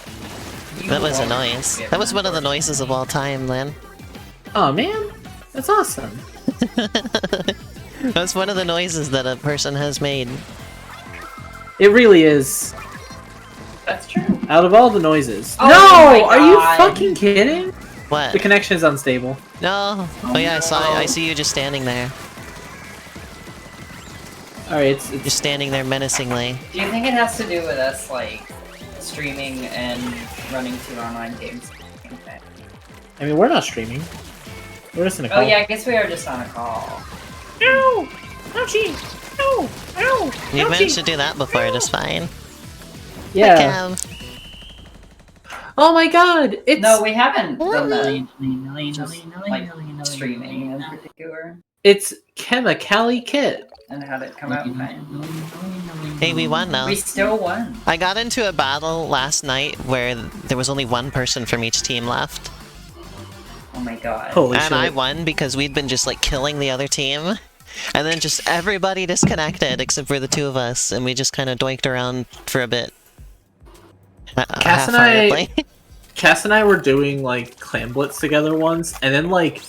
Speaker 2: That was a noise. That was one of the noises of all time, Lynn.
Speaker 5: Oh man, that's awesome.
Speaker 2: That was one of the noises that a person has made.
Speaker 5: It really is.
Speaker 3: That's true.
Speaker 5: Out of all the noises.
Speaker 3: Oh
Speaker 5: no!
Speaker 3: my
Speaker 5: Are you
Speaker 3: God.
Speaker 5: fucking kidding?
Speaker 2: What?
Speaker 5: The connection is unstable.
Speaker 2: No. Oh yeah, I see you just standing there.
Speaker 5: Alright, it's
Speaker 2: Just standing there menacingly.
Speaker 3: Do you think it has to do with us, like, streaming and running 2 online games? Okay.
Speaker 5: I mean, we're not streaming. We're just in a call.
Speaker 3: Oh yeah, I guess we are just on a call.
Speaker 5: No! Ouchie! No! Ow!
Speaker 2: You've managed to do that before just fine.
Speaker 5: Yeah.
Speaker 2: Cam.
Speaker 5: Oh my god! It's
Speaker 3: No, we haven't done that.
Speaker 1: Like,
Speaker 3: Streaming in particular.
Speaker 5: it's Chemicali Kit.
Speaker 3: And how'd it come out fine?
Speaker 2: Hey, we won though.
Speaker 3: We still won.
Speaker 2: I got into a battle last night where there was only one person from each team left.
Speaker 3: Oh my god.
Speaker 5: Holy
Speaker 2: And
Speaker 5: shit.
Speaker 2: I won because we'd been just like killing the other team. And then just everybody disconnected except for the two of us, and we just kind of doinked around for a bit.
Speaker 5: Cass and
Speaker 2: Half-heartedly.
Speaker 5: Cass and I were doing like Clan Blitz together once, and then like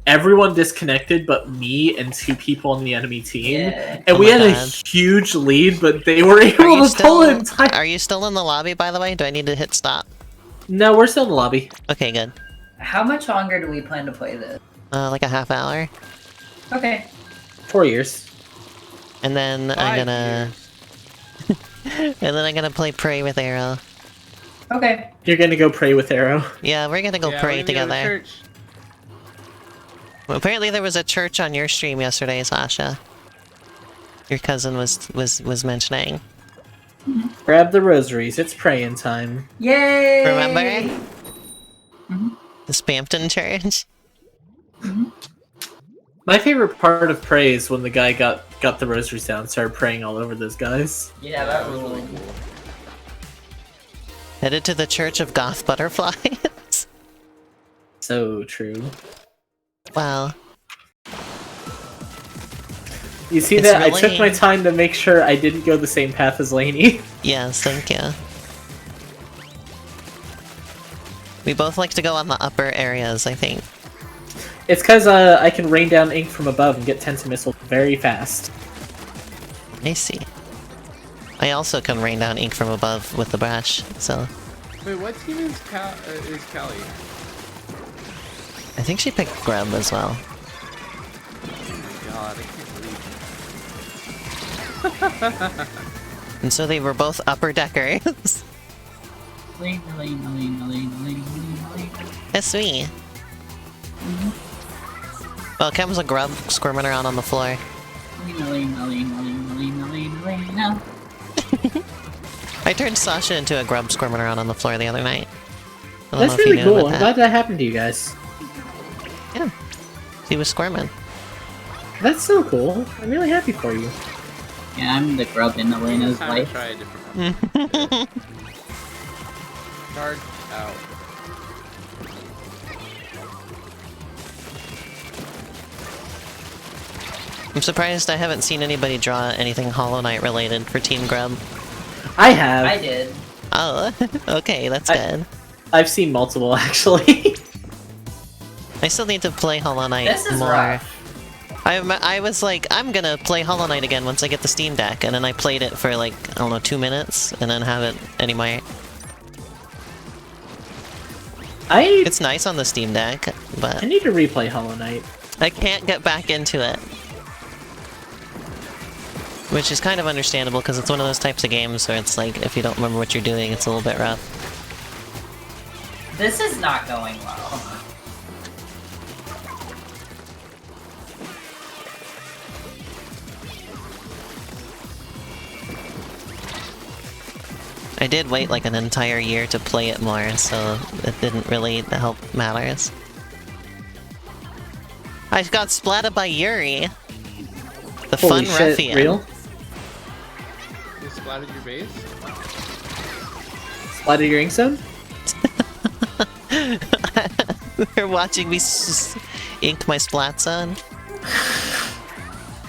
Speaker 5: everyone disconnected but me and 2 people on the enemy team.
Speaker 3: Yeah.
Speaker 5: And
Speaker 2: Oh
Speaker 5: we
Speaker 2: my
Speaker 5: had a
Speaker 2: God.
Speaker 5: huge lead, but they were
Speaker 2: Are
Speaker 5: able
Speaker 2: you
Speaker 5: to pull it entire.
Speaker 2: Are you still in the lobby, by the way? Do I need to hit stop?
Speaker 5: No, we're still in the lobby.
Speaker 2: Okay, good.
Speaker 3: How much longer do we plan to play this?
Speaker 2: Like a half hour.
Speaker 3: Okay.
Speaker 5: 4 years.
Speaker 2: And then
Speaker 4: 5
Speaker 2: I'm gonna...
Speaker 4: years.
Speaker 2: and then I'm gonna play Pray with Arrow.
Speaker 3: Okay.
Speaker 5: You're gonna go pray with Arrow.
Speaker 2: Yeah, we're gonna go
Speaker 4: Yeah,
Speaker 2: pray
Speaker 4: we're gonna go to
Speaker 2: together.
Speaker 4: church.
Speaker 2: Well, apparently there was a church on your stream yesterday, Sasha. Your cousin was mentioning.
Speaker 5: Grab the rosaries. It's praying time.
Speaker 3: Yay!
Speaker 2: Remember? The Spampton Church?
Speaker 5: My favorite part of pray is when the guy got the rosaries down and started praying all over those guys.
Speaker 3: Yeah, that
Speaker 4: was
Speaker 3: ruled.
Speaker 4: really cool.
Speaker 2: Headed to the Church of Goth Butterflies?
Speaker 5: So true.
Speaker 2: Wow.
Speaker 5: You see
Speaker 2: It's
Speaker 5: that? I
Speaker 2: really-
Speaker 5: took my time to make sure I didn't go the same path as Lainey.
Speaker 2: Yes, thank you. We both like to go on the upper areas, I think.
Speaker 5: It's because I can rain down ink from above and get Tenta Missile very fast.
Speaker 2: I see. I also can rain down ink from above with the brush, so...
Speaker 4: Wait, what team is Callie?
Speaker 2: I think she picked Grub as well.
Speaker 4: Oh my god, I can't believe
Speaker 2: And so they were both upper deckers. That's sweet. Well, Cam's a grub squirming around on the floor. I turned Sasha into a grub squirming around on the floor the other night. I don't know
Speaker 5: That's
Speaker 2: if you
Speaker 5: really
Speaker 2: knew
Speaker 5: cool.
Speaker 2: about
Speaker 5: I'm glad that happened to you guys.
Speaker 2: Yeah. He was squirming.
Speaker 5: That's so cool. I'm really happy for you.
Speaker 1: Yeah, I'm the grub in Elena's
Speaker 4: time to
Speaker 1: life.
Speaker 4: try a different one. Charge out.
Speaker 2: I'm surprised I haven't seen anybody draw anything Hollow Knight related for Team Grub.
Speaker 5: I have.
Speaker 3: I did.
Speaker 2: Oh, okay, that's good.
Speaker 5: I've seen multiple, actually.
Speaker 2: I still need to play Hollow Knight
Speaker 3: This is
Speaker 2: more.
Speaker 3: rough.
Speaker 2: I was like, I'm gonna play Hollow Knight again once I get the Steam Deck, and then I played it for like, I don't know, 2 minutes, and then have it anymore. It's nice on the Steam Deck,
Speaker 5: I
Speaker 2: but
Speaker 5: need to replay Hollow Knight.
Speaker 2: I can't get back into it. Which is kind of understandable, because it's one of those types of games where it's like, if you don't remember what you're doing, it's a little bit rough.
Speaker 3: This is not going well.
Speaker 2: I did wait like an entire year to play it more, so it didn't really help matters. I got splatted by Yuri! The
Speaker 5: Holy
Speaker 2: fun
Speaker 5: shit,
Speaker 2: ruffian.
Speaker 5: real?
Speaker 4: You splatted your base?
Speaker 5: Splatted your ink zone?
Speaker 2: They're watching me ink my splat zone.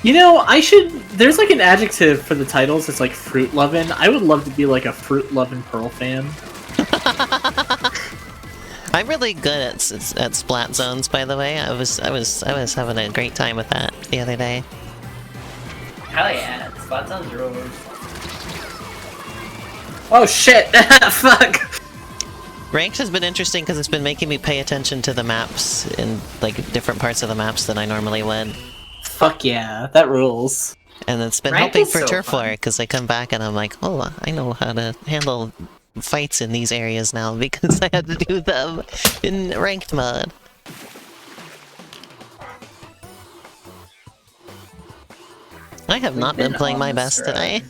Speaker 5: You know, I should... There's like an adjective for the titles, it's like fruit lovin'. I would love to be like a fruit lovin' Pearl fan.
Speaker 2: I'm really good at splat zones, by the way. I was having a great time with that the other day.
Speaker 3: Hell yeah, Spot Zone's rules.
Speaker 5: Oh shit! Fuck!
Speaker 2: Ranked has been interesting because it's been making me pay attention to the maps in like different parts of the maps than I normally would.
Speaker 5: Fuck yeah, that rules.
Speaker 2: And it's been
Speaker 3: Ranked
Speaker 2: helping
Speaker 3: is
Speaker 2: for
Speaker 3: so
Speaker 2: Turf
Speaker 3: fun.
Speaker 2: War because I come back and I'm like, oh, I know how to handle fights in these areas now because I had to do them in ranked mode. I have
Speaker 3: We've
Speaker 2: not been
Speaker 3: been
Speaker 2: playing
Speaker 3: on
Speaker 2: my
Speaker 3: this
Speaker 2: best today.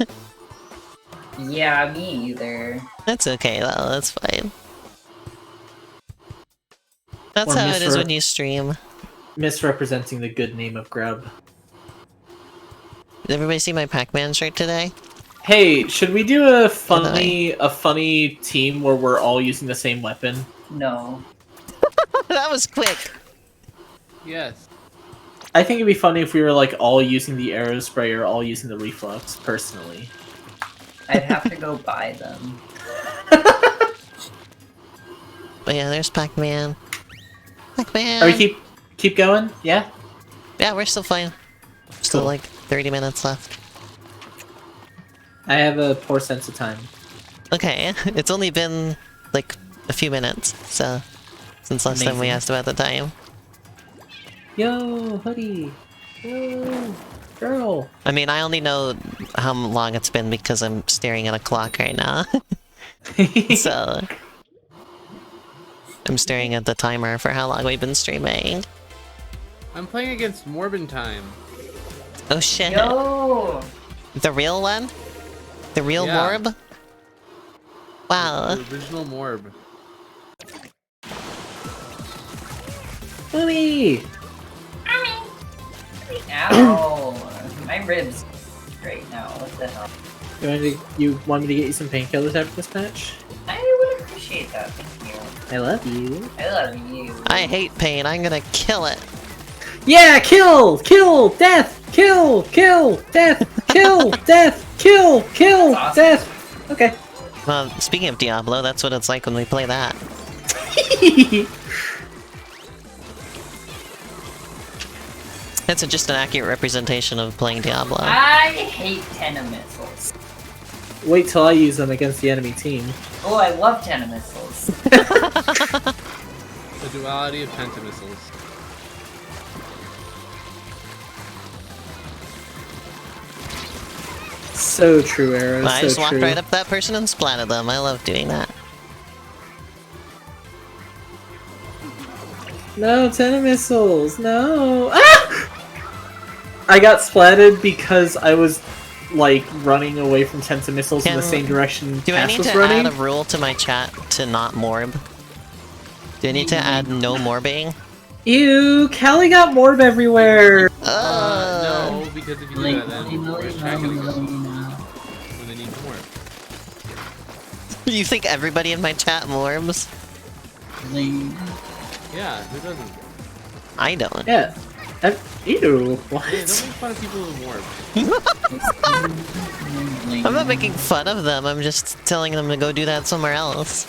Speaker 3: Yeah, me either.
Speaker 2: That's okay though, that's fine. That's
Speaker 5: Or
Speaker 2: how it is
Speaker 5: misre-
Speaker 2: when you stream.
Speaker 5: Misrepresenting the good name of Grub.
Speaker 2: Did everybody see my Pac-Man shirt today?
Speaker 5: Hey, should we do a
Speaker 2: By the
Speaker 5: funny team where we're all using the same weapon?
Speaker 3: No.
Speaker 2: That was quick!
Speaker 4: Yes.
Speaker 5: I think it'd be funny if we were like all using the arrow spray or all using the reflux, personally.
Speaker 3: I'd have to go buy them.
Speaker 2: But yeah, there's Pac-Man. Pac-Man!
Speaker 5: Are we keep going? Yeah?
Speaker 2: Yeah, we're still fine. Still
Speaker 5: Cool.
Speaker 2: like 30 minutes left.
Speaker 5: I have a poor sense of time.
Speaker 2: Okay, it's only been like a few minutes, so since last time we
Speaker 5: Amazing.
Speaker 2: asked about the time.
Speaker 5: Yo, hoodie! No, girl.
Speaker 2: I mean, I only know how long it's been because I'm staring at a clock right now. So... I'm staring at the timer for how long we've been streaming.
Speaker 4: I'm playing against Morbin Time.
Speaker 2: Oh shit.
Speaker 3: Yo!
Speaker 2: The real one? The real
Speaker 4: Yeah.
Speaker 2: Morb? Wow.
Speaker 4: The original Morb.
Speaker 5: Mommy!
Speaker 3: Ow! My ribs right now. What the hell?
Speaker 5: You want me to get you some painkillers after this match?
Speaker 3: I would appreciate that. Thank you.
Speaker 5: I love you.
Speaker 3: I love you.
Speaker 2: I hate pain, I'm gonna kill it.
Speaker 5: Yeah, kill! Kill! Death! Kill! Kill! Death! Kill! Death! Kill! Kill!
Speaker 3: Awesome.
Speaker 5: Death! Okay.
Speaker 2: Well, speaking of Diablo, that's what it's like when we play that. That's just an accurate representation of playing Diablo.
Speaker 3: I hate missiles.
Speaker 5: Wait till I use them against the enemy team.
Speaker 3: Oh, I love missiles.
Speaker 4: The duality of pentamissiles.
Speaker 5: So true, Arrow.
Speaker 2: I
Speaker 5: so
Speaker 2: just walked
Speaker 5: true.
Speaker 2: right up that person and splatted them. I love doing that.
Speaker 5: No, 10 missiles. No. Ah! I got splatted because I was like running away from tents of missiles in the same direction
Speaker 2: Do I
Speaker 5: Cass
Speaker 2: need
Speaker 5: was
Speaker 2: to
Speaker 5: running.
Speaker 2: add a rule to my chat to not morb? Do I need to add no morbing?
Speaker 5: Ew, Callie got morb everywhere.
Speaker 4: No, because if you do that, then where's chat gonna go? When they need more.
Speaker 2: You think everybody in my chat morbs?
Speaker 4: Yeah, who doesn't?
Speaker 2: I don't.
Speaker 5: Yeah. Ew. What?
Speaker 4: Hey, don't make fun of people who morph.
Speaker 2: I'm not making fun of them, I'm just telling them to go do that somewhere else.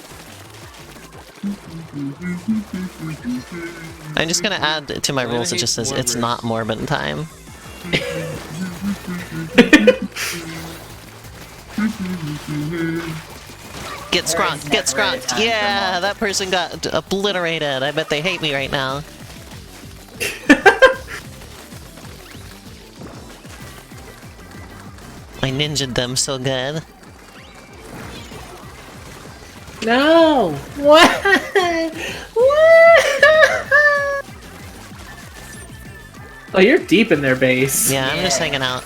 Speaker 2: I'm just gonna add to my
Speaker 4: Well, I
Speaker 2: rules, it
Speaker 4: hate
Speaker 2: just says it's
Speaker 4: morbers.
Speaker 2: not morbid time. Get scronked, get
Speaker 3: never a
Speaker 2: scronked!
Speaker 3: time for
Speaker 2: Yeah,
Speaker 3: morbid.
Speaker 2: that person got obliterated. I bet they hate me right now. I ninja'd them so good.
Speaker 5: No. What? What? Oh, you're deep in their base.
Speaker 2: Yeah, I'm just
Speaker 3: Yeah.
Speaker 2: hanging out.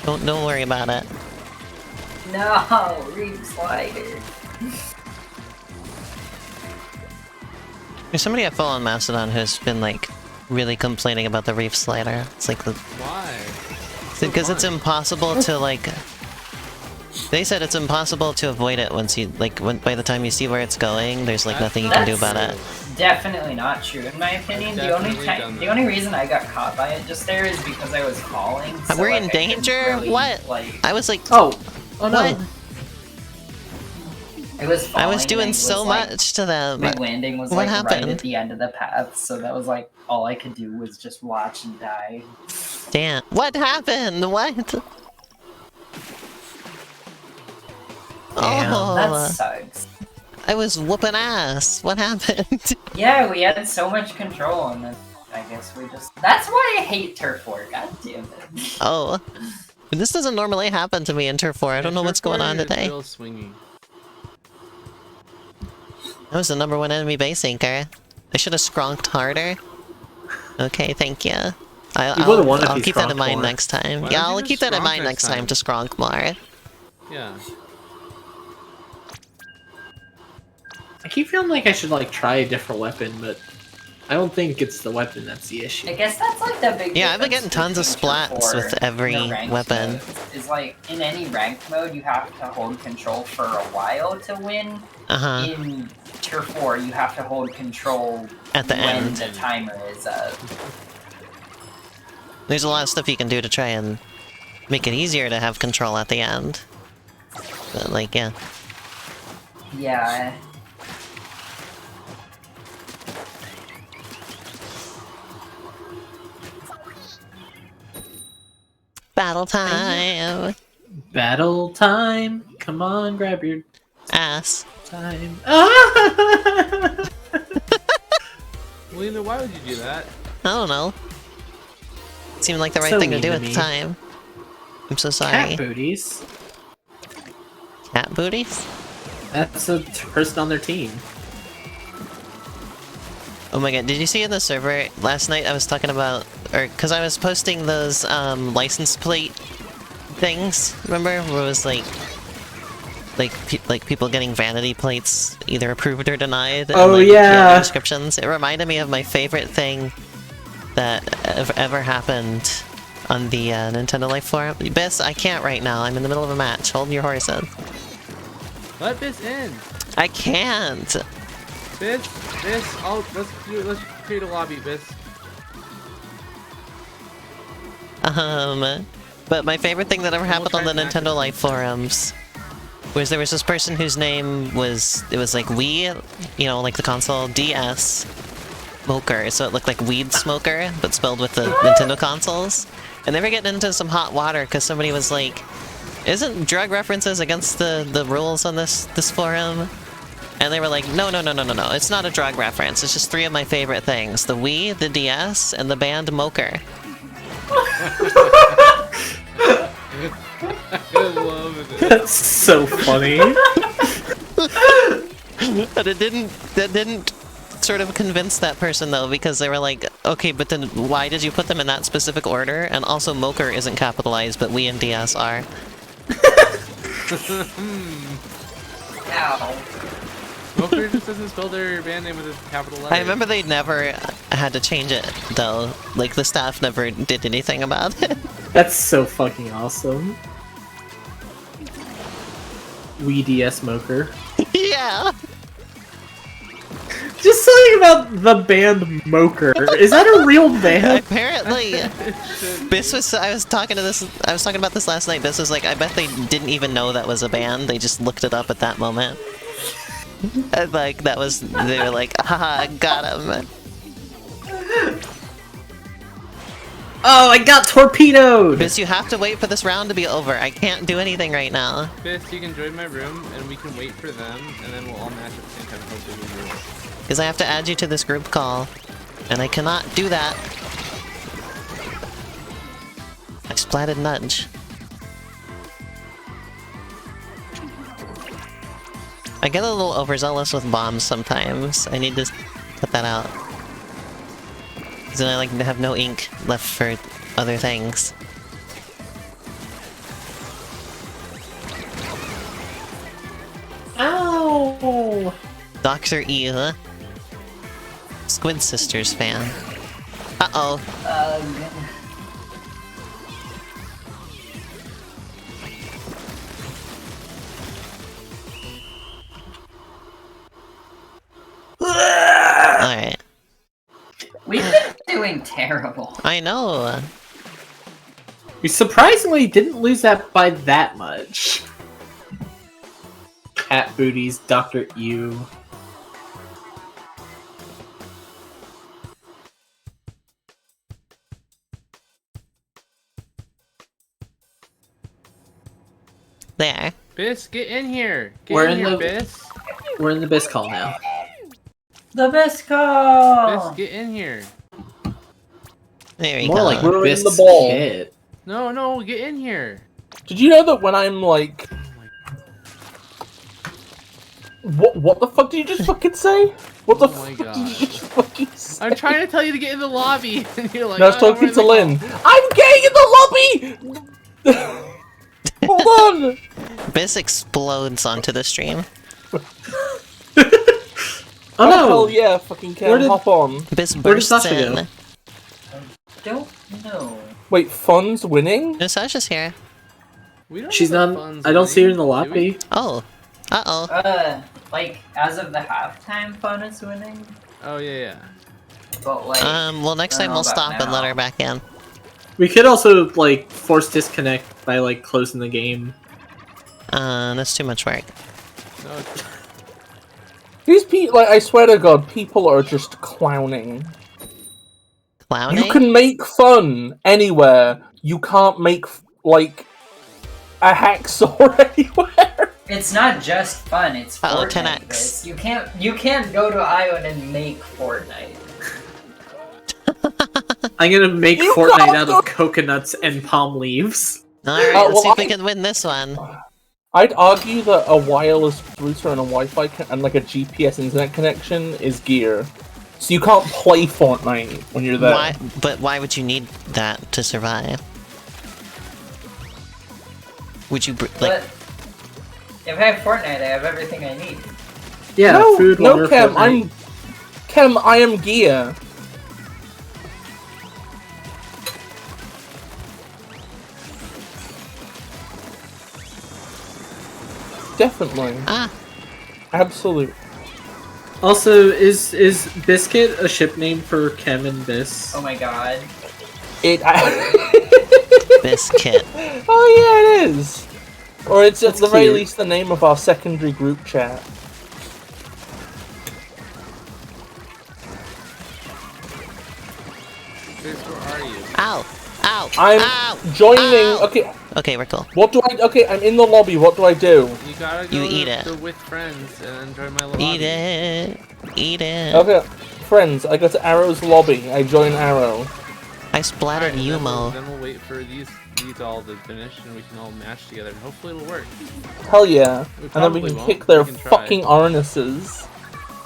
Speaker 2: Don't worry about it.
Speaker 3: No, Reef Slider.
Speaker 2: There's somebody I follow on Mastodon who's been like really complaining about the reef slider. It's like the
Speaker 4: Why?
Speaker 2: because it's impossible to like. They said it's impossible to avoid it once you like by the time you see where it's going. There's like nothing you can do about it.
Speaker 3: Definitely not true, in my opinion. The only
Speaker 4: Definitely done
Speaker 3: the
Speaker 4: that.
Speaker 3: only reason I got caught by it just there is because I was falling. So,
Speaker 2: We're in
Speaker 3: like, I couldn't
Speaker 2: danger?
Speaker 3: really,
Speaker 2: What?
Speaker 3: Like,
Speaker 2: I was like,
Speaker 5: Oh. Oh no.
Speaker 2: what?
Speaker 3: I was falling.
Speaker 2: I was
Speaker 3: and
Speaker 2: doing
Speaker 3: it
Speaker 2: so
Speaker 3: was, like,
Speaker 2: much to them.
Speaker 3: My landing was
Speaker 2: What
Speaker 3: like right
Speaker 2: happened?
Speaker 3: at the end of the path, so that was like all I could do was just watch and die.
Speaker 2: Damn. What happened? What? Oh,
Speaker 3: That sucks.
Speaker 2: I was whooping ass. What happened?
Speaker 3: Yeah, we had so much control, and then I guess we just. That's why I hate Turf War. God damn it.
Speaker 2: Oh. This doesn't normally happen to me in Turf 4. I don't know what's going on today.
Speaker 4: Real swingy.
Speaker 2: That was the #1 enemy base anchor. I should have skronked harder. Okay, thank you.
Speaker 5: You would've won if
Speaker 2: I'll
Speaker 5: you
Speaker 2: keep that in
Speaker 5: skronked
Speaker 2: mind
Speaker 5: more.
Speaker 2: next time.
Speaker 4: Why
Speaker 2: Yeah,
Speaker 4: don't you
Speaker 2: I'll
Speaker 4: just
Speaker 2: keep that in
Speaker 4: skronk
Speaker 2: mind
Speaker 4: next
Speaker 2: next time to skronk more.
Speaker 4: Yeah.
Speaker 5: I keep feeling like I should like try a different weapon, but I don't think it's the weapon that's the issue.
Speaker 3: I guess that's like the big.
Speaker 2: Yeah, I've been
Speaker 3: difference
Speaker 2: getting tons of
Speaker 3: between Turf
Speaker 2: splats
Speaker 3: War
Speaker 2: with every
Speaker 3: and the ranked
Speaker 2: weapon.
Speaker 3: mode is like in any ranked mode, you have to hold control for a while to win.
Speaker 2: Uh-huh.
Speaker 3: In Turf War, you have to hold control
Speaker 2: At the
Speaker 3: when
Speaker 2: end.
Speaker 3: the timer is up.
Speaker 2: There's a lot of stuff you can do to try and make it easier to have control at the end. But, like, yeah.
Speaker 3: Yeah.
Speaker 2: Battle time!
Speaker 5: Battle time! Come on, grab your
Speaker 2: Ass.
Speaker 5: time. Ah!
Speaker 4: Lena, why would you do that?
Speaker 2: I don't know. Seemed like the right
Speaker 5: So
Speaker 2: thing to
Speaker 5: mean
Speaker 2: do
Speaker 5: to
Speaker 2: at the
Speaker 5: me.
Speaker 2: time. I'm so sorry.
Speaker 5: Cat booties.
Speaker 2: Cat booties?
Speaker 5: That's a person on their team.
Speaker 2: Oh my god, did you see in the server last night I was talking about, or because I was posting those license plate things, remember? Where it was like people getting vanity plates either approved or denied.
Speaker 5: Oh,
Speaker 2: and,
Speaker 5: yeah.
Speaker 2: descriptions. It reminded me of my favorite thing that ever happened on the Nintendo Life forum. Biss, I can't right now. I'm in the middle of a match. Hold your horses.
Speaker 4: Let this in.
Speaker 2: I can't.
Speaker 4: Let's create a lobby, Biss.
Speaker 2: But my favorite thing that ever happened on the Nintendo Life forums was there was this person whose name was, it was like Wii, you know, like the console, DS Smoker, so it looked like Weed Smoker, but spelled with the Nintendo consoles. And they were getting into some hot water because somebody was like, isn't drug references against the rules on this forum? And they were like, no, it's not a drug reference, it's just three of my favorite things. The Wii, the DS, and the band Moker.
Speaker 4: I love it.
Speaker 5: That's so funny.
Speaker 2: But that didn't sort of convince that person though, because they were like, okay, but then why did you put them in that specific order? And also Moker isn't capitalized, but Wii and DS are.
Speaker 3: Ow.
Speaker 4: Smoker just doesn't spell their band name with a capital letter.
Speaker 2: I remember they never had to change it though. Like the staff never did anything about it.
Speaker 5: That's so fucking awesome. Wii DS Smoker.
Speaker 2: Yeah.
Speaker 5: Just something about the band Moker. Is that a real band?
Speaker 2: Apparently. Biss was, I was talking about this last night. Biss was like, I bet they didn't even know that was a band. They just looked it up at that moment. And like, they were like, haha, got him.
Speaker 5: Oh, I got torpedoed!
Speaker 2: Biss, you have to wait for this round to be over. I can't do anything right now.
Speaker 4: Biss, you can join my room and we can wait for them and then we'll all match at the same time. Hopefully we will.
Speaker 2: Because I have to add you to this group call. And I cannot do that. I splatted nudge. I get a little overzealous with bombs sometimes. I need to cut that out. Because then I like to have no ink left for other things.
Speaker 5: Ow!
Speaker 2: Dr. E. Squid Sisters fan. Uh-oh. Alright.
Speaker 3: We've been doing terrible.
Speaker 2: I know.
Speaker 5: We surprisingly didn't lose that by that much. Cat booties, Dr. U.
Speaker 2: There.
Speaker 4: Biss, get in here! Get
Speaker 5: We're
Speaker 4: in
Speaker 5: in
Speaker 4: here,
Speaker 5: the-
Speaker 4: Biss!
Speaker 5: We're in the Biss call now.
Speaker 3: The best call!
Speaker 4: Biss, get in here!
Speaker 2: There we
Speaker 5: More
Speaker 2: go.
Speaker 5: like
Speaker 6: We're in
Speaker 5: Biss
Speaker 6: the ball.
Speaker 5: Kid.
Speaker 4: No, get in here!
Speaker 6: Did you know that when I'm like... What the fuck did you just fucking say? What the
Speaker 4: Oh my
Speaker 6: fuck did you
Speaker 4: God.
Speaker 6: just fucking say?
Speaker 4: I'm trying to tell you to get in the lobby, and you're like,
Speaker 6: No, I was
Speaker 4: "Oh,
Speaker 6: talking
Speaker 4: where's
Speaker 6: to
Speaker 4: the
Speaker 6: Lynn.
Speaker 4: call?"
Speaker 6: I'm getting in the lobby! Hold on!
Speaker 2: Biss explodes onto the stream.
Speaker 5: Oh no!
Speaker 6: Hell yeah, fucking
Speaker 5: Where
Speaker 6: can
Speaker 5: did-
Speaker 6: hop on.
Speaker 2: Biss
Speaker 5: Where did
Speaker 2: bursts
Speaker 5: Sasha
Speaker 2: in.
Speaker 5: go?
Speaker 3: Don't know.
Speaker 6: Wait, Fun's winning?
Speaker 2: No, Sasha's here.
Speaker 4: We don't
Speaker 5: She's
Speaker 4: know
Speaker 5: not.
Speaker 4: if Fun's
Speaker 5: I don't see her in the
Speaker 4: winning, do we?
Speaker 5: lobby.
Speaker 2: Oh. Uh-oh.
Speaker 3: Like, as of the halftime, Fun is winning.
Speaker 4: Oh, yeah.
Speaker 3: But, like,
Speaker 2: Well, next
Speaker 3: I
Speaker 2: time
Speaker 3: don't know
Speaker 2: we'll
Speaker 3: about
Speaker 2: stop and let
Speaker 3: now.
Speaker 2: her back in.
Speaker 5: We could also like force disconnect by like closing the game.
Speaker 2: That's too much work.
Speaker 4: No, it's-
Speaker 6: These people, like, I swear to God, people are just clowning.
Speaker 2: Clowning?
Speaker 6: You can make fun anywhere. You can't make, like, a hacksaw anywhere.
Speaker 3: it's not just fun, it's
Speaker 2: Uh-oh,
Speaker 3: Fortnite.
Speaker 2: 10x.
Speaker 3: This. You can't go to Ion and make Fortnite.
Speaker 5: I'm gonna make
Speaker 6: You
Speaker 5: Fortnite
Speaker 6: can't
Speaker 5: out of coconuts and palm leaves.
Speaker 2: Alright, let's see if we can win this one.
Speaker 6: I'd argue that a wireless router and a Wi-Fi and like a GPS internet connection is gear. So you can't play Fortnite when you're there.
Speaker 2: Why? But why would you need that to survive? Would you like?
Speaker 3: But if I have Fortnite, I have everything I need.
Speaker 5: Yeah,
Speaker 6: no,
Speaker 5: food,
Speaker 6: no,
Speaker 5: water,
Speaker 6: Kem,
Speaker 5: Fortnite.
Speaker 6: I am gear. Definitely.
Speaker 2: Ah,
Speaker 6: Absolute.
Speaker 5: Also, is Biscuit a ship name for Kem and Bis?
Speaker 3: Oh my god.
Speaker 6: It.
Speaker 2: biscuit.
Speaker 6: Oh yeah, it is. Or it's at
Speaker 5: That's
Speaker 6: the very
Speaker 5: cute.
Speaker 6: least the name of our secondary group chat.
Speaker 4: Chris, where are you?
Speaker 2: Ow! Ow!
Speaker 6: I'm
Speaker 2: Ow!
Speaker 6: joining.
Speaker 2: Ow!
Speaker 6: Okay,
Speaker 2: Okay, we're cool.
Speaker 6: what do I? Okay, I'm in the lobby. What do I do?
Speaker 4: You gotta go
Speaker 2: You eat it.
Speaker 4: to with friends and enjoy my little
Speaker 2: Eat
Speaker 4: lobby.
Speaker 2: it. Eat it.
Speaker 6: Okay, friends, I go to Arrow's lobby. I join Arrow.
Speaker 2: I splattered
Speaker 4: Alright,
Speaker 2: Yumo.
Speaker 4: then we'll wait for these all to finish and we can all match together and hopefully it'll work.
Speaker 6: Hell yeah!
Speaker 4: We
Speaker 6: And then we
Speaker 4: probably
Speaker 6: can
Speaker 4: won't,
Speaker 6: kick their
Speaker 4: we can try.
Speaker 6: fucking arnuses.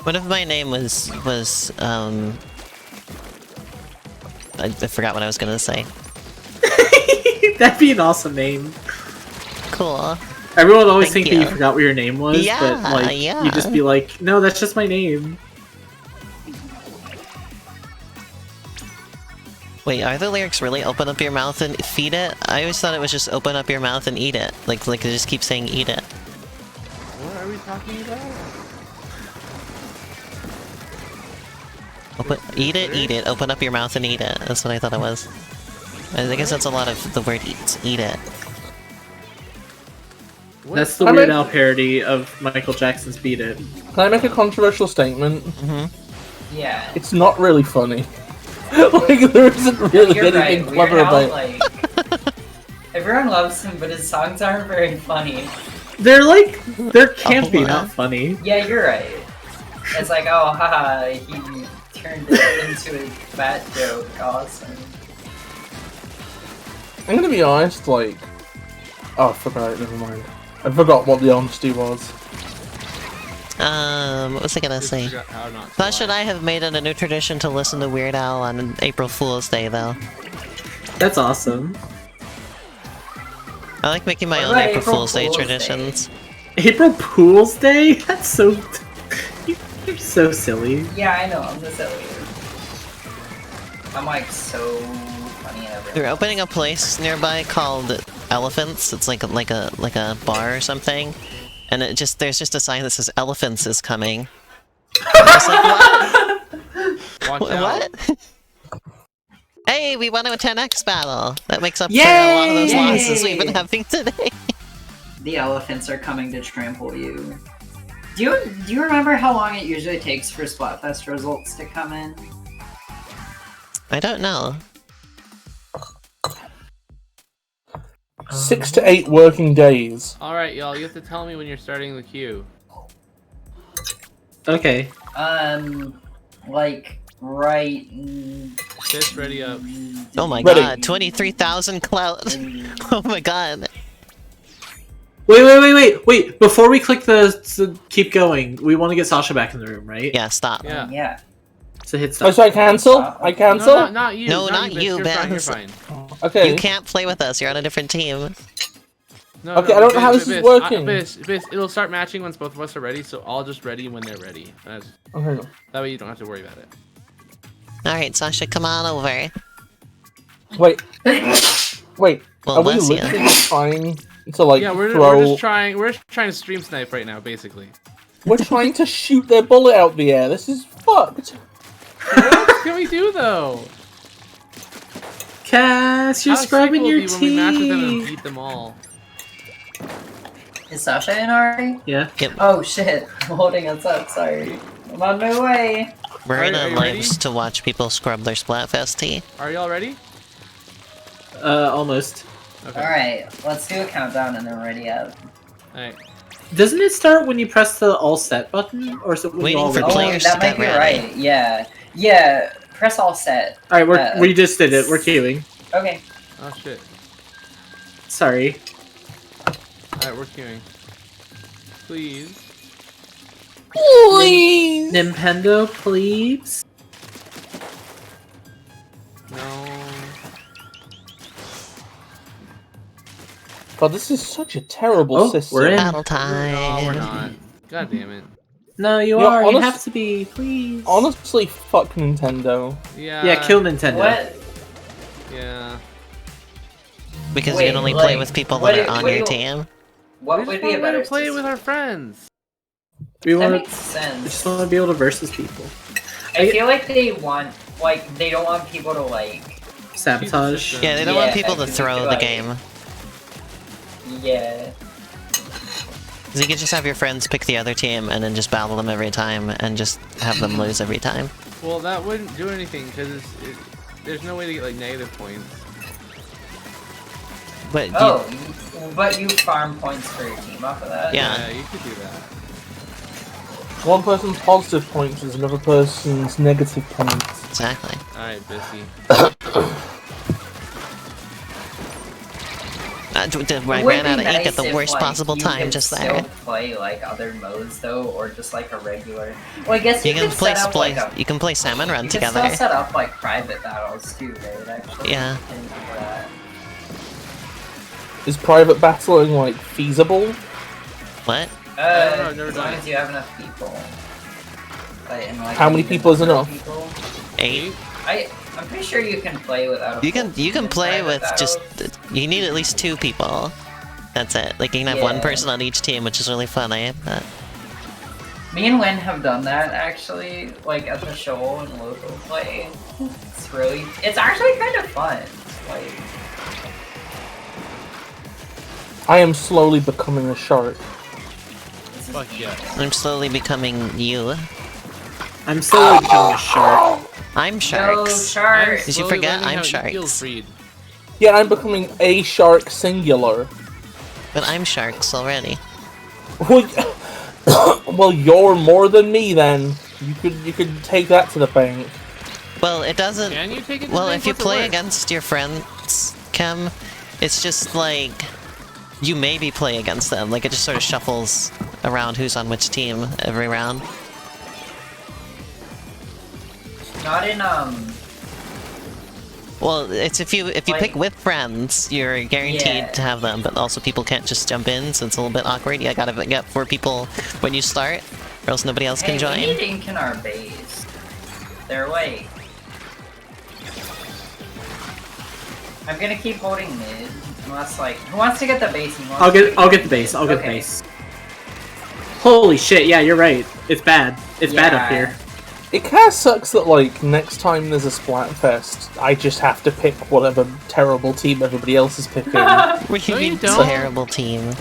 Speaker 2: What if my name was I forgot what I was gonna say.
Speaker 5: That'd be an awesome name.
Speaker 2: Cool.
Speaker 5: Everyone always
Speaker 2: Thank
Speaker 5: think that
Speaker 2: you.
Speaker 5: you forgot what your name was,
Speaker 2: Yeah,
Speaker 5: but like
Speaker 2: yeah.
Speaker 5: you just be like, no, that's just my name.
Speaker 2: Wait, are the lyrics really open up your mouth and feed it? I always thought it was just open up your mouth and eat it. Like they just keep saying eat it.
Speaker 4: What are we talking about?
Speaker 2: Eat it, open up your mouth and eat it. That's what I thought it was. I guess that's a lot of the word eat it.
Speaker 4: What?
Speaker 5: That's the
Speaker 6: I
Speaker 5: Weird
Speaker 6: mean-
Speaker 5: Al parody of Michael Jackson's Beat It.
Speaker 6: Can I make a controversial statement?
Speaker 3: Yeah.
Speaker 6: It's not really funny. Like there isn't really
Speaker 3: You're
Speaker 6: anything
Speaker 3: right.
Speaker 6: clever
Speaker 3: Weird Al,
Speaker 6: about.
Speaker 3: like, everyone loves him, but his songs aren't very funny.
Speaker 5: They're campy,
Speaker 2: wow.
Speaker 5: not funny.
Speaker 3: Yeah, you're right. It's like, oh, haha, he turned it into a fat joke. Awesome.
Speaker 6: I'm gonna be honest, like... Oh, I forgot, never mind. I forgot what the honesty was.
Speaker 2: What was I gonna
Speaker 4: Just
Speaker 2: say?
Speaker 4: forgot how not to
Speaker 2: Sasha and
Speaker 4: lie.
Speaker 2: I have made it a new tradition to listen to Weird Al on April Fool's Day, though.
Speaker 5: That's awesome.
Speaker 2: I like making my
Speaker 3: What
Speaker 2: own
Speaker 3: about
Speaker 2: April
Speaker 3: April
Speaker 2: Fool's Day
Speaker 3: Fool's Day?
Speaker 2: traditions.
Speaker 5: April Fool's Day? That's so... You're so silly.
Speaker 3: Yeah, I know, I'm the silliest. I'm like so funny and everything.
Speaker 2: They're opening a place nearby called Elephants. It's like a bar or something, and there's just a sign that says "Elephants is coming." I'm just like, what?
Speaker 4: Watch out.
Speaker 2: What? Hey, we won a 10x battle. That makes up for a lot of those
Speaker 3: Yay!
Speaker 2: losses we've been having today.
Speaker 3: The elephants are coming to trample you. Do you remember how long it usually takes for Splatfest results to come in?
Speaker 2: I don't know.
Speaker 6: 6 to 8 working days.
Speaker 4: Alright, y'all, you have to tell me when you're starting the queue.
Speaker 5: Okay.
Speaker 3: Like right.
Speaker 4: Fist ready up.
Speaker 2: Oh my
Speaker 6: Ready.
Speaker 2: god, 23,000 clout. Oh my god.
Speaker 5: Wait! Before we click the keep going, we want to get Sasha back in the room, right?
Speaker 2: Yeah, stop.
Speaker 4: Yeah.
Speaker 3: Yeah.
Speaker 5: So hit
Speaker 6: Oh,
Speaker 5: stop.
Speaker 6: so I cancel? I cancel?
Speaker 4: No, not you.
Speaker 2: No, not
Speaker 4: Vince.
Speaker 2: you,
Speaker 4: You're fine, you're
Speaker 2: Vince.
Speaker 4: fine.
Speaker 6: Okay.
Speaker 2: You can't play with us, you're on a different team.
Speaker 4: No,
Speaker 6: Okay, I don't know how this is working.
Speaker 4: Biss, it'll start matching once both of us are ready, so I'll just ready when they're ready.
Speaker 6: Okay.
Speaker 4: That way you don't have to worry about it.
Speaker 2: Alright, Sasha, come on over.
Speaker 6: Wait. Wait.
Speaker 2: Well,
Speaker 6: Are we
Speaker 2: bless
Speaker 6: literally
Speaker 2: you.
Speaker 6: just trying to like
Speaker 4: Yeah, we're
Speaker 6: throw...
Speaker 4: just trying to stream snipe right now, basically.
Speaker 6: We're trying to shoot their bullet out the air. This is fucked.
Speaker 4: What else can we do though?
Speaker 5: Cass, you're
Speaker 4: How sick
Speaker 5: scrubbing
Speaker 4: will
Speaker 5: your
Speaker 4: it be when we match with them and
Speaker 5: teeth.
Speaker 4: beat them all.
Speaker 3: Is Sasha in already?
Speaker 5: Yeah.
Speaker 3: Oh shit! I'm holding us up. Sorry. I'm on my way.
Speaker 2: We're
Speaker 4: Are
Speaker 2: gonna
Speaker 4: you ready?
Speaker 2: lives to watch people scrub their Splatfest tea.
Speaker 4: Are y'all ready?
Speaker 5: Almost.
Speaker 4: Okay.
Speaker 3: All right, let's do a countdown and then ready up.
Speaker 4: Alright.
Speaker 5: Doesn't it start when you press the all set button, or is it when
Speaker 2: Waiting
Speaker 5: you all
Speaker 2: for
Speaker 5: ready?
Speaker 2: players
Speaker 3: that
Speaker 2: to
Speaker 3: might
Speaker 2: get
Speaker 3: be
Speaker 2: ready.
Speaker 3: right. Yeah. Yeah. press all set.
Speaker 5: Alright, we just did it. We're queuing.
Speaker 3: Okay.
Speaker 4: Oh shit.
Speaker 5: Sorry.
Speaker 4: Alright, we're queuing. Please.
Speaker 6: Please.
Speaker 5: Nintendo, please.
Speaker 4: No.
Speaker 6: God, this is such a terrible system.
Speaker 5: We're in.
Speaker 2: Battle
Speaker 4: No, we're
Speaker 2: time.
Speaker 4: not. God damn it.
Speaker 5: No, you
Speaker 6: Yeah,
Speaker 5: are. You
Speaker 6: honest-
Speaker 5: have to be, please.
Speaker 6: Honestly, fuck Nintendo.
Speaker 4: Yeah.
Speaker 5: Yeah, kill Nintendo.
Speaker 3: What?
Speaker 4: Yeah.
Speaker 2: Because you
Speaker 3: Wait,
Speaker 2: can only
Speaker 3: like,
Speaker 2: play with people
Speaker 3: what
Speaker 2: that are
Speaker 3: do-
Speaker 2: on
Speaker 3: what
Speaker 2: your
Speaker 3: do-
Speaker 2: team.
Speaker 3: What
Speaker 4: We
Speaker 3: would
Speaker 4: just
Speaker 3: be a
Speaker 4: want to
Speaker 3: better
Speaker 4: play
Speaker 3: system?
Speaker 4: with our friends.
Speaker 5: We
Speaker 3: That
Speaker 5: want
Speaker 3: makes
Speaker 5: to
Speaker 3: sense.
Speaker 5: just want to be able to versus people.
Speaker 3: I feel like they want, like, they don't want people to, like,
Speaker 5: Sabotage.
Speaker 2: Yeah, they don't want
Speaker 3: Yeah,
Speaker 2: people to
Speaker 3: because you
Speaker 2: throw
Speaker 3: could,
Speaker 2: the
Speaker 3: like-
Speaker 2: game.
Speaker 3: yeah.
Speaker 2: So you can just have your friends pick the other team and then just battle them every time and just have them lose every time.
Speaker 4: Well, that wouldn't do anything because there's no way to get like negative points.
Speaker 2: But
Speaker 3: But you farm points for your team off of that?
Speaker 2: Yeah.
Speaker 4: You could do that.
Speaker 6: One person's positive points is another person's negative points.
Speaker 2: exactly.
Speaker 4: Alright, Bissy.
Speaker 2: I
Speaker 3: It
Speaker 2: ran
Speaker 3: would
Speaker 2: out
Speaker 3: be
Speaker 2: of ink
Speaker 3: nice
Speaker 2: at the
Speaker 3: if,
Speaker 2: worst
Speaker 3: like,
Speaker 2: possible
Speaker 3: you
Speaker 2: time
Speaker 3: could
Speaker 2: just
Speaker 3: still
Speaker 2: there.
Speaker 3: play like other modes though, or just like a regular. Well, I guess
Speaker 2: You
Speaker 3: you
Speaker 2: can
Speaker 3: could
Speaker 2: play
Speaker 3: set up like a.
Speaker 2: you can play Salmon Run
Speaker 3: You can
Speaker 2: together.
Speaker 3: still set up like private battles too, right? Actually.
Speaker 2: Yeah.
Speaker 3: And do that.
Speaker 6: Is private battling, like, feasible?
Speaker 2: What?
Speaker 4: don't know, I've never
Speaker 3: As
Speaker 4: done
Speaker 3: long
Speaker 4: it.
Speaker 3: as you have enough people. Like,
Speaker 6: How many
Speaker 3: even
Speaker 6: people is
Speaker 3: number of
Speaker 6: enough?
Speaker 3: people.
Speaker 2: 8?
Speaker 3: I'm pretty sure you can play without.
Speaker 2: You can
Speaker 3: in
Speaker 2: play
Speaker 3: private
Speaker 2: with just
Speaker 3: battles.
Speaker 2: you need at least 2 people. That's it. Like you can have one
Speaker 3: Yeah.
Speaker 2: person on each team, which is really funny. But
Speaker 3: Me and Win have done that actually, like at the show and local play. It's actually kind of fun. Like,
Speaker 6: I am slowly becoming a shark.
Speaker 3: this is
Speaker 4: Fuck yeah.
Speaker 2: I'm slowly becoming you.
Speaker 5: I'm slowly becoming a shark.
Speaker 2: I'm
Speaker 3: Go
Speaker 2: sharks.
Speaker 3: shark!
Speaker 2: Did you
Speaker 4: slowly
Speaker 2: forget
Speaker 4: learning
Speaker 2: I'm
Speaker 4: how to
Speaker 2: sharks?
Speaker 4: eel breed.
Speaker 6: Yeah, I'm becoming a shark singular.
Speaker 2: But I'm sharks already.
Speaker 6: Well, well, you're more than me then. You could take that to the bank.
Speaker 2: Well, it doesn't.
Speaker 4: Can you take it to
Speaker 2: Well,
Speaker 4: the
Speaker 2: if you
Speaker 4: bank? What's it
Speaker 2: play
Speaker 4: worth?
Speaker 2: against your friends, Kem, it's just like you maybe play against them. Like it just sort of shuffles around who's on which team every round.
Speaker 3: Not in
Speaker 2: Well, it's if you
Speaker 3: Like-
Speaker 2: pick with friends, you're guaranteed
Speaker 3: Yeah.
Speaker 2: to have them, but also people can't just jump in, so it's a little bit awkward. You gotta get 4 people when you start, or else nobody else can
Speaker 3: Hey,
Speaker 2: join.
Speaker 3: we need ink in our base. They're away. I'm gonna keep holding mid, unless like who wants to get the base? And who
Speaker 5: I'll
Speaker 3: wants to
Speaker 5: get the base. I'll get the
Speaker 3: Okay.
Speaker 5: base. Holy shit! Yeah, you're right. It's bad. It's bad up
Speaker 3: Yeah.
Speaker 5: here.
Speaker 6: It kind of sucks that, like, next time there's a Splatfest, I just have to pick whatever terrible team everybody else is picking.
Speaker 2: We
Speaker 4: No, you
Speaker 2: need
Speaker 4: don't.
Speaker 2: terrible team.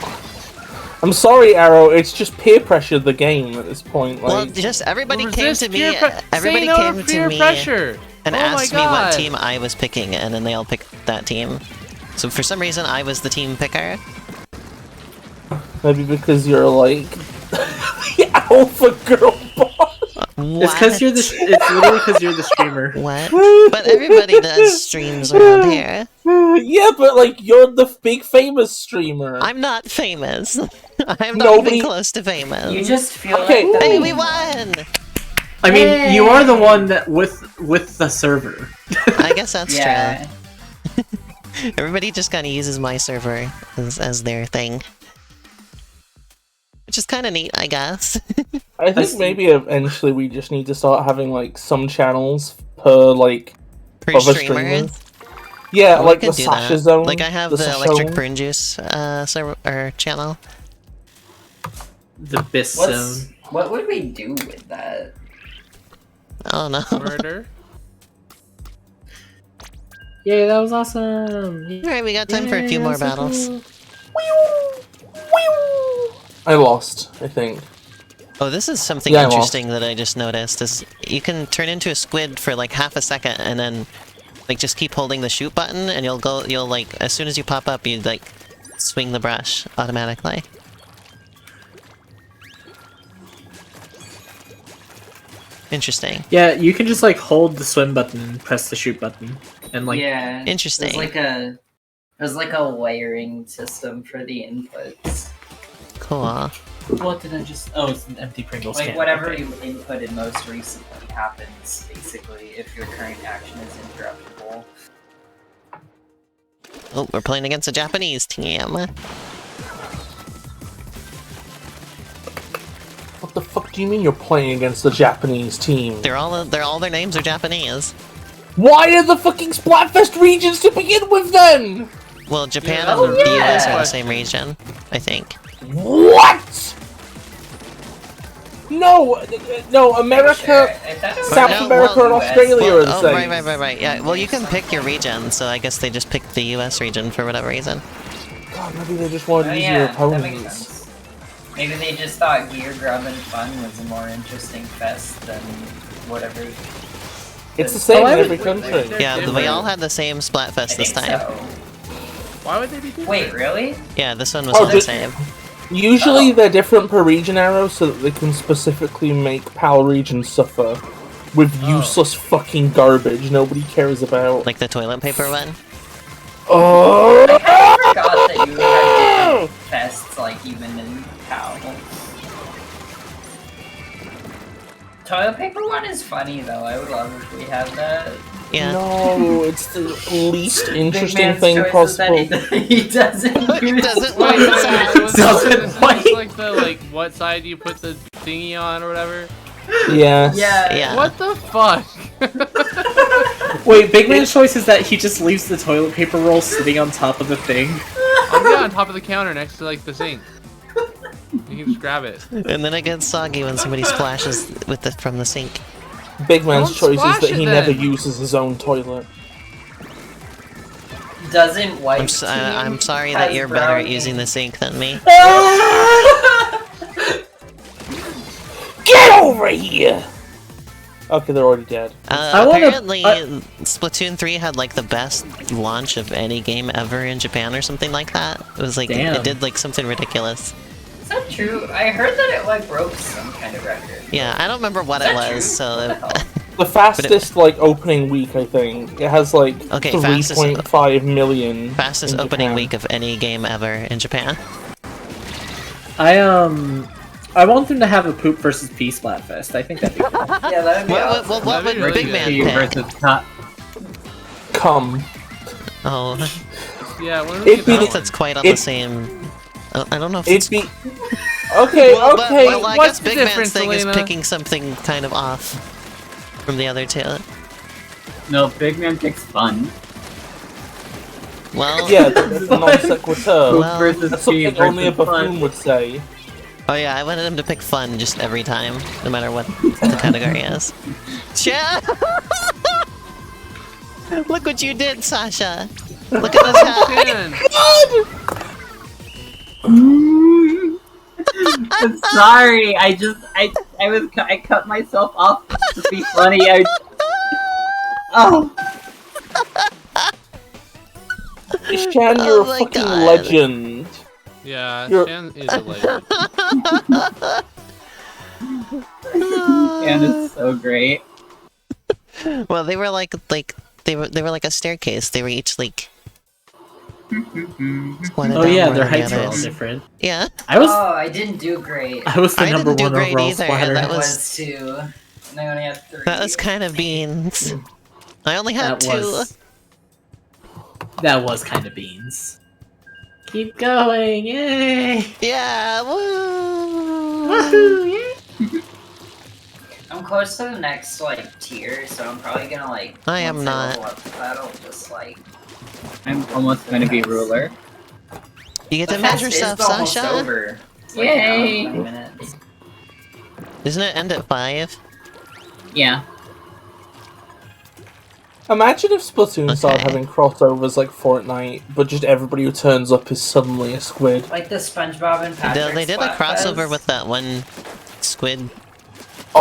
Speaker 6: I'm sorry, Arrow, it's just peer pressure the game at this point.
Speaker 2: Well,
Speaker 6: Like,
Speaker 2: just everybody came
Speaker 4: Resist
Speaker 2: to me.
Speaker 4: peer pre-
Speaker 2: Everybody
Speaker 4: say no
Speaker 2: came
Speaker 4: to
Speaker 2: to
Speaker 4: peer
Speaker 2: me
Speaker 4: pressure.
Speaker 2: and
Speaker 4: Oh
Speaker 2: asked
Speaker 4: my
Speaker 2: me what
Speaker 4: God.
Speaker 2: team I was picking, and then they all picked that team. So for some reason, I was the team picker.
Speaker 6: maybe because you're, like, the alpha girl boss.
Speaker 5: It's because you're the. It's literally because you're the streamer.
Speaker 2: What? But everybody does streams around here.
Speaker 6: Yeah, but, like, you're the big famous streamer.
Speaker 2: I'm not famous. I'm not
Speaker 6: Nobody-
Speaker 2: even close to famous.
Speaker 3: You just feel
Speaker 6: Okay.
Speaker 3: like the
Speaker 2: Hey, we won!
Speaker 5: I mean, you are the one that with the server.
Speaker 2: I guess that's
Speaker 3: yeah.
Speaker 2: true. Everybody just kind of uses my server as their thing. Which is kind of neat, I guess.
Speaker 6: I think maybe eventually we just need to start having, like, some channels per, like,
Speaker 2: For
Speaker 6: other
Speaker 2: streamers.
Speaker 6: Yeah,
Speaker 2: Oh, we
Speaker 6: like
Speaker 2: can
Speaker 6: the
Speaker 2: do
Speaker 6: Sasha
Speaker 2: that.
Speaker 6: Zone.
Speaker 2: Like I have the
Speaker 6: Sasha
Speaker 2: Electric
Speaker 6: Zone.
Speaker 2: Prune Juice server or channel.
Speaker 5: The Bis
Speaker 3: What's
Speaker 5: Zone.
Speaker 3: what would we do with that?
Speaker 2: I don't know.
Speaker 4: Murder.
Speaker 5: Yay, that was awesome!
Speaker 2: Alright, we got time for a few more battles.
Speaker 6: I lost, I think.
Speaker 2: Oh, this is something
Speaker 6: Yeah, I lost.
Speaker 2: interesting that I just noticed, is you can turn into a squid for like half a second and then like just keep holding the shoot button and you'll like, as soon as you pop up, you like swing the brush automatically. Interesting.
Speaker 5: Yeah, you can just like hold the swim button and press the shoot button, and like
Speaker 3: yeah,
Speaker 2: Interesting.
Speaker 3: there's like a layering system for the inputs.
Speaker 2: Cool.
Speaker 5: what did I just? Oh, it's an empty Pringles
Speaker 3: Like
Speaker 5: can.
Speaker 3: whatever
Speaker 5: Okay.
Speaker 3: you inputted most recently happens, basically, if your current action is interruptible.
Speaker 2: Oh, we're playing against a Japanese team.
Speaker 6: What the fuck do you mean you're playing against the Japanese team?
Speaker 2: All their names are Japanese.
Speaker 6: Why are the fucking Splatfest regions to begin with then?
Speaker 2: Well, Japan
Speaker 4: Yeah,
Speaker 2: and the
Speaker 3: yeah.
Speaker 2: US are the same region, I think.
Speaker 6: What? No, America,
Speaker 3: I thought it was
Speaker 6: South
Speaker 2: No,
Speaker 6: America,
Speaker 2: well,
Speaker 6: and Australia are the
Speaker 2: Oh,
Speaker 6: same.
Speaker 2: right. Yeah, well, you can pick your region, so I guess they just picked the US region for whatever reason.
Speaker 6: God, maybe they just wanted
Speaker 3: Oh
Speaker 6: easier
Speaker 3: yeah, that makes
Speaker 6: opponents.
Speaker 3: sense. Maybe they just thought Gear Grub and Fun was a more interesting fest than whatever.
Speaker 6: It's the same
Speaker 5: Oh, I
Speaker 6: in
Speaker 5: would-
Speaker 6: every country.
Speaker 4: They're
Speaker 2: Yeah, we
Speaker 4: different.
Speaker 2: all had the same
Speaker 3: I
Speaker 2: Splatfest this
Speaker 3: think
Speaker 2: time.
Speaker 3: so.
Speaker 4: Why would they be different?
Speaker 3: Wait, really?
Speaker 2: Yeah, this one was
Speaker 6: Oh,
Speaker 2: all the
Speaker 6: just-
Speaker 2: same.
Speaker 6: Usually
Speaker 3: Oh.
Speaker 6: they're different per region, Arrow, so that they can specifically make PAL regions suffer with useless fucking garbage nobody cares about.
Speaker 2: Like the toilet paper one.
Speaker 6: Oh!
Speaker 3: I kind of forgot that you had different fests, like even in PAL. Toilet paper one is funny though. I would love if we had that.
Speaker 2: Yeah.
Speaker 6: No, it's the least
Speaker 3: Big
Speaker 6: interesting
Speaker 3: man's
Speaker 6: thing
Speaker 3: choice is
Speaker 6: possible.
Speaker 3: that he doesn't
Speaker 2: He
Speaker 3: use
Speaker 2: doesn't
Speaker 4: Wait,
Speaker 2: like
Speaker 4: wait,
Speaker 2: sides.
Speaker 4: wait, was
Speaker 5: Doesn't
Speaker 4: this
Speaker 5: like-
Speaker 4: like the what side you put the thingy on or whatever?
Speaker 6: Yes.
Speaker 3: Yeah.
Speaker 2: Yeah.
Speaker 4: What the fuck?
Speaker 5: Wait, Big Man's choice is that he just leaves the toilet paper roll sitting on top of the thing.
Speaker 4: I'll be on top of the counter next to like the sink. You can just grab it.
Speaker 2: And then it gets soggy when somebody splashes with the from the sink.
Speaker 6: Big Man's
Speaker 4: Don't
Speaker 6: choice is
Speaker 4: splash
Speaker 6: that
Speaker 4: it
Speaker 6: he
Speaker 4: then.
Speaker 6: never uses his own toilet.
Speaker 3: Doesn't white
Speaker 2: I'm sorry that you're better at using the sink than me.
Speaker 6: Get over here! Okay, they're already dead.
Speaker 5: I wanna-
Speaker 2: Apparently, Splatoon 3 had like the best launch of any game ever in Japan or something like that. It was like
Speaker 5: Damn.
Speaker 2: it did like something ridiculous.
Speaker 3: Is that true? I heard that it like broke some kind of record.
Speaker 2: Yeah, I don't remember what
Speaker 3: Is
Speaker 2: it
Speaker 3: that
Speaker 2: was,
Speaker 3: true?
Speaker 2: so
Speaker 3: What the hell?
Speaker 6: The fastest, like, opening week, I think. It has, like,
Speaker 2: Okay,
Speaker 6: 3.5 million.
Speaker 2: fastest
Speaker 6: in
Speaker 2: opening
Speaker 6: Japan.
Speaker 2: week of any game ever in Japan.
Speaker 5: I want them to have a poop versus pee Splatfest. I think that'd be cool.
Speaker 3: Yeah, that'd be awesome.
Speaker 2: What
Speaker 4: That'd
Speaker 2: would
Speaker 4: be really
Speaker 2: Big
Speaker 4: good.
Speaker 2: Man
Speaker 1: P
Speaker 2: pick?
Speaker 1: versus top.
Speaker 6: Come.
Speaker 2: Oh,
Speaker 4: Yeah, when do we
Speaker 6: It'd
Speaker 4: get
Speaker 6: be
Speaker 4: that
Speaker 6: the-
Speaker 4: one?
Speaker 2: that's quite on the same. I don't know if it's.
Speaker 6: It'd be... Okay,
Speaker 2: Well,
Speaker 6: okay.
Speaker 2: well, I
Speaker 4: What's
Speaker 2: guess
Speaker 4: the
Speaker 2: Big Man's
Speaker 4: difference,
Speaker 2: thing is
Speaker 4: Elena?
Speaker 2: picking something kind of off from the other two.
Speaker 1: No, Big Man picks fun.
Speaker 2: Well,
Speaker 6: Yeah, that's a non sequitur.
Speaker 1: Poop
Speaker 2: Well,
Speaker 1: versus
Speaker 6: That's
Speaker 1: pee
Speaker 6: something only a
Speaker 1: versus
Speaker 6: buffoon
Speaker 1: fun.
Speaker 6: would say.
Speaker 2: oh yeah, I wanted him to pick fun just every time, no matter what the category is. Cha! Look what you did, Sasha! Look at us hat!
Speaker 4: Man,
Speaker 1: I'm sorry. I cut myself off to be funny. Oh,
Speaker 6: Shan, you're
Speaker 2: Oh
Speaker 6: a
Speaker 2: my
Speaker 6: fucking
Speaker 2: God.
Speaker 6: legend.
Speaker 4: yeah,
Speaker 6: You're-
Speaker 4: Shan is a legend.
Speaker 1: and it's so great.
Speaker 2: Well, they were like they were like a staircase. They were each like. one
Speaker 5: Oh yeah,
Speaker 2: down
Speaker 5: their
Speaker 2: more than
Speaker 5: heights
Speaker 2: the
Speaker 5: are all
Speaker 2: others.
Speaker 5: different.
Speaker 2: Yeah.
Speaker 5: I was
Speaker 3: Oh, I didn't do great.
Speaker 5: the
Speaker 2: I
Speaker 5: number
Speaker 2: didn't do
Speaker 5: one
Speaker 2: great
Speaker 5: overall
Speaker 2: either,
Speaker 5: splatter.
Speaker 2: that
Speaker 3: I
Speaker 2: was-
Speaker 3: was 2, and I only had 3.
Speaker 2: That was kind of beans. I only had two.
Speaker 5: That was kind of beans. Keep going, yay!
Speaker 2: Yeah. Woo!
Speaker 5: Woohoo! Yeah!
Speaker 3: I'm close to the next like tier, so I'm probably gonna like.
Speaker 2: I am
Speaker 3: once
Speaker 2: not.
Speaker 3: level up to that, I'll just like.
Speaker 1: I'm almost gonna be ruler.
Speaker 2: You get to
Speaker 3: The
Speaker 2: measure
Speaker 3: fest is
Speaker 2: stuff,
Speaker 3: almost
Speaker 2: Sasha.
Speaker 3: over. It's, like,
Speaker 1: Yay.
Speaker 3: now in 20 minutes.
Speaker 2: Doesn't it end at 5?
Speaker 1: Yeah.
Speaker 6: Imagine if Splatoon started
Speaker 2: Okay.
Speaker 6: having crossovers like Fortnite, but just everybody who turns up is suddenly a squid.
Speaker 3: Like the SpongeBob and Patrick.
Speaker 2: They did a
Speaker 3: Splatfest.
Speaker 2: crossover with that one squid.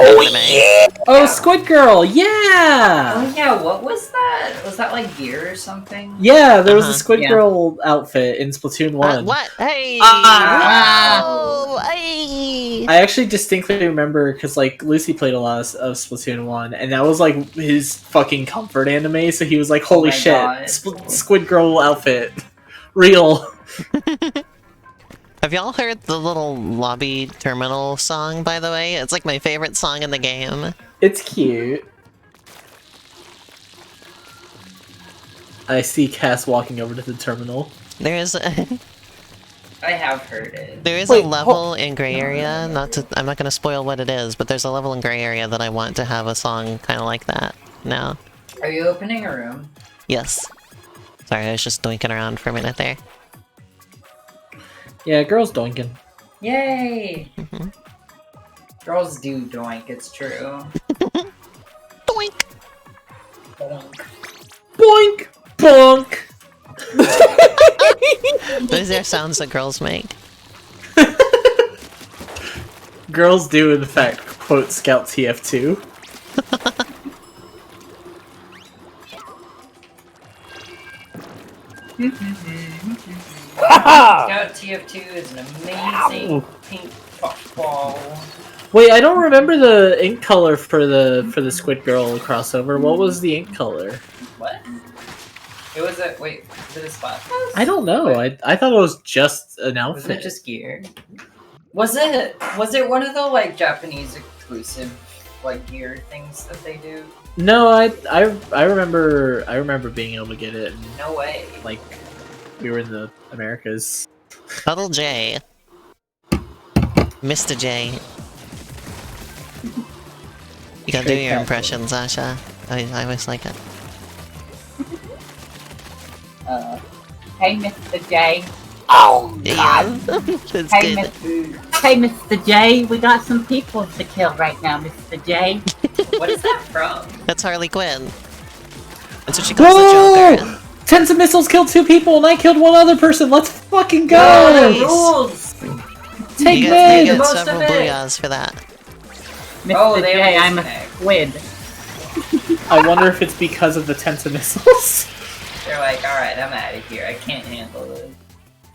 Speaker 2: anime.
Speaker 6: yeah!
Speaker 5: Oh, Squid Girl, yeah!
Speaker 3: Oh yeah, what was that? Was that like gear or something?
Speaker 5: Yeah, there was a
Speaker 2: Uh-huh.
Speaker 5: Squid
Speaker 1: Yeah.
Speaker 5: Girl outfit in Splatoon 1.
Speaker 2: What? Hey!
Speaker 1: Ah!
Speaker 2: Whoa! Hey!
Speaker 5: I actually distinctly remember because like Lucy played a lot of Splatoon 1, and that was like his fucking comfort anime. So he was like, "Holy
Speaker 3: my
Speaker 5: shit,
Speaker 3: God.
Speaker 5: Squid Girl outfit, real."
Speaker 2: Have y'all heard the little lobby terminal song, by the way? It's like my favorite song in the game.
Speaker 5: It's cute. I see Cass walking over to the terminal.
Speaker 2: There's a,
Speaker 3: I have heard it.
Speaker 2: there is
Speaker 6: Wait,
Speaker 2: a level in Gray Area, I'm not gonna spoil what it is, but there's a level in Gray Area that I want to have a song kind of like that now.
Speaker 3: Are you opening a room?
Speaker 2: Yes. Sorry, I was just doinking around for a minute there.
Speaker 5: Yeah, girls doinking.
Speaker 3: Yay!
Speaker 2: Mhm.
Speaker 3: Girls do doink, it's true.
Speaker 2: Doink!
Speaker 3: Doink.
Speaker 5: Boink, bonk.
Speaker 2: Those are sounds that girls make.
Speaker 5: Girls do in fact quote Scout TF2.
Speaker 3: Scout TF2 is an amazing pink puffball.
Speaker 5: Wait, I don't remember the ink color for the Squid Girl crossover. What was the ink color?
Speaker 3: What? It was a wait, was it a Splatfest?
Speaker 5: I don't know. I thought it was just an
Speaker 3: Was it
Speaker 5: outfit.
Speaker 3: just gear? Was it one of the like Japanese exclusive like gear things that they do?
Speaker 5: No, I remember being able to get it. And,
Speaker 3: No way.
Speaker 5: like we were in the Americas.
Speaker 2: Puddle J. Mr. J. You gotta do
Speaker 5: Straight
Speaker 2: your
Speaker 5: cat.
Speaker 2: impressions, Asha. I always like it.
Speaker 1: Hey, Mr. J.
Speaker 6: Oh,
Speaker 2: Yeah. That's
Speaker 1: Hey,
Speaker 2: good.
Speaker 1: Hey, Mr. J. We got some people to kill right now, Mr. J.
Speaker 3: What is that from?
Speaker 2: That's Harley Quinn. That's what she calls the
Speaker 5: Whoa!
Speaker 2: Joker.
Speaker 5: Tens of missiles killed 2 people, and I killed 1 other person. Let's fucking go!
Speaker 2: Nice.
Speaker 3: Rules!
Speaker 5: Take
Speaker 2: You
Speaker 5: mid.
Speaker 2: get
Speaker 3: Most
Speaker 2: several
Speaker 3: of it.
Speaker 2: booyahs for that.
Speaker 1: Mr.
Speaker 3: Oh, they
Speaker 1: J,
Speaker 3: almost
Speaker 1: I'm a
Speaker 3: connect.
Speaker 1: squid.
Speaker 5: I wonder if it's because of the tens of missiles.
Speaker 3: They're like, alright, I'm out of here. I can't handle this.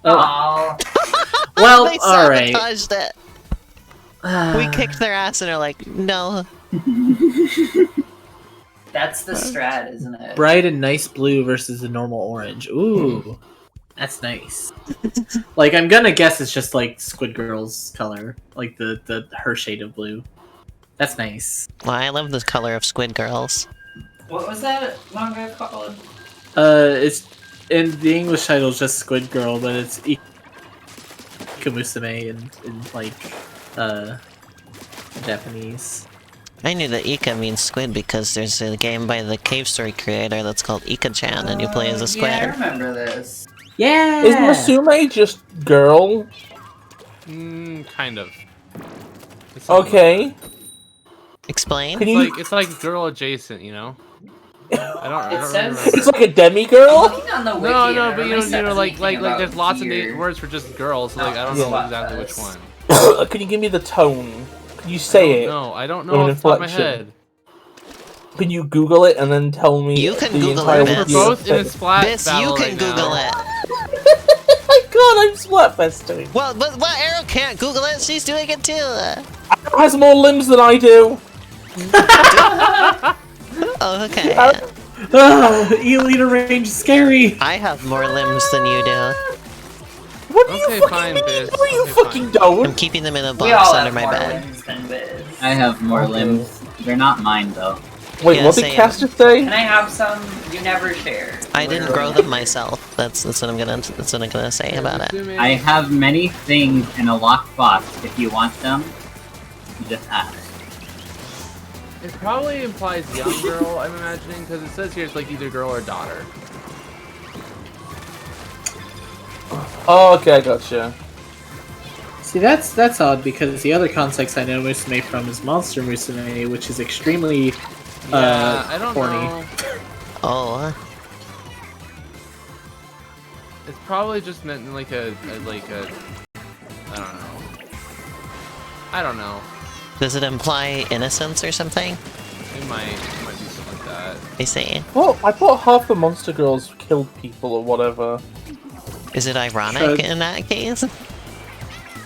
Speaker 5: Oh,
Speaker 3: Aw.
Speaker 5: well,
Speaker 2: They
Speaker 5: all right.
Speaker 2: sabotaged it. We kicked their ass and they're like, no.
Speaker 3: That's the strat, isn't it?
Speaker 5: Bright and nice blue versus the normal orange. Ooh, that's nice. Like I'm gonna guess it's just like Squid Girl's color, like the her shade of blue. That's nice.
Speaker 2: Well, I love the color of Squid Girls.
Speaker 3: What was that manga called?
Speaker 5: It's in the English title is just Squid Girl, but it's Ikamusume in like Japanese.
Speaker 2: I knew that Ika means squid because there's a game by the Cave Story creator that's called Ika-chan, and you play as a squid.
Speaker 3: Yeah, I remember this.
Speaker 5: Yeah.
Speaker 6: is Musume just girl?
Speaker 4: Kind of. It's similar.
Speaker 6: Okay.
Speaker 2: Explain?
Speaker 6: Can you?
Speaker 4: It's like girl adjacent, you know? I don't
Speaker 3: It
Speaker 4: really
Speaker 3: says-
Speaker 4: remember.
Speaker 6: It's like a
Speaker 3: I'm
Speaker 6: demigirl.
Speaker 3: looking on the wiki.
Speaker 4: No,
Speaker 3: and
Speaker 4: no,
Speaker 3: it
Speaker 4: but
Speaker 3: only
Speaker 4: you
Speaker 3: says
Speaker 4: know, like
Speaker 3: anything about
Speaker 4: there's lots
Speaker 3: gear.
Speaker 4: of words for just girls, so like I don't
Speaker 3: No,
Speaker 4: know
Speaker 3: it's
Speaker 4: exactly which
Speaker 3: Splatfest.
Speaker 4: one.
Speaker 6: Can you give me the tone? Can you say it?
Speaker 4: No, I don't
Speaker 6: With
Speaker 4: know
Speaker 6: an
Speaker 4: off the top of my
Speaker 6: inflection.
Speaker 4: head.
Speaker 6: Can you Google it and then tell me
Speaker 2: You can
Speaker 6: the
Speaker 2: Google
Speaker 6: entire
Speaker 2: it,
Speaker 4: We're
Speaker 2: Vince.
Speaker 6: wiki?
Speaker 4: both in a splat
Speaker 2: This, you
Speaker 4: battle
Speaker 2: can
Speaker 4: right
Speaker 2: Google
Speaker 4: now.
Speaker 2: it.
Speaker 6: My God, I'm Splatfesting.
Speaker 2: Well, but Arrow can't Google it, she's doing it too.
Speaker 6: It has more limbs than I do.
Speaker 2: Oh, okay.
Speaker 5: Oh, E-leader range is scary.
Speaker 2: I have more limbs than you do.
Speaker 6: What do
Speaker 4: Okay,
Speaker 6: you fucking
Speaker 4: fine,
Speaker 6: mean?
Speaker 4: Biz.
Speaker 6: What do you
Speaker 4: Okay,
Speaker 6: fucking
Speaker 2: I'm
Speaker 6: don't?
Speaker 2: keeping them in a
Speaker 3: We all
Speaker 2: box under
Speaker 3: have
Speaker 2: my
Speaker 3: more
Speaker 2: bed.
Speaker 3: limbs than Biz.
Speaker 1: I have more
Speaker 6: Okay.
Speaker 1: limbs. They're not mine, though.
Speaker 6: Wait,
Speaker 2: Yeah,
Speaker 6: what did
Speaker 2: same.
Speaker 6: Caster say?
Speaker 3: Can I have some? You never share.
Speaker 2: I didn't grow them myself. That's what I'm gonna say about it.
Speaker 4: Musume-
Speaker 1: I have many things in a locked box. If you want them, you just ask.
Speaker 4: It probably implies young girl, I'm imagining, because it says here it's like either girl or daughter.
Speaker 6: Oh, okay, I gotcha.
Speaker 5: See, that's odd because the other context I know Musume from is Monster Musume, which is extremely
Speaker 4: Yeah, I don't
Speaker 5: horny.
Speaker 4: know.
Speaker 2: Oh,
Speaker 4: It's probably just meant like a I don't know. I don't know.
Speaker 2: Does it imply innocence or something?
Speaker 4: It might be something like that.
Speaker 2: I see.
Speaker 6: Well, I thought half the monster girls killed people or whatever.
Speaker 2: Is it ironic
Speaker 5: Should-
Speaker 2: in that case?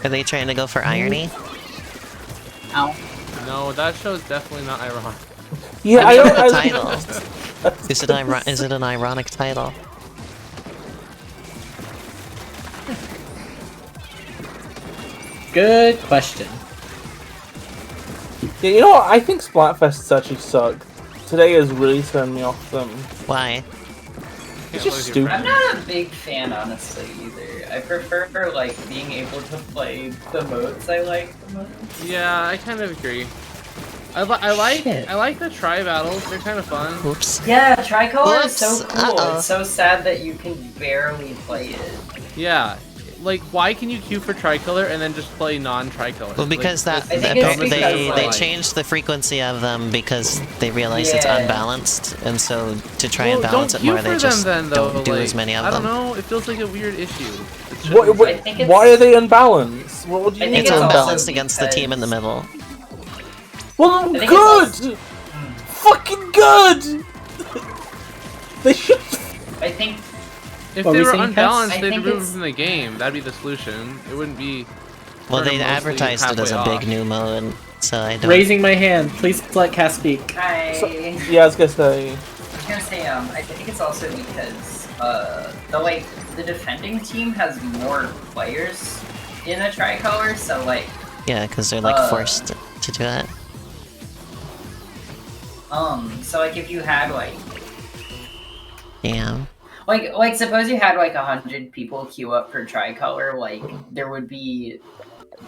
Speaker 2: Are they trying to go for irony?
Speaker 1: Ow.
Speaker 4: No, that show is definitely not ironic.
Speaker 6: Yeah,
Speaker 2: I mean, the
Speaker 6: I
Speaker 2: title. Is it an ironic title?
Speaker 5: Good question.
Speaker 6: Yeah, you know what? I think Splatfests actually suck. Today has really turned me off them.
Speaker 2: Why?
Speaker 6: It's
Speaker 4: Yeah,
Speaker 6: just
Speaker 4: what is your
Speaker 6: stupid.
Speaker 3: I'm not a big fan, honestly, either. I prefer like being able to play the modes I like the most.
Speaker 4: Yeah, I kind of agree. I
Speaker 5: Shit.
Speaker 4: like the tri battles. They're kind of fun.
Speaker 2: Oops.
Speaker 3: Yeah, tricolor is so
Speaker 2: Whoops,
Speaker 3: cool.
Speaker 2: uh-oh.
Speaker 3: It's so sad that you can barely play it.
Speaker 4: Yeah, like why can you queue for tricolor and then just play non-tricolor?
Speaker 2: Well, because
Speaker 4: like,
Speaker 3: I think it's
Speaker 2: they
Speaker 3: because,
Speaker 2: they
Speaker 3: like-
Speaker 2: changed the frequency of them because they realized it's
Speaker 3: Yeah.
Speaker 2: unbalanced, and so to try
Speaker 4: well,
Speaker 2: and balance
Speaker 4: don't
Speaker 2: it more,
Speaker 4: queue
Speaker 2: they
Speaker 4: for
Speaker 2: just
Speaker 4: them then, though.
Speaker 2: don't do
Speaker 4: like,
Speaker 2: as many of
Speaker 4: I don't
Speaker 2: them.
Speaker 4: know. It feels like a weird issue. It shouldn't-
Speaker 6: What,
Speaker 3: I think it's-
Speaker 6: why are they unbalanced? What do you
Speaker 3: I
Speaker 6: mean
Speaker 3: think
Speaker 2: It's
Speaker 3: it's also
Speaker 2: unbalanced against the team in the middle.
Speaker 6: Well,
Speaker 3: think it's
Speaker 6: good! Fucking good! They should...
Speaker 3: I think
Speaker 4: If
Speaker 5: What
Speaker 4: they
Speaker 5: were
Speaker 4: were
Speaker 5: we saying,
Speaker 4: unbalanced,
Speaker 3: Cass? I
Speaker 4: they'd
Speaker 3: think
Speaker 4: remove
Speaker 3: it's-
Speaker 4: them from the game. That'd be the solution. It wouldn't be.
Speaker 2: Well,
Speaker 4: sort of
Speaker 2: they
Speaker 4: mostly
Speaker 2: advertised it as a
Speaker 4: halfway
Speaker 2: big
Speaker 4: off.
Speaker 2: new mode, so I don't.
Speaker 5: Raising my hand. Please let Cass speak.
Speaker 6: Yeah, I was gonna say...
Speaker 3: I think it's also because the defending team has more players in a tricolor, so like
Speaker 2: Yeah, because they're like forced to do it.
Speaker 3: so like if you had
Speaker 2: Yeah.
Speaker 3: like suppose you had like 100 people queue up for tricolor, like there would be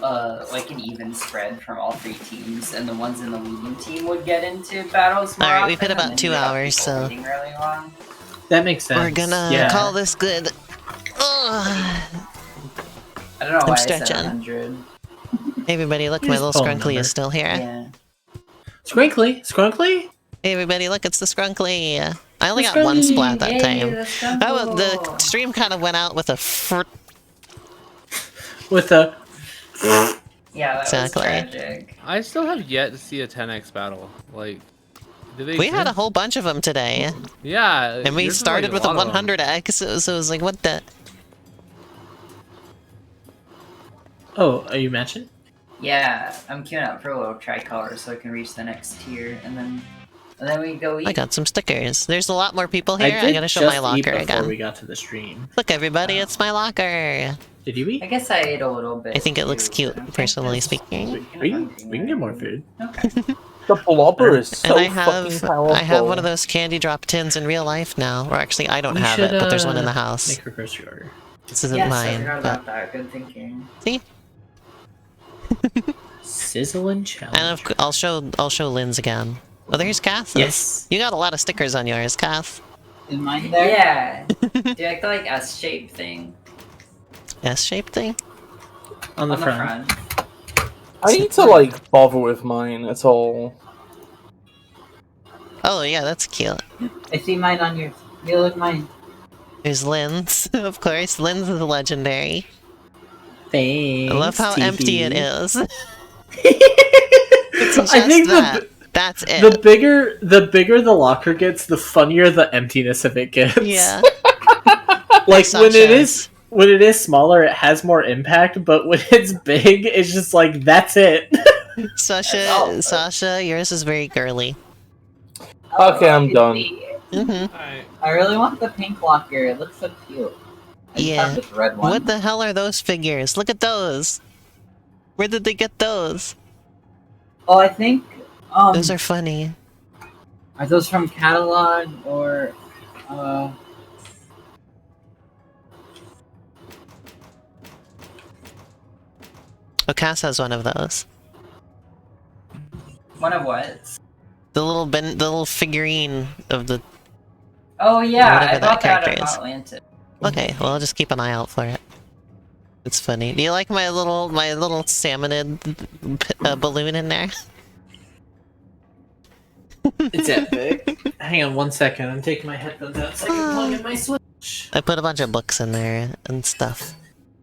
Speaker 3: like an even spread from all three teams, and the ones in the leading team would get into battles more
Speaker 2: Alright, we've
Speaker 3: often,
Speaker 2: hit about
Speaker 3: and then
Speaker 2: 2
Speaker 3: you'd have
Speaker 2: hours,
Speaker 3: people
Speaker 2: so-
Speaker 3: waiting really long.
Speaker 5: That makes sense.
Speaker 2: We're gonna
Speaker 5: yeah.
Speaker 2: call this good. Ugh.
Speaker 3: I don't know why I said
Speaker 2: stretching.
Speaker 3: 100.
Speaker 2: Hey everybody, look,
Speaker 5: You
Speaker 2: my
Speaker 5: just
Speaker 2: little
Speaker 5: pull a
Speaker 2: scrunkly
Speaker 5: number.
Speaker 2: is still here.
Speaker 3: Yeah.
Speaker 5: Scrunkly? Scrunkly?
Speaker 2: Hey everybody, look, it's the scrunkly. I only got one splat that
Speaker 3: Yay,
Speaker 2: time.
Speaker 3: that's so
Speaker 2: The
Speaker 3: cool.
Speaker 2: stream kind of went out with a
Speaker 5: With a...
Speaker 3: Yeah, that
Speaker 2: Exactly.
Speaker 3: was tragic.
Speaker 4: I still have yet to see a 10x battle. Like, do they?
Speaker 2: We had a
Speaker 4: exist?
Speaker 2: whole bunch of them today,
Speaker 4: Yeah.
Speaker 2: and we
Speaker 4: yours is,
Speaker 2: started
Speaker 4: like,
Speaker 2: with a
Speaker 4: lot of them.
Speaker 2: 100x, so it was like, what the?
Speaker 5: Oh, are you matching?
Speaker 3: Yeah, I'm queuing up for a little tricolor so I can reach the next tier, and then we go eat.
Speaker 2: I got some stickers. There's a lot more people
Speaker 5: I
Speaker 2: here.
Speaker 5: did
Speaker 2: I gotta show my
Speaker 5: just eat
Speaker 2: locker
Speaker 5: before
Speaker 2: again.
Speaker 5: we got to the stream.
Speaker 2: Look, everybody, it's my locker.
Speaker 5: Did you eat?
Speaker 3: I guess I ate a little bit.
Speaker 2: I think it looks
Speaker 3: too,
Speaker 2: cute,
Speaker 3: but I don't think
Speaker 2: personally
Speaker 3: it's-
Speaker 2: speaking.
Speaker 5: We can get more food.
Speaker 3: Okay.
Speaker 6: The blobber is so
Speaker 2: And I
Speaker 6: fucking
Speaker 2: have
Speaker 6: powerful.
Speaker 2: one of those candy drop tins in real life now. Or actually, I don't
Speaker 5: We
Speaker 2: have
Speaker 5: should,
Speaker 2: it, but there's one in the house.
Speaker 5: Make a grocery order.
Speaker 2: This isn't
Speaker 3: Yes, I
Speaker 2: mine,
Speaker 3: forgot
Speaker 2: but
Speaker 3: about that. Good thinking.
Speaker 2: see.
Speaker 5: Sizzle and challenge.
Speaker 2: And I'll show Lynn's again. Oh, there's Kath.
Speaker 5: Yes.
Speaker 2: You got a lot of stickers on yours, Kath.
Speaker 1: Is mine there?
Speaker 3: Yeah. Do you like the like S-shaped thing
Speaker 2: S-shaped thing.
Speaker 5: On the
Speaker 3: on
Speaker 5: front.
Speaker 3: the front?
Speaker 6: I need to, like, bother with mine, that's all.
Speaker 2: Oh yeah, that's cute.
Speaker 1: I see mine on yours. You look mine.
Speaker 2: There's Lynn's, of course. Lynn's is legendary.
Speaker 5: Thanks.
Speaker 2: I love how empty it is.
Speaker 5: It's
Speaker 2: Just
Speaker 5: I think
Speaker 2: that. That's it.
Speaker 5: the bigger the locker gets, the funnier the emptiness of it gets.
Speaker 2: Yeah.
Speaker 5: Like
Speaker 2: Sasha.
Speaker 5: when it is smaller, it has more impact, but when it's big, it's just like that's it.
Speaker 2: Sasha, yours is very girly.
Speaker 6: Okay, I'm
Speaker 1: I can
Speaker 6: done.
Speaker 1: see.
Speaker 2: Mm-hmm.
Speaker 4: Alright.
Speaker 1: I really want the pink locker. It looks so cute. I just
Speaker 2: Yeah.
Speaker 1: have this red one.
Speaker 2: What the hell are those figures? Look at those. Where did they get those?
Speaker 1: Oh, I think.
Speaker 2: Those are funny.
Speaker 1: Are those from catalog or?
Speaker 2: Oh, Cass has one of those.
Speaker 3: One of what?
Speaker 2: The little figurine of the.
Speaker 3: Oh yeah,
Speaker 2: Whatever
Speaker 3: I
Speaker 2: that
Speaker 3: bought that
Speaker 2: character
Speaker 3: at
Speaker 2: is.
Speaker 3: Atlantis.
Speaker 2: Okay, well I'll just keep an eye out for it. It's funny. Do you like my little salmonid balloon in there?
Speaker 5: It's epic. Hang on one second. I'm taking my headphones out so I can plug in my Switch.
Speaker 2: I put a bunch of books in there and stuff.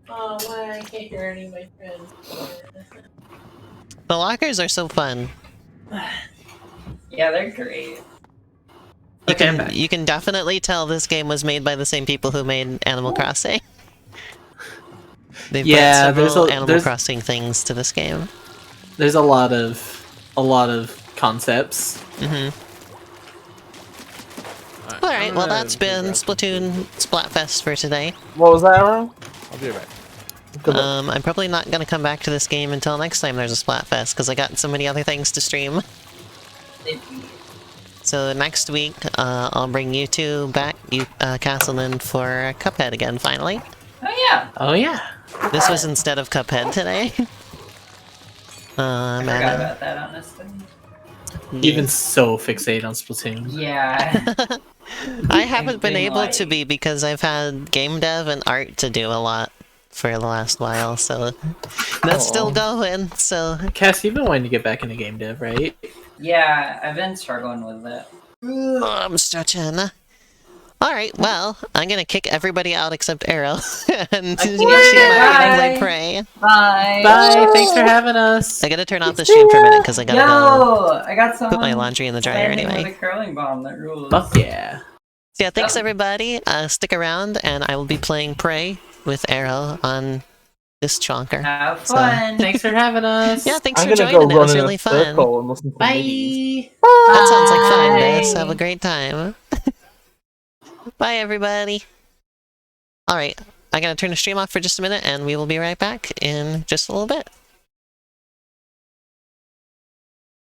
Speaker 5: Oh, why I can't hear any of my friends.
Speaker 2: The lockers are so fun.
Speaker 3: Yeah, they're great.
Speaker 5: Okay, I'm back.
Speaker 2: You can definitely tell this game was made by the same people who made Animal Crossing. They've
Speaker 5: Yeah,
Speaker 2: brought several Animal
Speaker 5: there's
Speaker 2: Crossing things to this game.
Speaker 5: a lot of concepts.
Speaker 2: Mm-hmm. Alright, well that's been Splatoon Splatfest for today.
Speaker 6: What was that, Aaron?
Speaker 4: I'll be right back.
Speaker 6: Good luck.
Speaker 2: I'm probably not gonna come back to this game until next time there's a Splatfest, because I got so many other things to stream. So next week, I'll bring you two back, Castleman, for Cuphead again, finally.
Speaker 3: Oh yeah.
Speaker 5: Oh yeah.
Speaker 2: This was instead of Cuphead today.
Speaker 3: I forgot about that, honestly.
Speaker 5: You've been so fixated on Splatoon.
Speaker 3: Yeah.
Speaker 2: I haven't been
Speaker 3: been,
Speaker 2: able to be because I've had game dev and art to do a lot for the last while, so that's still going, so...
Speaker 5: Cass, you've been wanting to get back into game dev, right?
Speaker 3: Yeah, I've been struggling with it.
Speaker 2: Oh, I'm stretching. Alright, well, I'm gonna kick everybody out except Arrow, and
Speaker 3: can't.
Speaker 2: I pray.
Speaker 3: Bye.
Speaker 5: Bye, thanks for having us.
Speaker 2: I gotta turn off the stream for a minute, because I gotta go
Speaker 3: I got some.
Speaker 2: put my laundry in the dryer anyway.
Speaker 3: With a curling bomb that rules.
Speaker 5: Fuck yeah.
Speaker 2: So yeah, thanks everybody. Stick around, and I will be playing Prey with Arrow on this chonker.
Speaker 3: Have fun.
Speaker 5: Thanks for having us.
Speaker 2: Yeah, thanks
Speaker 6: I'm
Speaker 2: for
Speaker 6: gonna
Speaker 2: joining.
Speaker 6: go
Speaker 2: It was
Speaker 6: run in
Speaker 2: really
Speaker 6: a
Speaker 2: fun.
Speaker 6: circle and listen to MIDIs.
Speaker 5: Bye.
Speaker 2: That sounds like fun,
Speaker 3: Bye.
Speaker 2: Bess. Have a great time. Bye, everybody. Alright, I gotta turn the stream off for just a minute, and we will be right back in just a little bit.